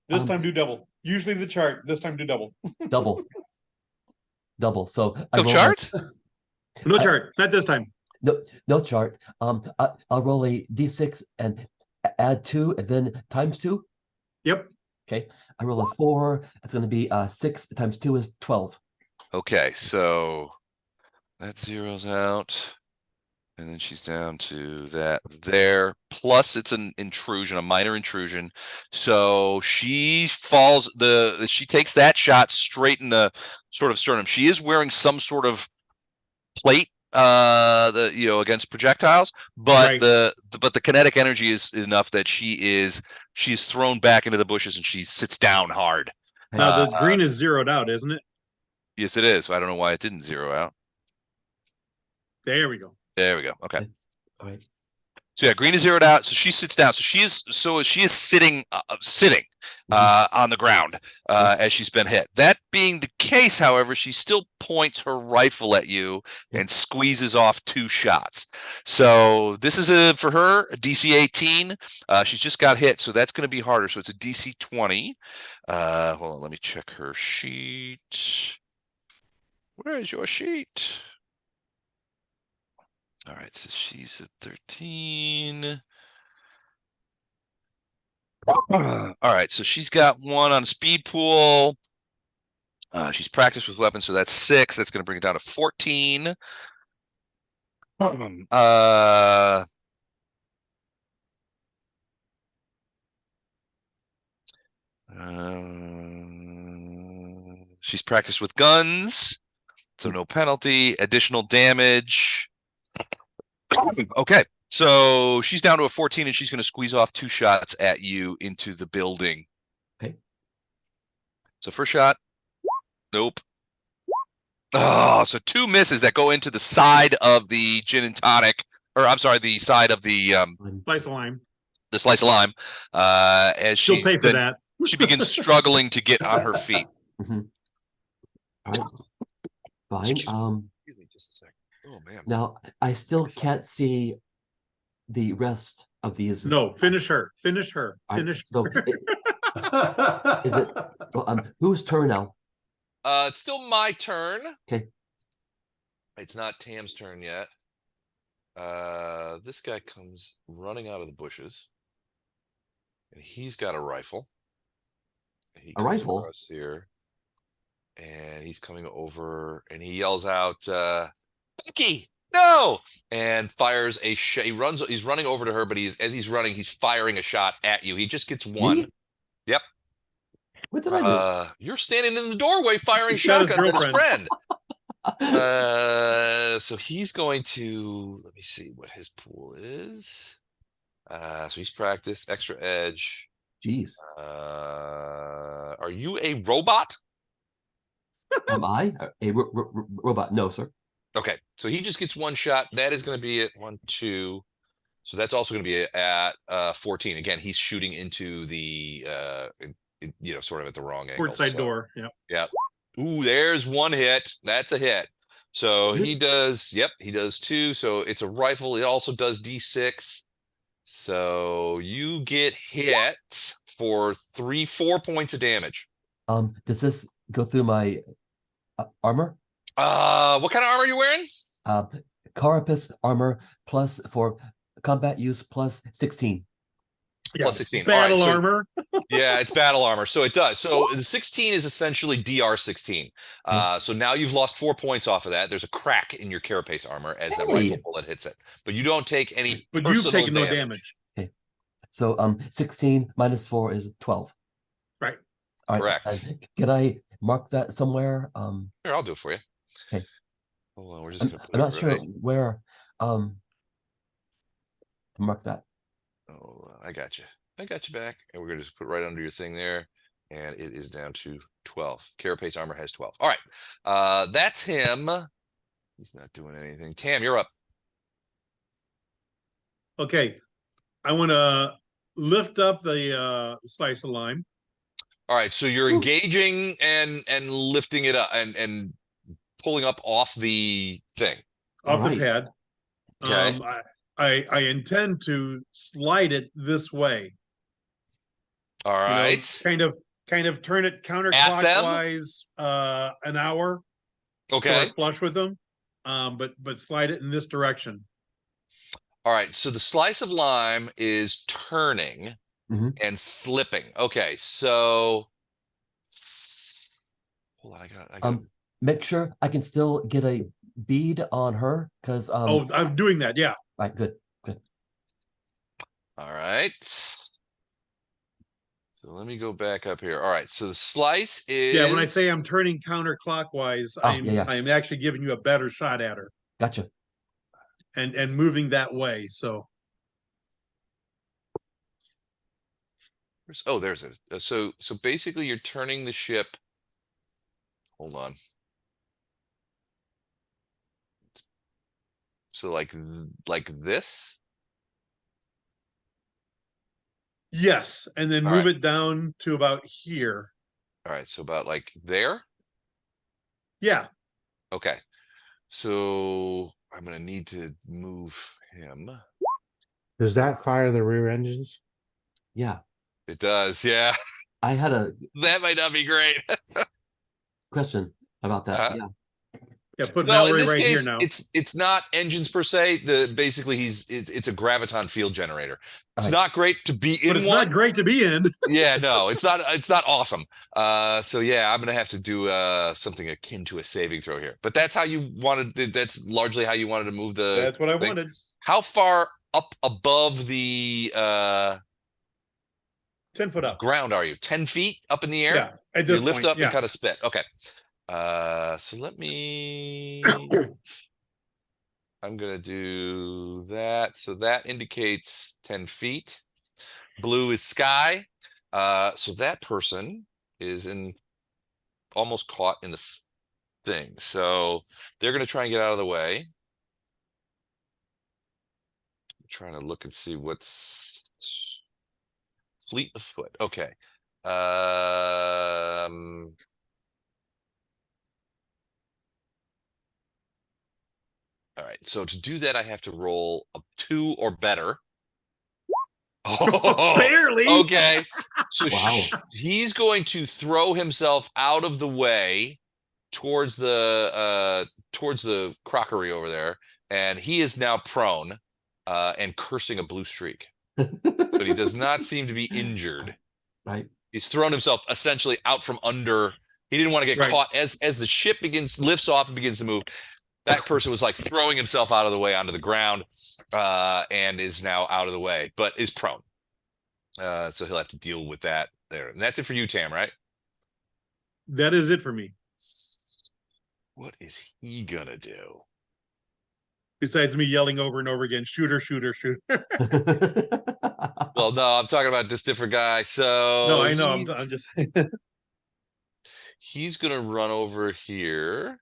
This time do double. Usually the chart. This time do double. Double. So I No roll chart? No chart. Not this time. no chart. I'll roll a D6 and add 2 and then times 2. Yep. Okay. I roll a 4. That's going to be 6 times 2 is 12. Okay, so that zeroes out. And then she's down to that there. Plus, it's an intrusion, a minor intrusion. So she falls. She takes that shot straight in the sort of sternum. She is wearing some sort of plate, against projectiles. But Right. the kinetic energy is enough that she's thrown back into the bushes and she sits down hard. Now the green is zeroed out, isn't it? Yes, it is. I don't know why it didn't zero out. There we go. There we go. Okay. All right. So yeah, green is zeroed out. So she sits down. So she is sitting on the ground as she's been hit. That being the case, however, she still points her rifle at you and squeezes off 2 shots. So this is for her a DC 18. She's just got hit, so that's going to be harder. So it's a DC 20. Hold on, let me check her sheet. Where is your sheet? All right, so she's at 13. All right, so she's got 1 on speed pool. She's practiced with weapons, so that's 6. That's going to bring it down to 14. She's practiced with guns, so no penalty. Additional damage. Okay, so she's down to a 14, and she's going to squeeze off 2 shots at you into the building. Okay. So first shot, nope. Oh, so 2 misses that go into the side of the gin and tonic, or I'm sorry, the side of the Slice of lime. slice of lime. As She'll pay for then that. she begins struggling to get on her feet. Mhm. All right. Fine. Excuse me just a second. Oh man. Now I still can't see the rest of these. No, finish her. Finish her. All right, Finish. so is it well, whose turn now? It's still my turn. Okay. It's not Tam's turn yet. This guy comes running out of the bushes, and he's got a rifle. He A comes rifle? across here, and he's coming over, and he yells out, "Becky, no!" and fires a shot. He's running over to her, but as he's running, he's firing a shot at you. He just gets 1. Me? Yep. What did I do? You're standing in the doorway firing He shot his shotguns at his girlfriend. friend. So he's going to, let me see what his pool is. So he's practiced extra edge. Jeez. Are you a robot? Am I a robot? No, sir. Okay, so he just gets 1 shot. That is going to be at 1, 2. So that's also going to be at 14. Again, he's shooting into the sort of at the wrong angle. Port side so, door. Yep. Yeah. Ooh, there's 1 hit. That's a hit. So Is it? he does. Yep, he does 2. So it's a rifle. It also does D6. So you get hit for 4 points of damage. Does this go through my armor? What kind of armor are you wearing? Carapace armor plus for combat use plus 16. Yeah. Plus 16. Battle All right, so- armor. Yeah, it's battle armor. So it does. So the 16 is essentially DR 16. So now you've lost 4 points off of that. There's a crack in your carapace armor as that Hey. rifle bullet hits it. But you don't take any But you've personal taken no damage. So 16 minus 4 is 12. Right. All right. Correct. And can I mark that somewhere? Here, I'll do it for you. Okay. Hold on, we're just I'm, gonna put I'm it not sure right. where to mark that. Oh, I got you. I got you back. And we're gonna just put it right under your thing there. And it is down to 12. Carapace armor has 12. All right. That's him. He's not doing anything. Tam, you're up. Okay. I want to lift up the slice of lime. All right, so you're engaging and lifting it up and pulling up off the thing. Off Alright. the pad. Okay. I intend to slide it this way. All You know, right. kind of turn it counterclockwise an hour. So Okay. we're flush with them. But slide it in this direction. All right. So the slice of lime is turning Mhm. and slipping. Okay. So hold on. I got Make sure I can still get a bead on her because Oh, I'm doing that. Yeah. right, good. all right. So let me go back up here. All right. So the slice is Yeah. When I say I'm turning counterclockwise, yeah. I'm actually giving you a better shot at her Gotcha. and moving that way. So oh, there's it. So basically you're turning the ship. Hold on. So like this. Yes, and then All move right. it down to about here. All right, so about like there. Yeah, Okay, so I'm gonna need to move him. Does that fire the rear engines? Yeah, It does, yeah. I had a That might not be great. question about that. Uh-huh. Yeah. yeah. Put Well, in Mallory this right here case, now. it's not engines per se. Basically it's a graviton field generator. It's Right. not great to be But in it's one. not great to be in. Yeah, no, it's not awesome. So yeah, I'm gonna have to do something akin to a saving throw here. But that's how you wanted. That's largely how you wanted to move the That's what I thing. wanted. How far up above the 10 foot up. ground are you? 10 feet up in the air? Yeah, at You this lift point. up and Yeah. kind of spit. Okay. So let me. I'm gonna do that. So that indicates 10 feet. Blue is sky. So that person is in almost caught in the thing. So they're gonna try and get out of the way. I'm trying to look and see what's fleet of foot. Okay. All right. So to do that, I have to roll a 2 or better. Oh, Barely. okay. So Wow. he's going to throw himself out of the way towards the crockery over there, and he is now prone and cursing a blue streak. But he does not seem to be injured. Right. He's thrown himself essentially out from under. He didn't want to get Right. caught as the ship lifts off and begins to move. That person was like throwing himself out of the way onto the ground, and is now out of the way, but is prone. So he'll have to deal with that there. And that's it for you, Tam, right? That is it for me. What is he gonna do? Besides me yelling over and over again, shooter, shooter, shooter. Well, no, I'm talking about this different guy. So No, I know. I'm just he's gonna run over here.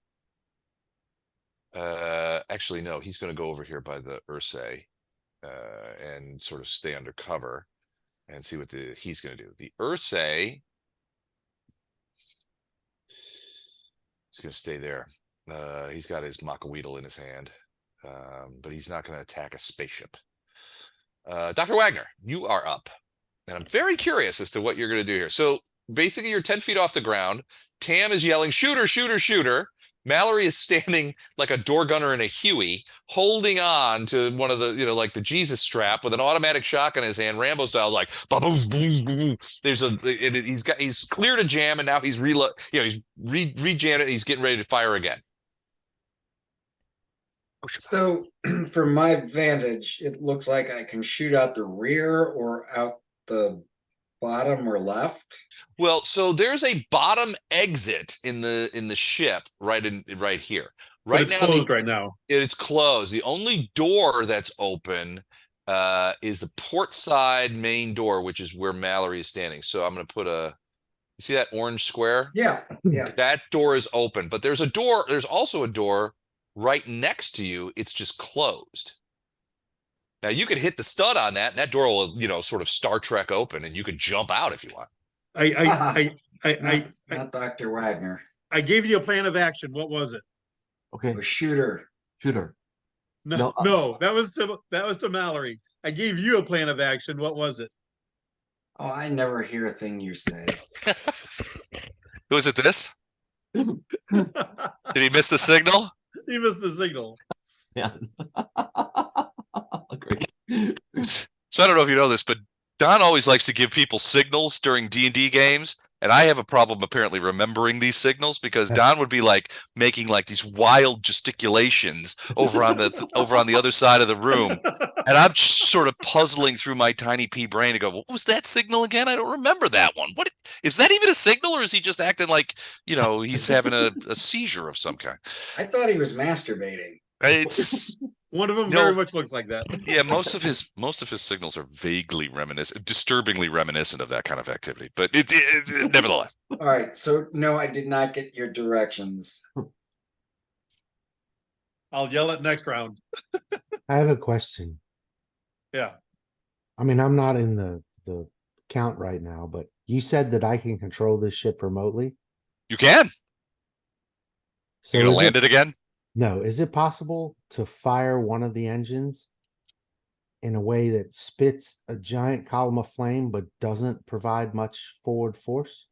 Actually, no, he's gonna go over here by the Ursay, and sort of stay under cover and see what he's gonna do. The Ursay is gonna stay there. He's got his Macaweedle in his hand, but he's not gonna attack a spaceship. Dr. Wagner, you are up. And I'm very curious as to what you're going to do here. So basically, you're 10 feet off the ground. Tam is yelling, shooter, shooter, shooter. Mallory is standing like a door gunner in a Huey, holding on to one of the, like the Jesus strap with an automatic shotgun in his hand, Rambo style, like, boom, boom, boom. He's cleared a jam, and now he's he's re-jammed it. He's getting ready to fire again. So from my vantage, it looks like I can shoot out the rear or out the bottom or left. Well, so there's a bottom exit in the ship right here. but Right it's now, closed right now. it's closed. The only door that's open is the port side main door, which is where Mallory is standing. So I'm going to put you see that orange square? Yeah, yeah. That door is open, but there's also a door right next to you. It's just closed. Now you could hit the stud on that, and that door will, sort of Star Trek open, and you could jump out if you want. Not Dr. Wagner. I gave you a plan of action. What was it? Okay. A shooter. Shooter. No, No, no, that was to Mallory. I gave you a plan of action. What was it? Oh, I never hear a thing you say. Was it this? Did he miss the signal? He missed the signal. Yeah. Great. So I don't know if you know this, but Don always likes to give people signals during D&D games, and I have a problem apparently remembering these signals because Don would be like making like these wild gesticulations over on the other side of the room, and I'm just sort of puzzling through my tiny pea brain to go, what was that signal again? I don't remember that one. What is that even a signal, or is he just acting like he's having a seizure of some kind? I thought he was masturbating. It's One of them very much looks like that. yeah, most of his signals are vaguely disturbingly reminiscent of that kind of activity. But it nevertheless. All right, so no, I did not get your directions. I'll yell it next round. I have a question. Yeah. I mean, I'm not in the count right now, but you said that I can control this ship remotely. You can. So You're gonna is land it again? No, is it possible to fire one of the engines in a way that spits a giant column of flame but doesn't provide much forward force?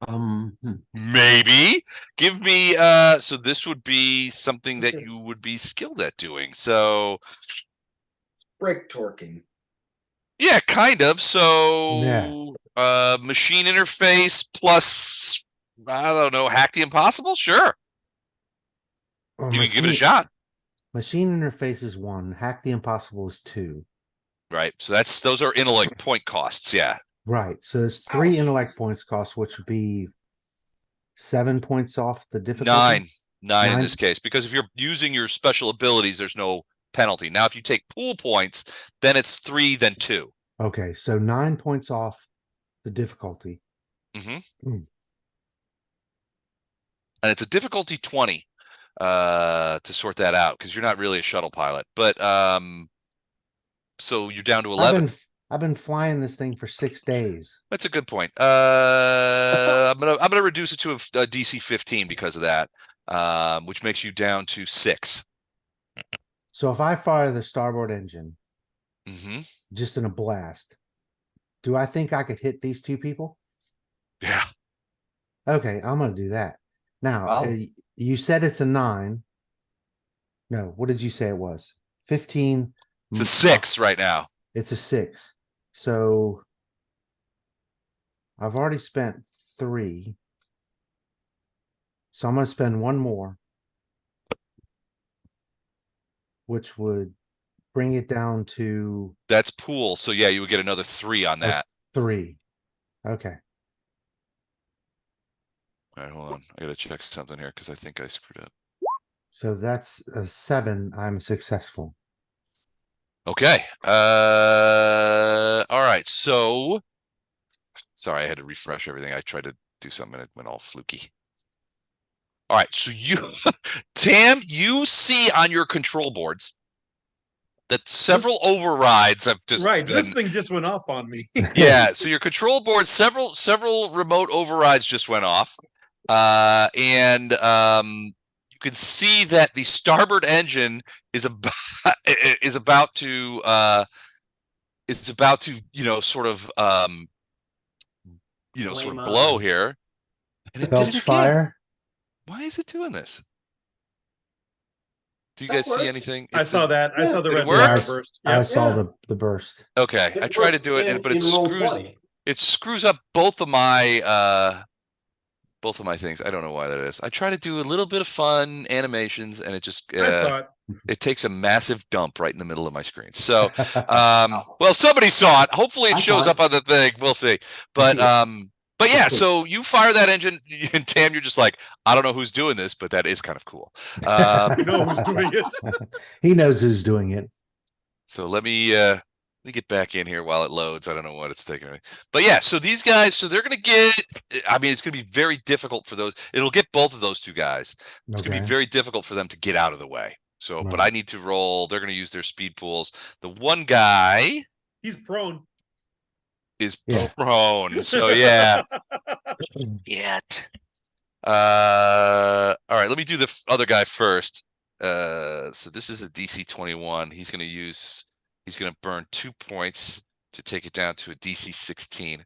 Hmm. Maybe. Give me so this would be something that It's- you would be skilled at doing. So Brake torquing. yeah, kind of. Yeah. So machine interface plus I don't know, hack the impossible? Sure. Well, You can give it a shot. Machine interface is 1, hack the impossible is 2. Right. So those are intellect point costs, yeah. Right. So it's 3 Ouch. intellect points cost, which would be 7 points off the difficulty. Nine in Nine? this case, because if you're using your special abilities, there's no penalty. Now, if you take pool points, then it's 3, then 2. Okay, so 9 points off the difficulty. Mhm. Mm. And it's a difficulty 20 to sort that out because you're not really a shuttle pilot. But so you're down to 11. I've been flying this thing for 6 days. That's a good point. I'm gonna reduce it to a DC 15 because of that, which makes you down to 6. So if I fire the starboard engine Mm-hmm. just in a blast, do I think I could hit these 2 people? Yeah. Okay, I'm gonna do that. Now, Wow. you said it's a 9. No, what did you say it was? 15. It's a 6 right now. It's a 6. So I've already spent 3. So I'm gonna spend 1 more, which would bring it down to That's pool. So yeah, you would get another 3 on a that. 3. Okay. All right, hold on. I gotta check something here because I think I screwed up. So that's a 7. I'm successful. Okay. All right. So sorry, I had to refresh everything. I tried to do something and it went all fluky. All right. So you, Tam, you see on your control boards that several overrides have just Right, this been- thing just went off on me. yeah. So your control board, several remote overrides just went off, and you can see that the starboard engine is about is about to sort of sort Flame of blow on. here, and it did Belch it again. fire. Why is it doing this? Do you That guys see worked. anything? I saw that. I saw the Did it red work? Yeah, bar burst. I Yep. saw Yeah. the burst. Okay, I It tried to worked do it, but it in roll screws 20. up both of my things. I don't know why that is. I try to do a little bit of fun animations, and it just I saw it. it takes a massive dump right in the middle of my screen. So, well, somebody saw it. Hopefully, it I shows saw up on the thing. We'll see. But see it. but yeah. It's cool. So you fire that engine, and Tam, you're just like, I don't know who's doing this, but that is kind of cool. You know who's doing it. He knows who's doing it. So let me get back in here while it loads. I don't know what it's taking me. But yeah, so these guys, so they're gonna get, I mean, it's gonna be very difficult for those. It'll get both of those 2 guys. It's gonna be Okay. very difficult for them to get out of the way. So, but Right. I need to roll. They're gonna use their speed pools. The one guy He's prone. is Yeah. prone. So yeah. Yet. All right, let me do the other guy first. So this is a DC 21. He's gonna burn 2 points to take it down to a DC 16.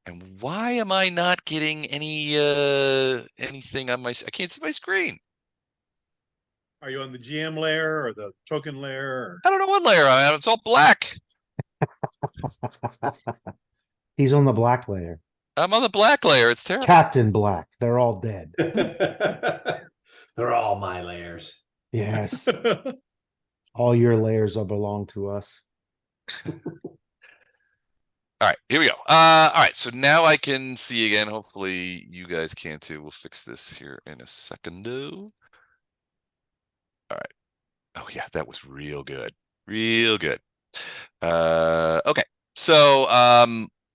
And why am I not getting anything on I can't see my screen. Are you on the GM layer or the token layer? Or... I don't know what layer I'm on. It's all black. He's on the black layer. I'm on the black layer. It's terrible. Captain Black. They're all dead. They're all my layers. Yes. All your layers are belong to us. All right, here we go. All right, so now I can see again. Hopefully you guys can too. We'll fix this here in a second. All right. Oh yeah, that was real good. Real good. Okay. So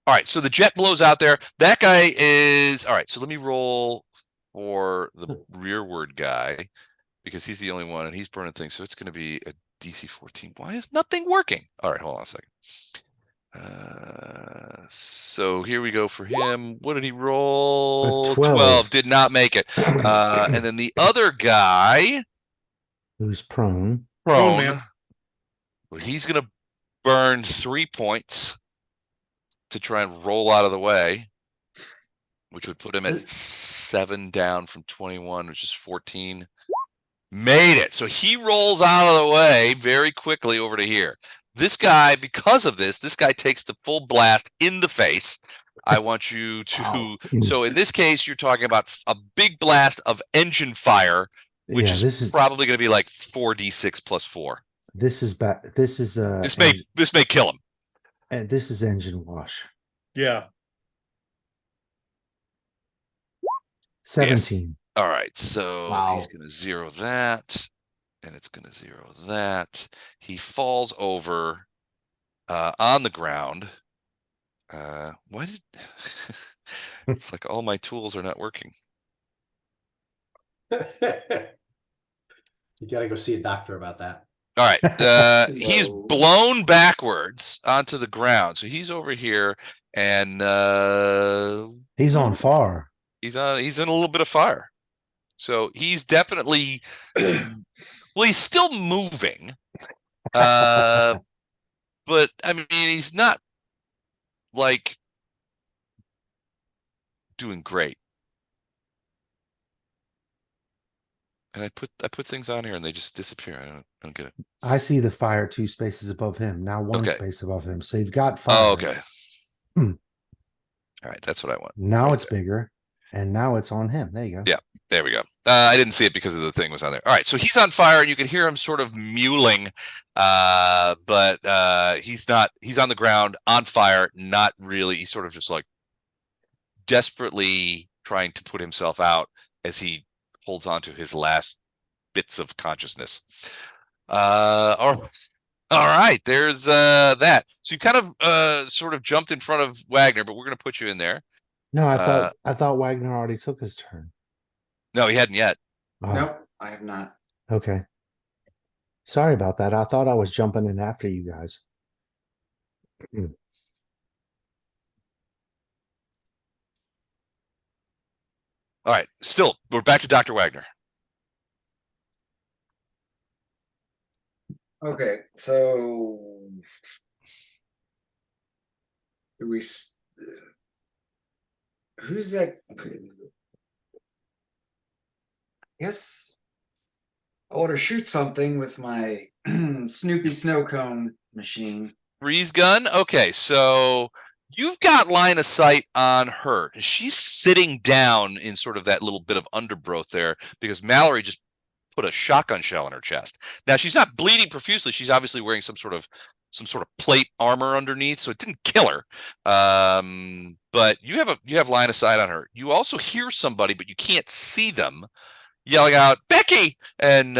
all right, so the jet blows out there. That guy is all right. So let me roll for the rearward guy because he's the only one and he's burning things. So it's going to be a DC 14. Why is nothing working? All right, hold on a second. So here we go for him. What did he roll? 12. Did not make it. And then the other guy, Who's prone? Prone, man. prone. Well, he's gonna burn 3 points to try and roll out of the way, which would put him at 7 down from 21, which is 14. Made it. So he rolls out of the way very quickly over to here. This guy, because of this guy takes the full blast in the face. I want you to. Wow. So in this case, you're talking about a big blast of engine fire, which Yeah, is this is probably going to be like 4d6 plus 4. this is bad. This is This may kill him. and this is engine wash. Yeah. 17. All right, so Wow. he's going to 0 that, and it's going to 0 that. He falls over on the ground. Why did it's like all my tools are not working? You gotta go see a doctor about that. All right, he's Whoa. blown backwards onto the ground, so he's over here, and He's on fire. he's in a little bit of fire. So he's definitely well, he's still moving. But I mean he's not like doing great. And I put things on here and they just disappear. I don't get it. I see the fire 2 spaces above him. Now 1 Okay. space above him. So you've got fire. Oh, okay. Hmm. All right, that's what I want. Now Right it's bigger. And now it's on him. There you go. Yeah. There we go. I didn't see it because of the thing was on there. All right, so he's on fire, and you can hear him sort of mewling, but he's not. He's on the ground, on fire, not really. He's sort of just like desperately trying to put himself out as he holds on to his last bits of consciousness. All right, there's that. So you kind of sort of jumped in front of Wagner, but we're going to put you in there. No, I thought Wagner already took his turn. No, he hadn't yet. Oh, Nope, I have not. okay. Sorry about that. I thought I was jumping in after you guys. All right, still, we're back to Dr. Wagner. Okay, so do we? Who's that? Yes, I want to shoot something with my Snoopy snow cone machine. Freeze gun. Okay, so you've got line of sight on her. She's sitting down in sort of that little bit of undergrowth there because Mallory just put a shotgun shell in her chest. Now she's not bleeding profusely. She's obviously wearing some sort of plate armor underneath, so it didn't kill her. But you have line of sight on her. You also hear somebody, but you can't see them, yelling out, "Becky!" And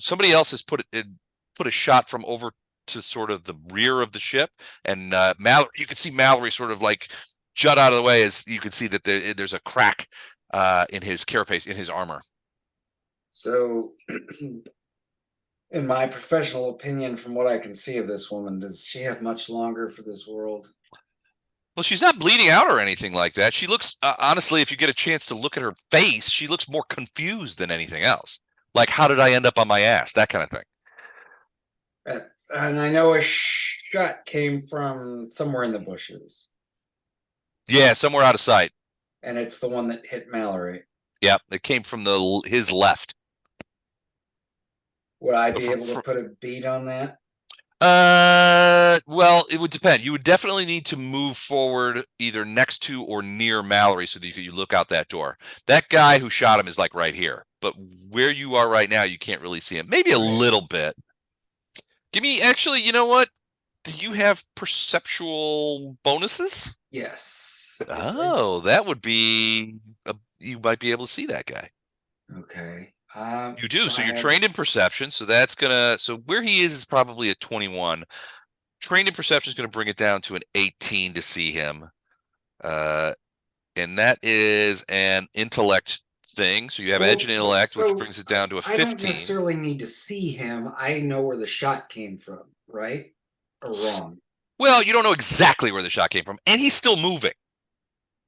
somebody else has put a shot from over to sort of the rear of the ship, and Mallory. You can see Mallory sort of like jut out of the way as you can see that there's a crack in his carapace, in his armor. So, in my professional opinion, from what I can see of this woman, does she have much longer for this world? Well, she's not bleeding out or anything like that. She looks, honestly, if you get a chance to look at her face, she looks more confused than anything else. Like, how did I end up on my ass? That kind of thing. And I know a shot came from somewhere in the bushes. Yeah, somewhere out of sight. And it's the one that hit Mallory. Yeah, it came from his left. Would I be able to put a beat on that? Well, it would depend. You would definitely need to move forward either next to or near Mallory so that you look out that door. That guy who shot him is like right here, but where you are right now, you can't really see him. Maybe a little bit. Actually, you know what? Do you have perceptual bonuses? Yes. Oh, that would be you might be able to see that guy. Okay. You do. So you're trained in perception. So that's so where he is probably a 21. Trained in perception is going to bring it down to an 18 to see him. And that is an intellect thing. So you have edge and intellect, which brings it down to a 15. I don't necessarily need to see him. I know where the shot came from, right? Or wrong? Well, you don't know exactly where the shot came from, and he's still moving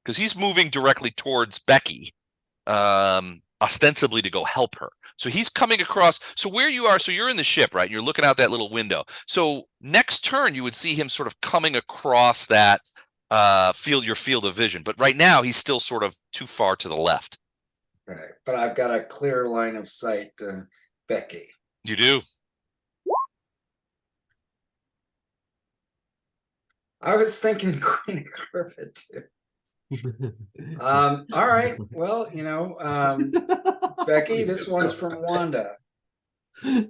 because he's moving directly towards Becky, ostensibly to go help her. So he's coming across. So where you are, so you're in the ship, right? And you're looking out that little window. So next turn, you would see him sort of coming across that your field of vision. But right now, he's still sort of too far to the left. Right. But I've got a clear line of sight to Becky. You do. I was thinking Queen of Carpet too. All right. Well, Becky, this one's from Wanda. All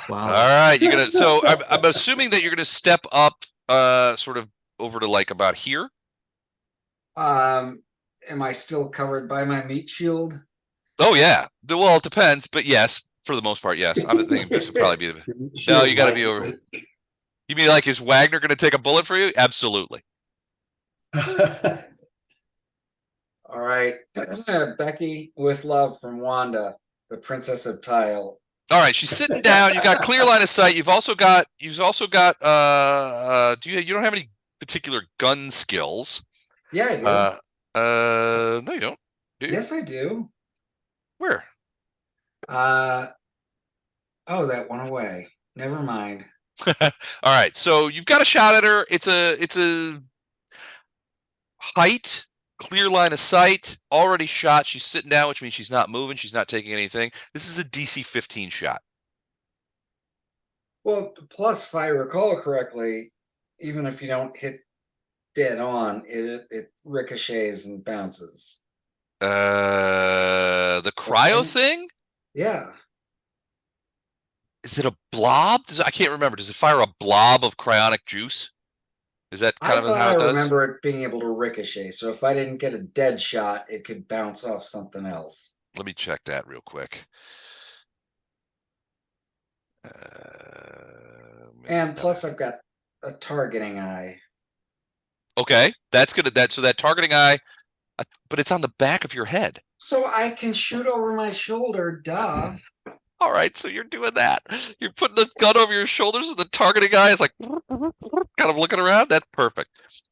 Wow. right, you're gonna. So I'm assuming that you're gonna step up, sort of over to like about here. Am I still covered by my meat shield? Oh yeah. Well, it depends, but yes, for the most part, yes. I'm thinking this would probably be the. No, you got to be over. You mean like is Wagner going to take a bullet for you? Absolutely. All right, Becky, with love from Wanda, the Princess of Tile. All right, she's sitting down. You got clear line of sight. You've also got. You don't have any particular gun skills? Yeah, I do. No, you don't. Do you? Yes, I do. Where? Oh, that went away. Never mind. All right, so you've got a shot at her. It's a height, clear line of sight, already shot. She's sitting down, which means she's not moving. She's not taking anything. This is a DC 15 shot. Well, plus, if I recall correctly, even if you don't hit dead on, it ricochets and bounces. The cryo thing? Yeah. Is it a blob? I can't remember. Does it fire a blob of cryonic juice? Is that kind of how it does? I remember it being able to ricochet. So if I didn't get a dead shot, it could bounce off something else. Let me check that real quick. And plus, I've got a targeting eye. Okay, that's good. So that targeting eye, but it's on the back of your head. So I can shoot over my shoulder, duh. All right, so you're doing that. You're putting the gun over your shoulders, and the targeting eye is like kind of looking around. That's perfect.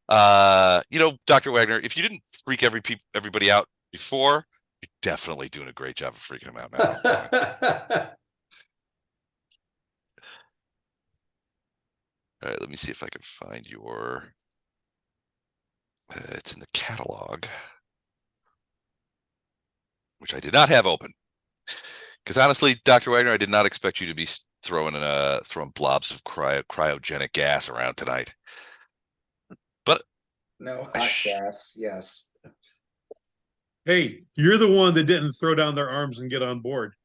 Dr. Wagner, if you didn't freak everybody out before, you're definitely doing a great job of freaking them out now. All right, let me see if I can find your. It's in the catalog, which I did not have open. Because honestly, Dr. Wagner, I did not expect you to be throwing blobs of cryogenic gas around tonight. But no hot gas, yes. Hey, you're the one that didn't throw down their arms and get on board.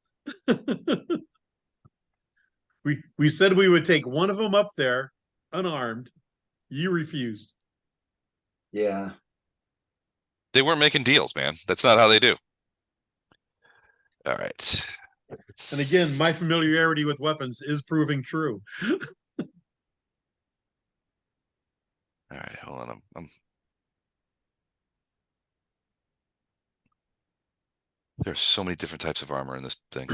We said we would take one of them up there unarmed. You refused. Yeah. They weren't making deals, man. That's not how they do. All right. And again, my familiarity with weapons is proving true. All right, hold on. There's so many different types of armor in this thing.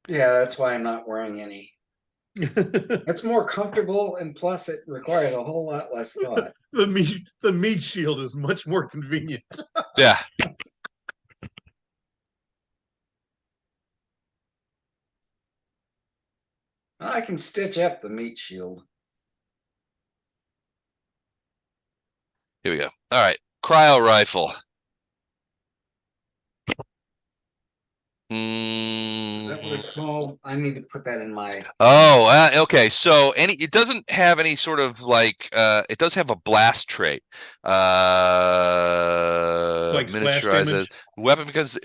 Yeah, that's why I'm not wearing any. It's more comfortable, and plus it requires a whole lot less thought. The meat shield is much more convenient. Yeah. I can stitch up the meat shield. Here we go. All right. Cryo rifle. Is that what it's called? I need to put that in my. Oh, okay. So it doesn't have any sort of like it does have a blast trait. Like miniaturized weapon because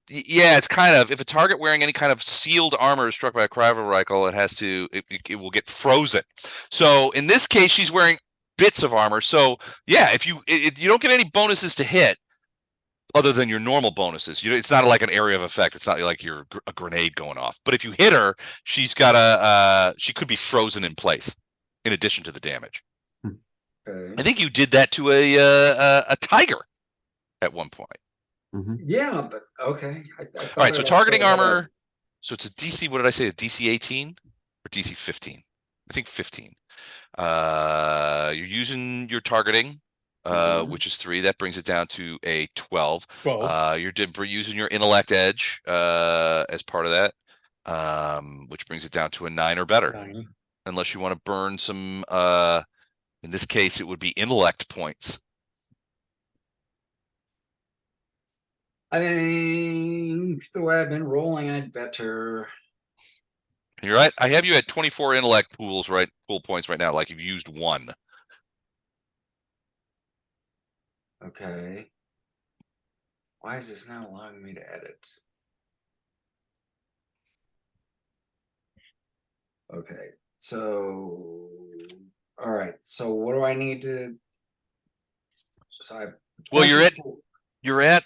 it's kind of if a target wearing any kind of sealed armor is struck by a cryo rifle, it will get frozen. So in this case, she's wearing bits of armor. So yeah, if you don't get any bonuses to hit. Other than your normal bonuses, it's not like an area of effect. It's not like a grenade going off. But if you hit her, she's got she could be frozen in place. In addition to the damage, Okay. I think you did that to a tiger at one point. Mm-hmm. Yeah, but okay. All right, so targeting armor. So it's a DC. What did I say? A DC 18 or DC 15? I think 15. You're using your targeting, which is 3. That brings it down to a 12. 12. You're using your intellect edge as part of that, which brings it down to a 9 or better. 9. Unless you want to burn some, in this case, it would be intellect points. I think the way I've been rolling, I'd better. You're right. I have you at 24 intellect pool points right now, like you've used 1. Okay. Why is this not allowing me to edit? Okay, so all right. So what do I need to? So I. Well, you're at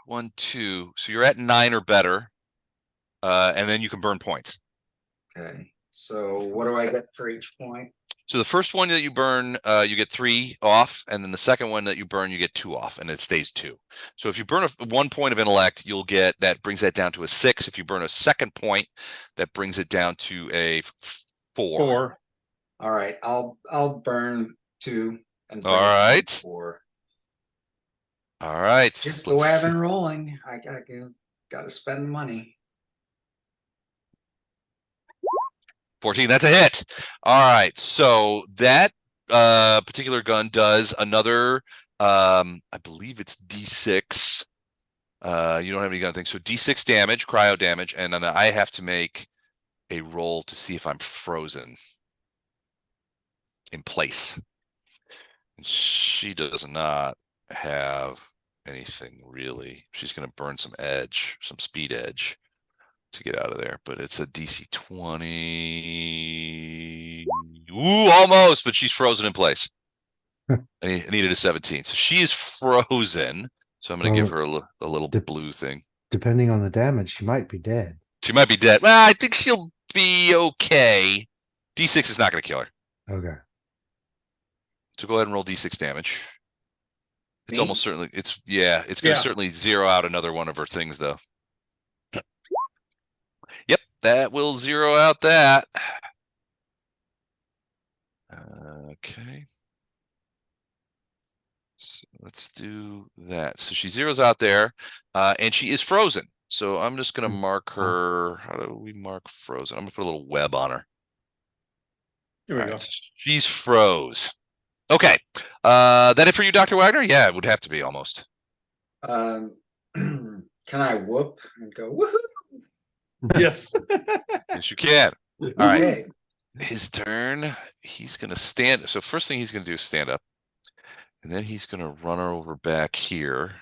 1, 2. So you're at 9 or better, and then you can burn points. Okay. So what do I get for each point? So the first one that you burn, you get 3 off, and then the second one that you burn, you get 2 off, and it stays 2. So if you burn 1 point of intellect, you'll get that brings that down to a 6. If you burn a second point, that brings it down to a 4. 4. All right, I'll burn 2 and bring All it down to right. 4. All right. Just the way I've been rolling. I gotta spend money. 14, that's a hit. All right, so that particular gun does another, I believe it's D6. You don't have any gun thing, so D6 damage, cryo damage, and then I have to make a roll to see if I'm frozen in place. She does not have anything really. She's going to burn some edge, some speed edge to get out of there, but it's a DC 20. Ooh, almost, but she's frozen in place. I needed a 17. So she is frozen. So I'm going to give her a little blue thing. Depending on the damage, she might be dead. She might be dead. Well, I think she'll be okay. D6 is not going to kill her. Okay. So go ahead and roll D6 damage. It's Me? almost certainly, it's going to certainly zero out another one of her things, though. Yep, that will zero out that. Okay. So let's do that. So she zeroes out there, and she is frozen. So I'm just going to mark her. How do we mark frozen? I'm going to put a little web on her. Here we All go. right, so she's froze. Okay. That it for you, Dr. Wagner? Yeah, it would have to be almost. Can I whoop and go woohoo? Yes. Yes, you can. All right. Okay. His turn. He's going to stand. So first thing he's going to do is stand up. And then he's going to run over back here.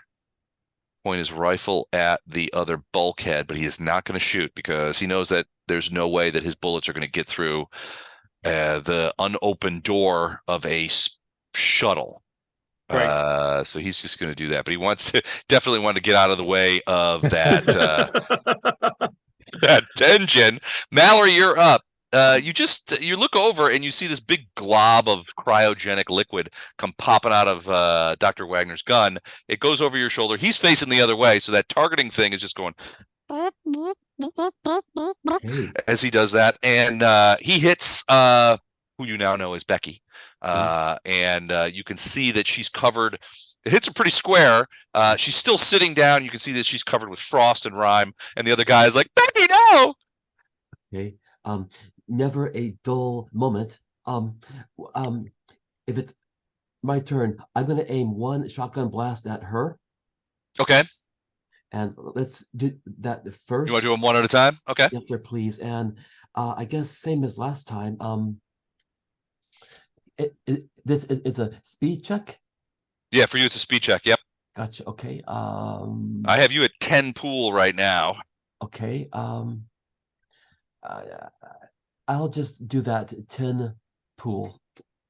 Point his rifle at the other bulkhead, but he is not going to shoot because he knows that there's no way that his bullets are going to get through the unopened door of a shuttle. Right. So he's just going to do that, but he definitely want to get out of the way of that that engine. Mallory, you're up. You look over and you see this big glob of cryogenic liquid come popping out of Dr. Wagner's gun. It goes over your shoulder. He's facing the other way, so that targeting thing is just going as he does that, and he hits who you now know as Becky, and you can see that she's covered. It hits her pretty square. She's still sitting down. You can see that she's covered with frost and rime, and the other guy is like, Becky, no. Okay. Never a dull moment. If it's my turn, I'm gonna aim 1 shotgun blast at her. Okay. And let's do that first. You want to do them one at a time? Okay. Yes, sir, please. And I guess same as last time. This is a speed check. Yeah, for you it's a speed check. Yep. Gotcha. Okay. I have you at 10 pool right now. Okay. I'll just do that 10 pool.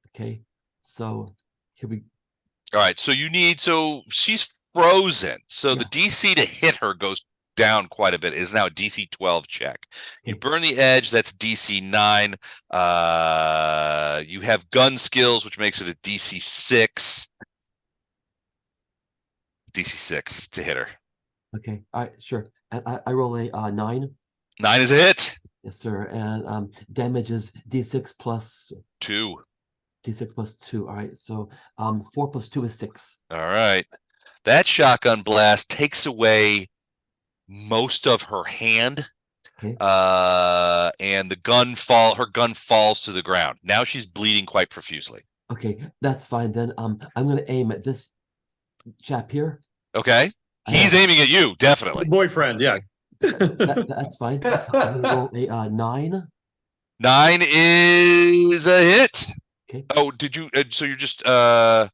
Okay. So here we. All right. So she's frozen. So the DC to hit her goes down quite a bit. It is now a DC 12 check. You burn the edge. That's DC 9. You have gun skills, which makes it a DC 6. DC 6 to hit her. Okay. All right. Sure. And I roll a 9. 9 is a hit. Yes, sir. And damage is D6 plus 2. D6 plus 2. All right. So 4 plus 2 is 6. All right. That shotgun blast takes away most of her hand. Okay. And her gun falls to the ground. Now she's bleeding quite profusely. Okay, that's fine then. I'm gonna aim at this chap here. Okay. I He's have- aiming at you, definitely. Boyfriend, yeah. That's fine. I'm gonna roll a 9. 9 is a hit. Okay. Oh, did you so you're just yeah,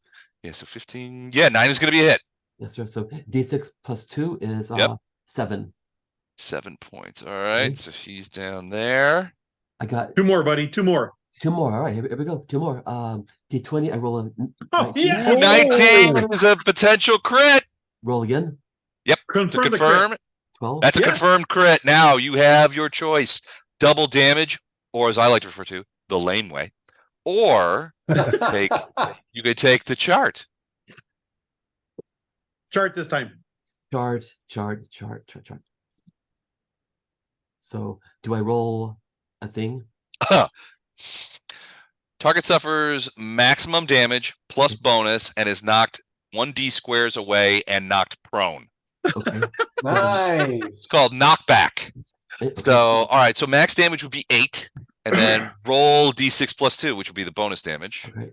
so 15. Yeah, 9 is gonna be a hit. Yes, sir. So D6 plus 2 is Yep. 7. 7 points. All right. Okay. So she's down there. I got 2 more, buddy. 2 more. 2 more. All right, here we go. 2 more. D20. I roll a Oh, 19. yes! 19 is a potential crit. Roll again. To Confirm the crit. confirm, 12. that's a Yes. confirmed crit. Now you have your choice: double damage, or as I like to refer to, the lame way, or you could take the chart. Chart this time. Chart. So do I roll a thing? Target suffers maximum damage plus bonus and is knocked 1d squares away and knocked prone. Okay. Nice. It's called knockback. Okay. So, all right. So max damage would be 8, and then roll d6 plus 2, which would be the bonus damage. Okay.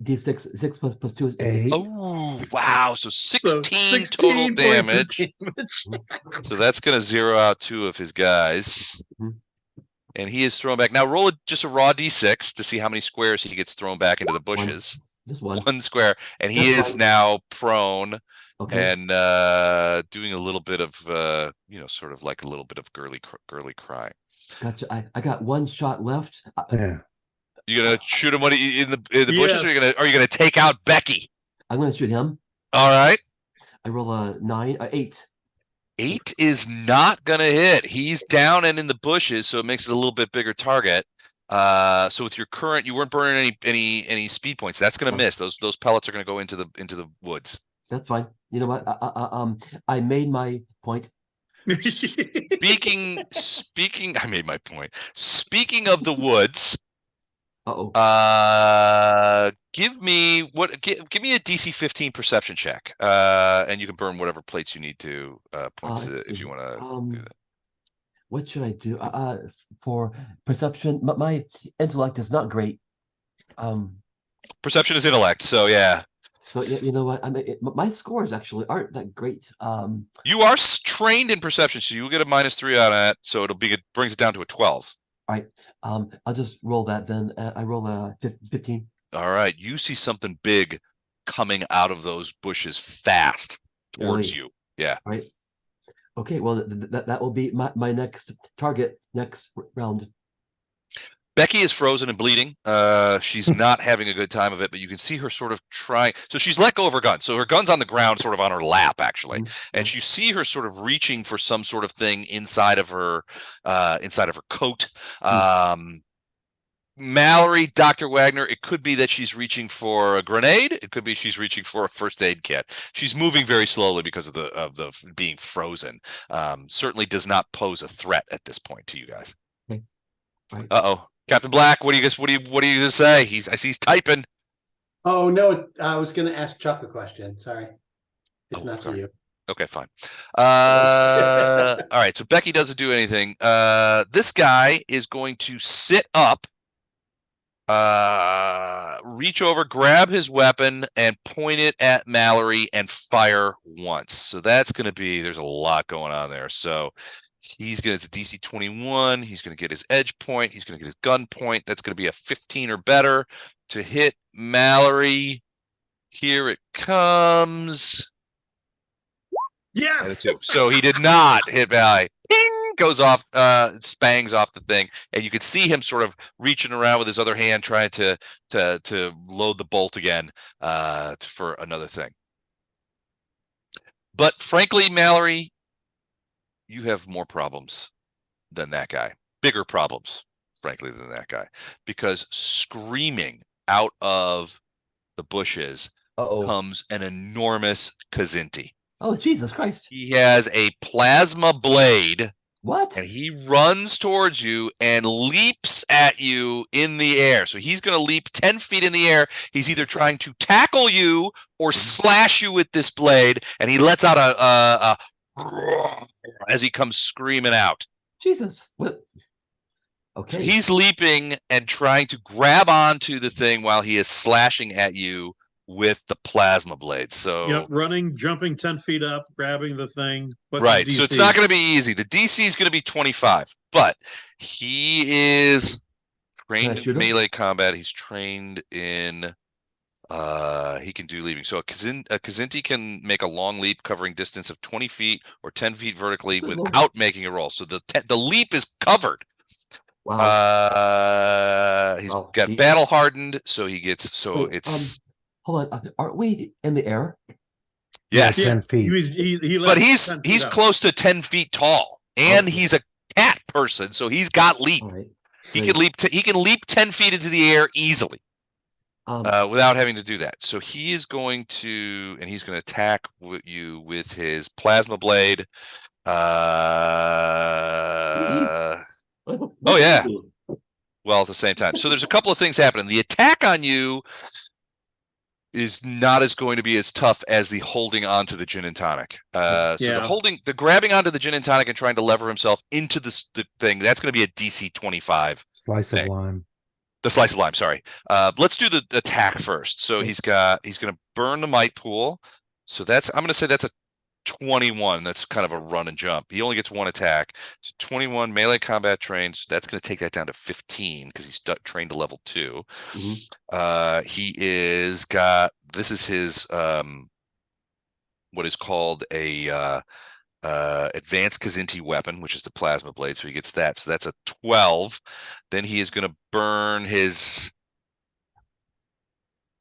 D6 6 plus 2 is 8. 8. Oh, wow. So 16, So total 16 points of damage. damage. So that's going to zero out 2 of his guys. Mhm. And he is thrown back. Now roll just a raw d6 to see how many squares he gets thrown back into the bushes. Just one. 1 square. And he That's is fine. now prone Okay. and doing a little bit of, sort of like a little bit of girly crying. Gotcha. I got 1 shot left. Yeah. You gonna shoot him in the bushes, or Yes. are you gonna take out Becky? I'm gonna shoot him. All right. I roll a 8. 8 is not gonna hit. He's down and in the bushes, so it makes it a little bit bigger target. So with your current, you weren't burning any speed points. That's gonna miss. Those pellets are gonna go into the woods. That's fine. You know what? I made my point. Speaking, I made my point. Speaking of the woods, give me a DC 15 perception check, and you can burn whatever plates you need to points Let's if see. you want to do that. What should I do? For perception, my intellect is not great. Perception is intellect, so yeah. So you know what? My scores actually aren't that great. You are trained in perception, so you will get a -3 on that. So it brings it down to a 12. All right. I'll just roll that then. I roll a 15. All right. You see something big coming out of those bushes fast towards Really? you. Yeah. All right. Okay. Well, that will be my next target next round. Becky is frozen and bleeding. She's not having a good time of it, but you can see her sort of trying. So she's let go of her gun. So her gun's on the ground, sort of on her lap, actually. And you see her sort of reaching for some sort of thing inside of her coat. Mallory, Dr. Wagner, it could be that she's reaching for a grenade. It could be she's reaching for a first aid kit. She's moving very slowly because of the being frozen. Certainly does not pose a threat at this point to you guys. Okay. Right. Uh-oh. Captain Black, what do you gonna say? I see he's typing. Oh no, I was gonna ask Chuck a question. Sorry. It's not sorry. to you. Okay, fine. All right, so Becky doesn't do anything. This guy is going to sit up, reach over, grab his weapon, and point it at Mallory and fire once. So that's gonna be, there's a lot going on there. So it's a DC 21. He's going to get his edge point. He's going to get his gun point. That's going to be a 15 or better to hit Mallory. Here it comes. Yes. So he did not hit Mallory. Ping, goes off, spangs off the thing, and you can see him sort of reaching around with his other hand, trying to load the bolt again for another thing. But frankly, Mallory, you have more problems than that guy. Bigger problems, frankly, than that guy. Because screaming out of the bushes comes an enormous Kazinti. Oh, Jesus Christ. He has a plasma blade What? And he runs towards you and leaps at you in the air. So he's going to leap 10 feet in the air. He's either trying to tackle you or slash you with this blade. And he lets out a as he comes screaming out. Jesus. What? So Okay. he's leaping and trying to grab onto the thing while he is slashing at you with the plasma blade. So Yep, running, jumping 10 feet up, grabbing the thing. What's right. his So it's DC? not going to be easy. The DC is going to be 25, but he is trained shoot in him? melee combat. He's trained in he can do leaping. So a Kazinti can make a long leap covering distance of 20 feet or 10 feet vertically Good lord. without making a roll. So the leap is covered. Wow. He's Wow, got he- battle hardened, so he gets Wait, it's hold on. Aren't we in the air? yes. Yeah, 10 feet. he But left 10 feet he's up. close to 10 feet tall, and Okay. he's a cat person, so he's got leap. All right. He great. can leap. He can leap 10 feet into the air easily without having to do that. So he is going to, and he's going to attack you with his plasma blade. Oh yeah. Well, at the same time. So there's a couple of things happening. The attack on you is not as going to be as tough as the holding onto the gin and tonic. So Yeah. the grabbing onto the gin and tonic and trying to lever himself into the thing, that's going to be a DC 25. Slice of thing. lime. The slice of lime, sorry. Let's do the attack first. So he's going to burn the might pool. So I'm going to say that's a 21. That's kind of a run and jump. He only gets one attack. So 21 melee combat trained. So that's going to take that down to 15 because he's trained to level 2. Mhm. He this is his what is called a advanced Kazinti weapon, which is the plasma blade. So he gets that. So that's a 12. Then he is going to burn his.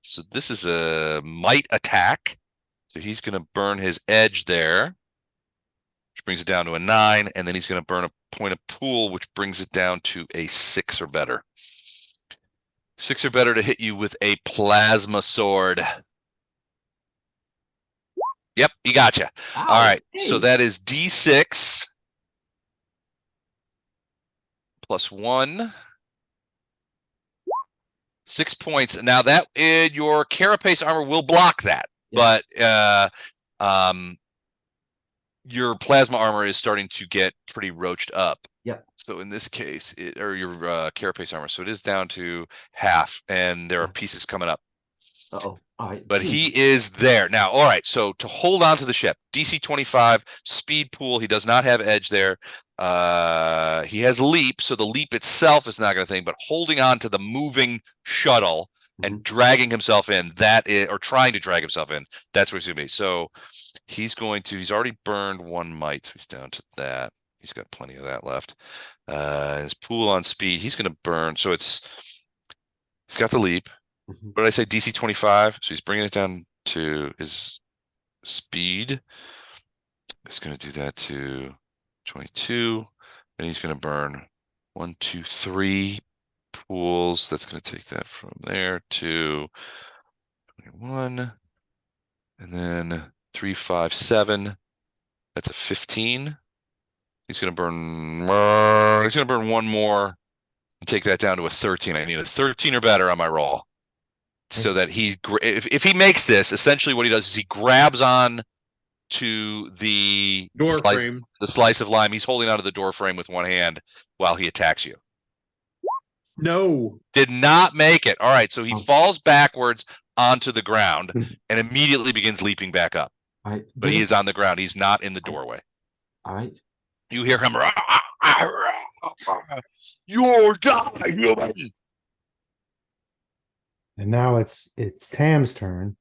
So this is a might attack. So he's going to burn his edge there, which brings it down to a 9. And then he's going to burn a point of pool, which brings it down to a 6 or better. 6 or better to hit you with a plasma sword. Yep, he gotcha. Ow, All right, hey. so that is D6 plus 1. 6 points. Now that your carapace armor will block that, but your plasma armor is starting to get pretty roached up. Yep. So in this case, or your carapace armor, so it is down to half, and there are pieces coming up. Uh-oh. All right. But geez. he is there now. All right. So to hold on to the ship, DC 25, speed pool. He does not have edge there. He has leap, so the leap itself is not going to thing. But holding on to the moving shuttle and dragging himself in, or trying to drag himself in, that's where he's going to be. So he's already burned 1 might, so he's down to that. He's got plenty of that left. His pool on speed, he's going to burn. So he's got the leap. What did I say? DC 25. So he's bringing it down to his speed. He's going to do that to 22. And he's going to burn 1, 2, 3 pools. That's going to take that from there to 21. And then 3, 5, 7. That's a 15. He's going to burn 1 more and take that down to a 13. I need a 13 or better on my roll. So that if he makes this, essentially what he does is he grabs on to the Door frame. the slice of lime. He's holding onto the door frame with one hand while he attacks you. No. Did not make it. All right, so he falls backwards onto the ground and immediately begins leaping back up. All right. But he is on the ground. He's not in the doorway. All right. You hear him. You're dying, human. And now it's Tam's turn.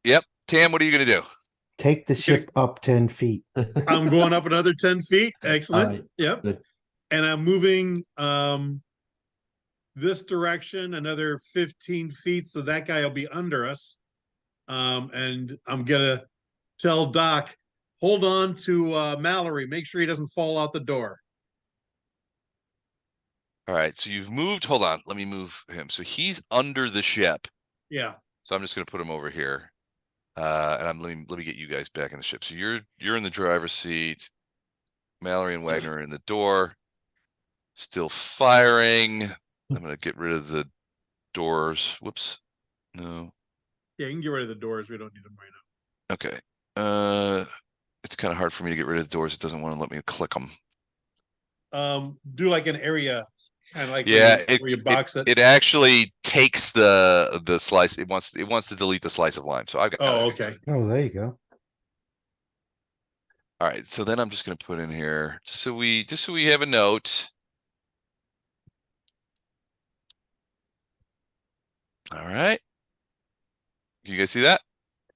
Yep. Tam, what are you going to do? Take the ship up 10 feet. I'm going up another 10 feet. Excellent. All right. Yep. Good. And I'm moving this direction another 15 feet. So that guy will be under us. And I'm going to tell Doc, hold on to Mallory. Make sure he doesn't fall out the door. All right, so you've moved. Hold on, let me move him. So he's under the ship. Yeah. So I'm just going to put him over here, and let me get you guys back in the ship. So you're in the driver's seat. Mallory and Wagner are in the door. Still firing. I'm going to get rid of the doors. Whoops. No. Yeah, you can get rid of the doors. We don't need them right Okay. It's kind of hard for me to get rid of the doors. It doesn't want to let me click them. now. Do like an area, kind of like Yeah, where you box it. it actually takes the slice. It wants to delete the slice of lime. So I've got Oh, it. okay. Oh, there you go. All right. So then I'm just going to put in here just so we have a note. All right. Can you guys see that?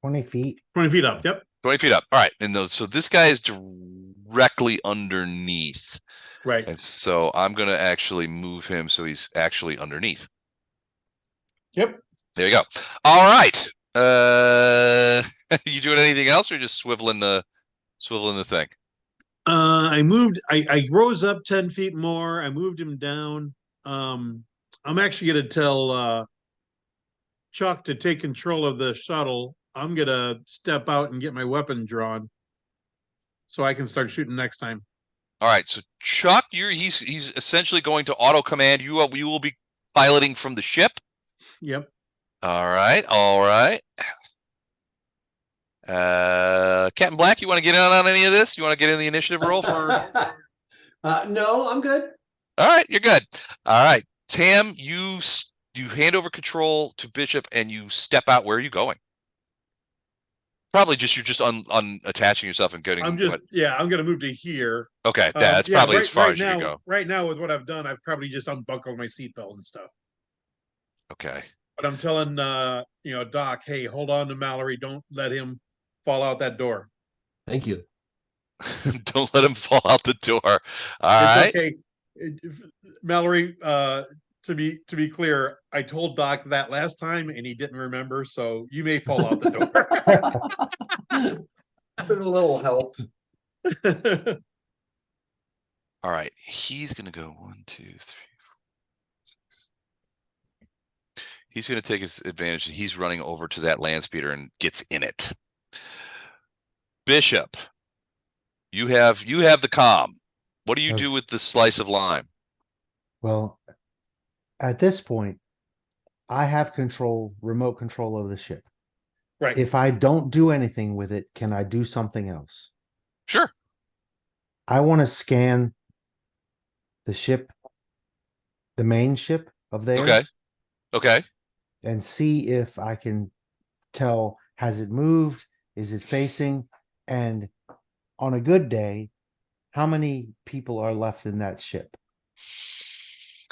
20 feet. 20 feet up. Yep. 20 feet up. All right. And those, so this guy is directly underneath. Right. And so I'm going to actually move him so he's actually underneath. Yep. There you go. All right. You doing anything else or just swiveling the thing? I rose up 10 feet more. I moved him down. I'm actually going to tell Chuck to take control of the shuttle. I'm going to step out and get my weapon drawn so I can start shooting next time. All right. So Chuck, he's essentially going to auto command. You will be piloting from the ship. Yep. All right. All right. Captain Black, you want to get in on any of this? You want to get in the initiative roll for? No, I'm good. All right, you're good. All right, Tam, you hand over control to Bishop and you step out. Where are you going? Probably you're just unattaching yourself and getting. I'm going to move to here. Okay, that's probably as far as you now, can go. Right now, with what I've done, I've probably just unbuckled my seatbelt and stuff. Okay. But I'm telling Doc, hey, hold on to Mallory. Don't let him fall out that door. Thank you. Don't let him fall out the door. All It's right. okay. Mallory, to be clear, I told Doc that last time and he didn't remember, so you may fall out the door. With a little help. All right. He's gonna go 1, 2, 3, 4, 6. He's gonna take his advantage. He's running over to that land speeder and gets in it. Bishop, you have the comm. What do you do with the slice of lime? Well, at this point, I have remote control of the ship. Right. If I don't do anything with it, can I do something else? Sure. I want to scan the ship, the main ship of theirs. Okay. And see if I can tell, has it moved? Is it facing? And on a good day, how many people are left in that ship?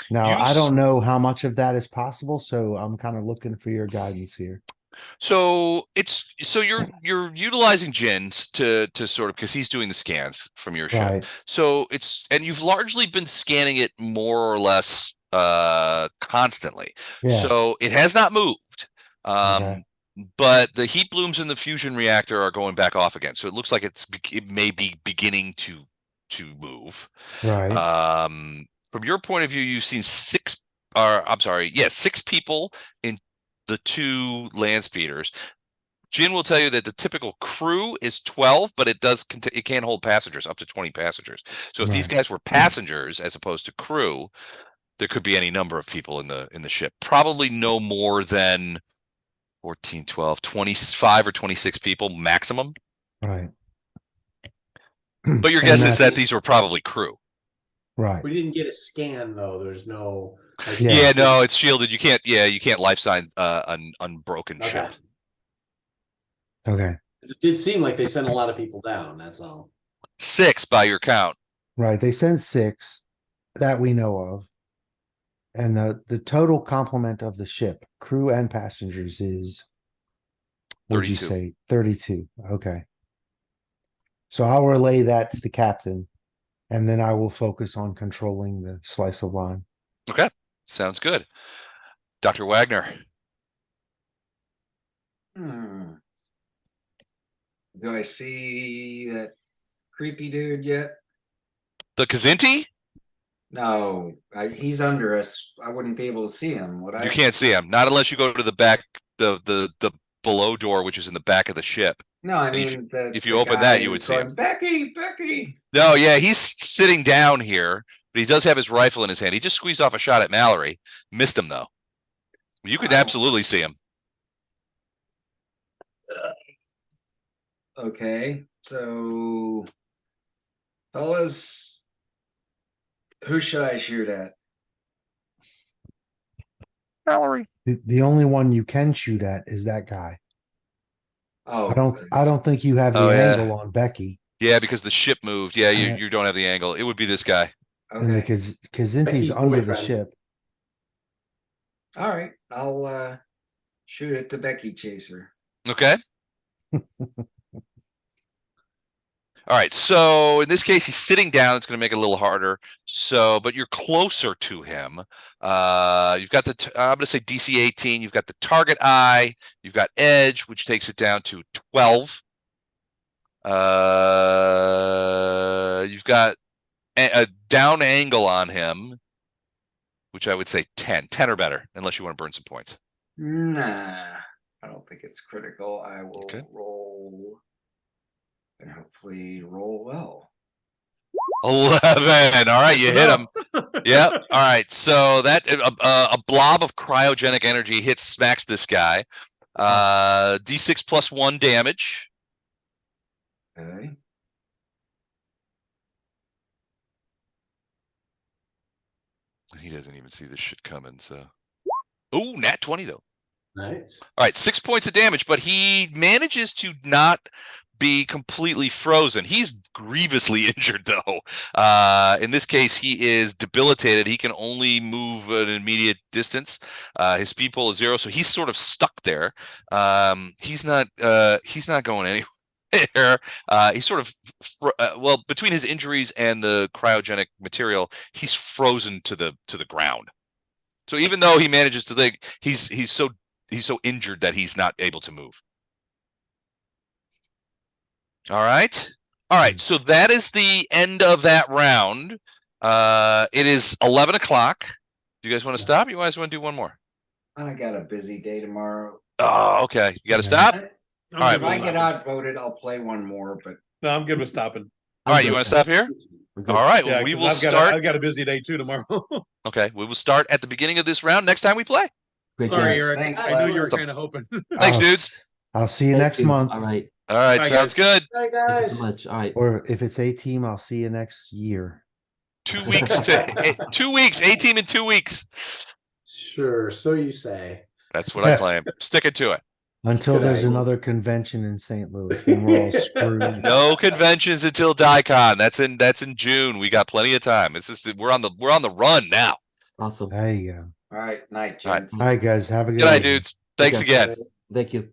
Now, I don't know how much of that is possible, so I'm kind of looking for your guidance here. So you're utilizing Jins to sort of, because he's doing the scans from your ship. Right. So and you've largely been scanning it more or less constantly. Yeah. So it has not moved. Okay. But the heat blooms in the fusion reactor are going back off again. So it looks like it may be beginning to move. Right. From your point of view, you've seen 6 people in the 2 land speeders. Jin will tell you that the typical crew is 12, but it can hold passengers up to 20 passengers. So if these guys were passengers as opposed to crew, there could be any number of people in the ship. Probably no more than 14, 12, 25 or 26 people maximum. Right. But your guess is that these were probably crew. Right. We didn't get a scan though. There's no. Yeah, no, it's shielded. You can't life sign an unbroken ship. Okay. It did seem like they sent a lot of people down. That's all. 6 by your count. Right. They sent 6 that we know of. And the total complement of the ship, crew and passengers, is, what'd you 32. say? 32. Okay. So I'll relay that to the captain, and then I will focus on controlling the slice of lime. Okay, sounds good. Dr. Wagner. Do I see that creepy dude yet? The Kazinti? No, he's under us. I wouldn't be able to see him, would I? You can't see him, not unless you go to the back, the below door, which is in the back of the ship. No, I And mean, if you open that, guy you would who's see going, him. Becky. No, yeah, he's sitting down here, but he does have his rifle in his hand. He just squeezed off a shot at Mallory. Missed him though. You could Wow. absolutely see him. Okay, so fellas, who should I shoot at? Mallory. The only one you can shoot at is that guy. Oh, I don't think you have the Oh, yeah. angle on Becky. Yeah, because the ship moved. Yeah, Uh, you don't have the angle. It would be this guy. And Okay, because Kazinti's Becky's under the boyfriend. ship. all right, I'll shoot at the Becky chaser. Okay. All right. So in this case, he's sitting down. It's going to make it a little harder. So, but you're closer to him. You've got I'm going to say DC 18. You've got the target eye. You've got edge, which takes it down to 12. You've got a down angle on him, which I would say 10 or better, unless you want to burn some points. Nah, I don't think it's critical. I will Okay. roll and hopefully roll well. 11. All right, you hit him. Enough. Yep. All right. So that a blob of cryogenic energy smacks this guy. D6 plus 1 damage. Okay. He doesn't even see this shit coming. So, oh, nat 20 though. Nice. All right, 6 points of damage, but he manages to not be completely frozen. He's grievously injured though. In this case, he is debilitated. He can only move an immediate distance. His speed pool is 0, so he's sort of stuck there. He's not going anywhere. He's sort of well, between his injuries and the cryogenic material, he's frozen to the ground. So even though he manages to think, he's so injured that he's not able to move. All right. So that is the end of that round. It is 11 o'clock. Do you guys want to stop? You guys want to do one more? I got a busy day tomorrow. Oh, okay. You got to stop. I'm All right, good If I with get stopping. outvoted, I'll play one more, but No, I'm good with stopping. All right. You want to stop here? I'm good. All right. Yeah, Well, we 'cause will I've start. got a busy day too tomorrow. Okay. We will start at the beginning of this round next time we play. Great Sorry, game. Eric. Thanks, I know Les. you were kind of hoping. Thanks, I'll dudes. I'll see you Thank next you. month. All right. All right. Bye, Sounds guys. good. Hi Thank you guys. so much. All right. Or if it's a team, I'll see you next year. 2 weeks to 2 weeks. A team in 2 weeks. Sure, so you say. That's what I claim. Sticking to it. Until Good there's idea. another convention in St. Louis, then we're all screwed. No conventions until DICON. That's in June. We got plenty of time. It's just that we're on the run now. Awesome. There you go. all right, night, All right. gents. All right, guys. Have a good Good night, evening. dudes. Thanks Okay. again. Thank you.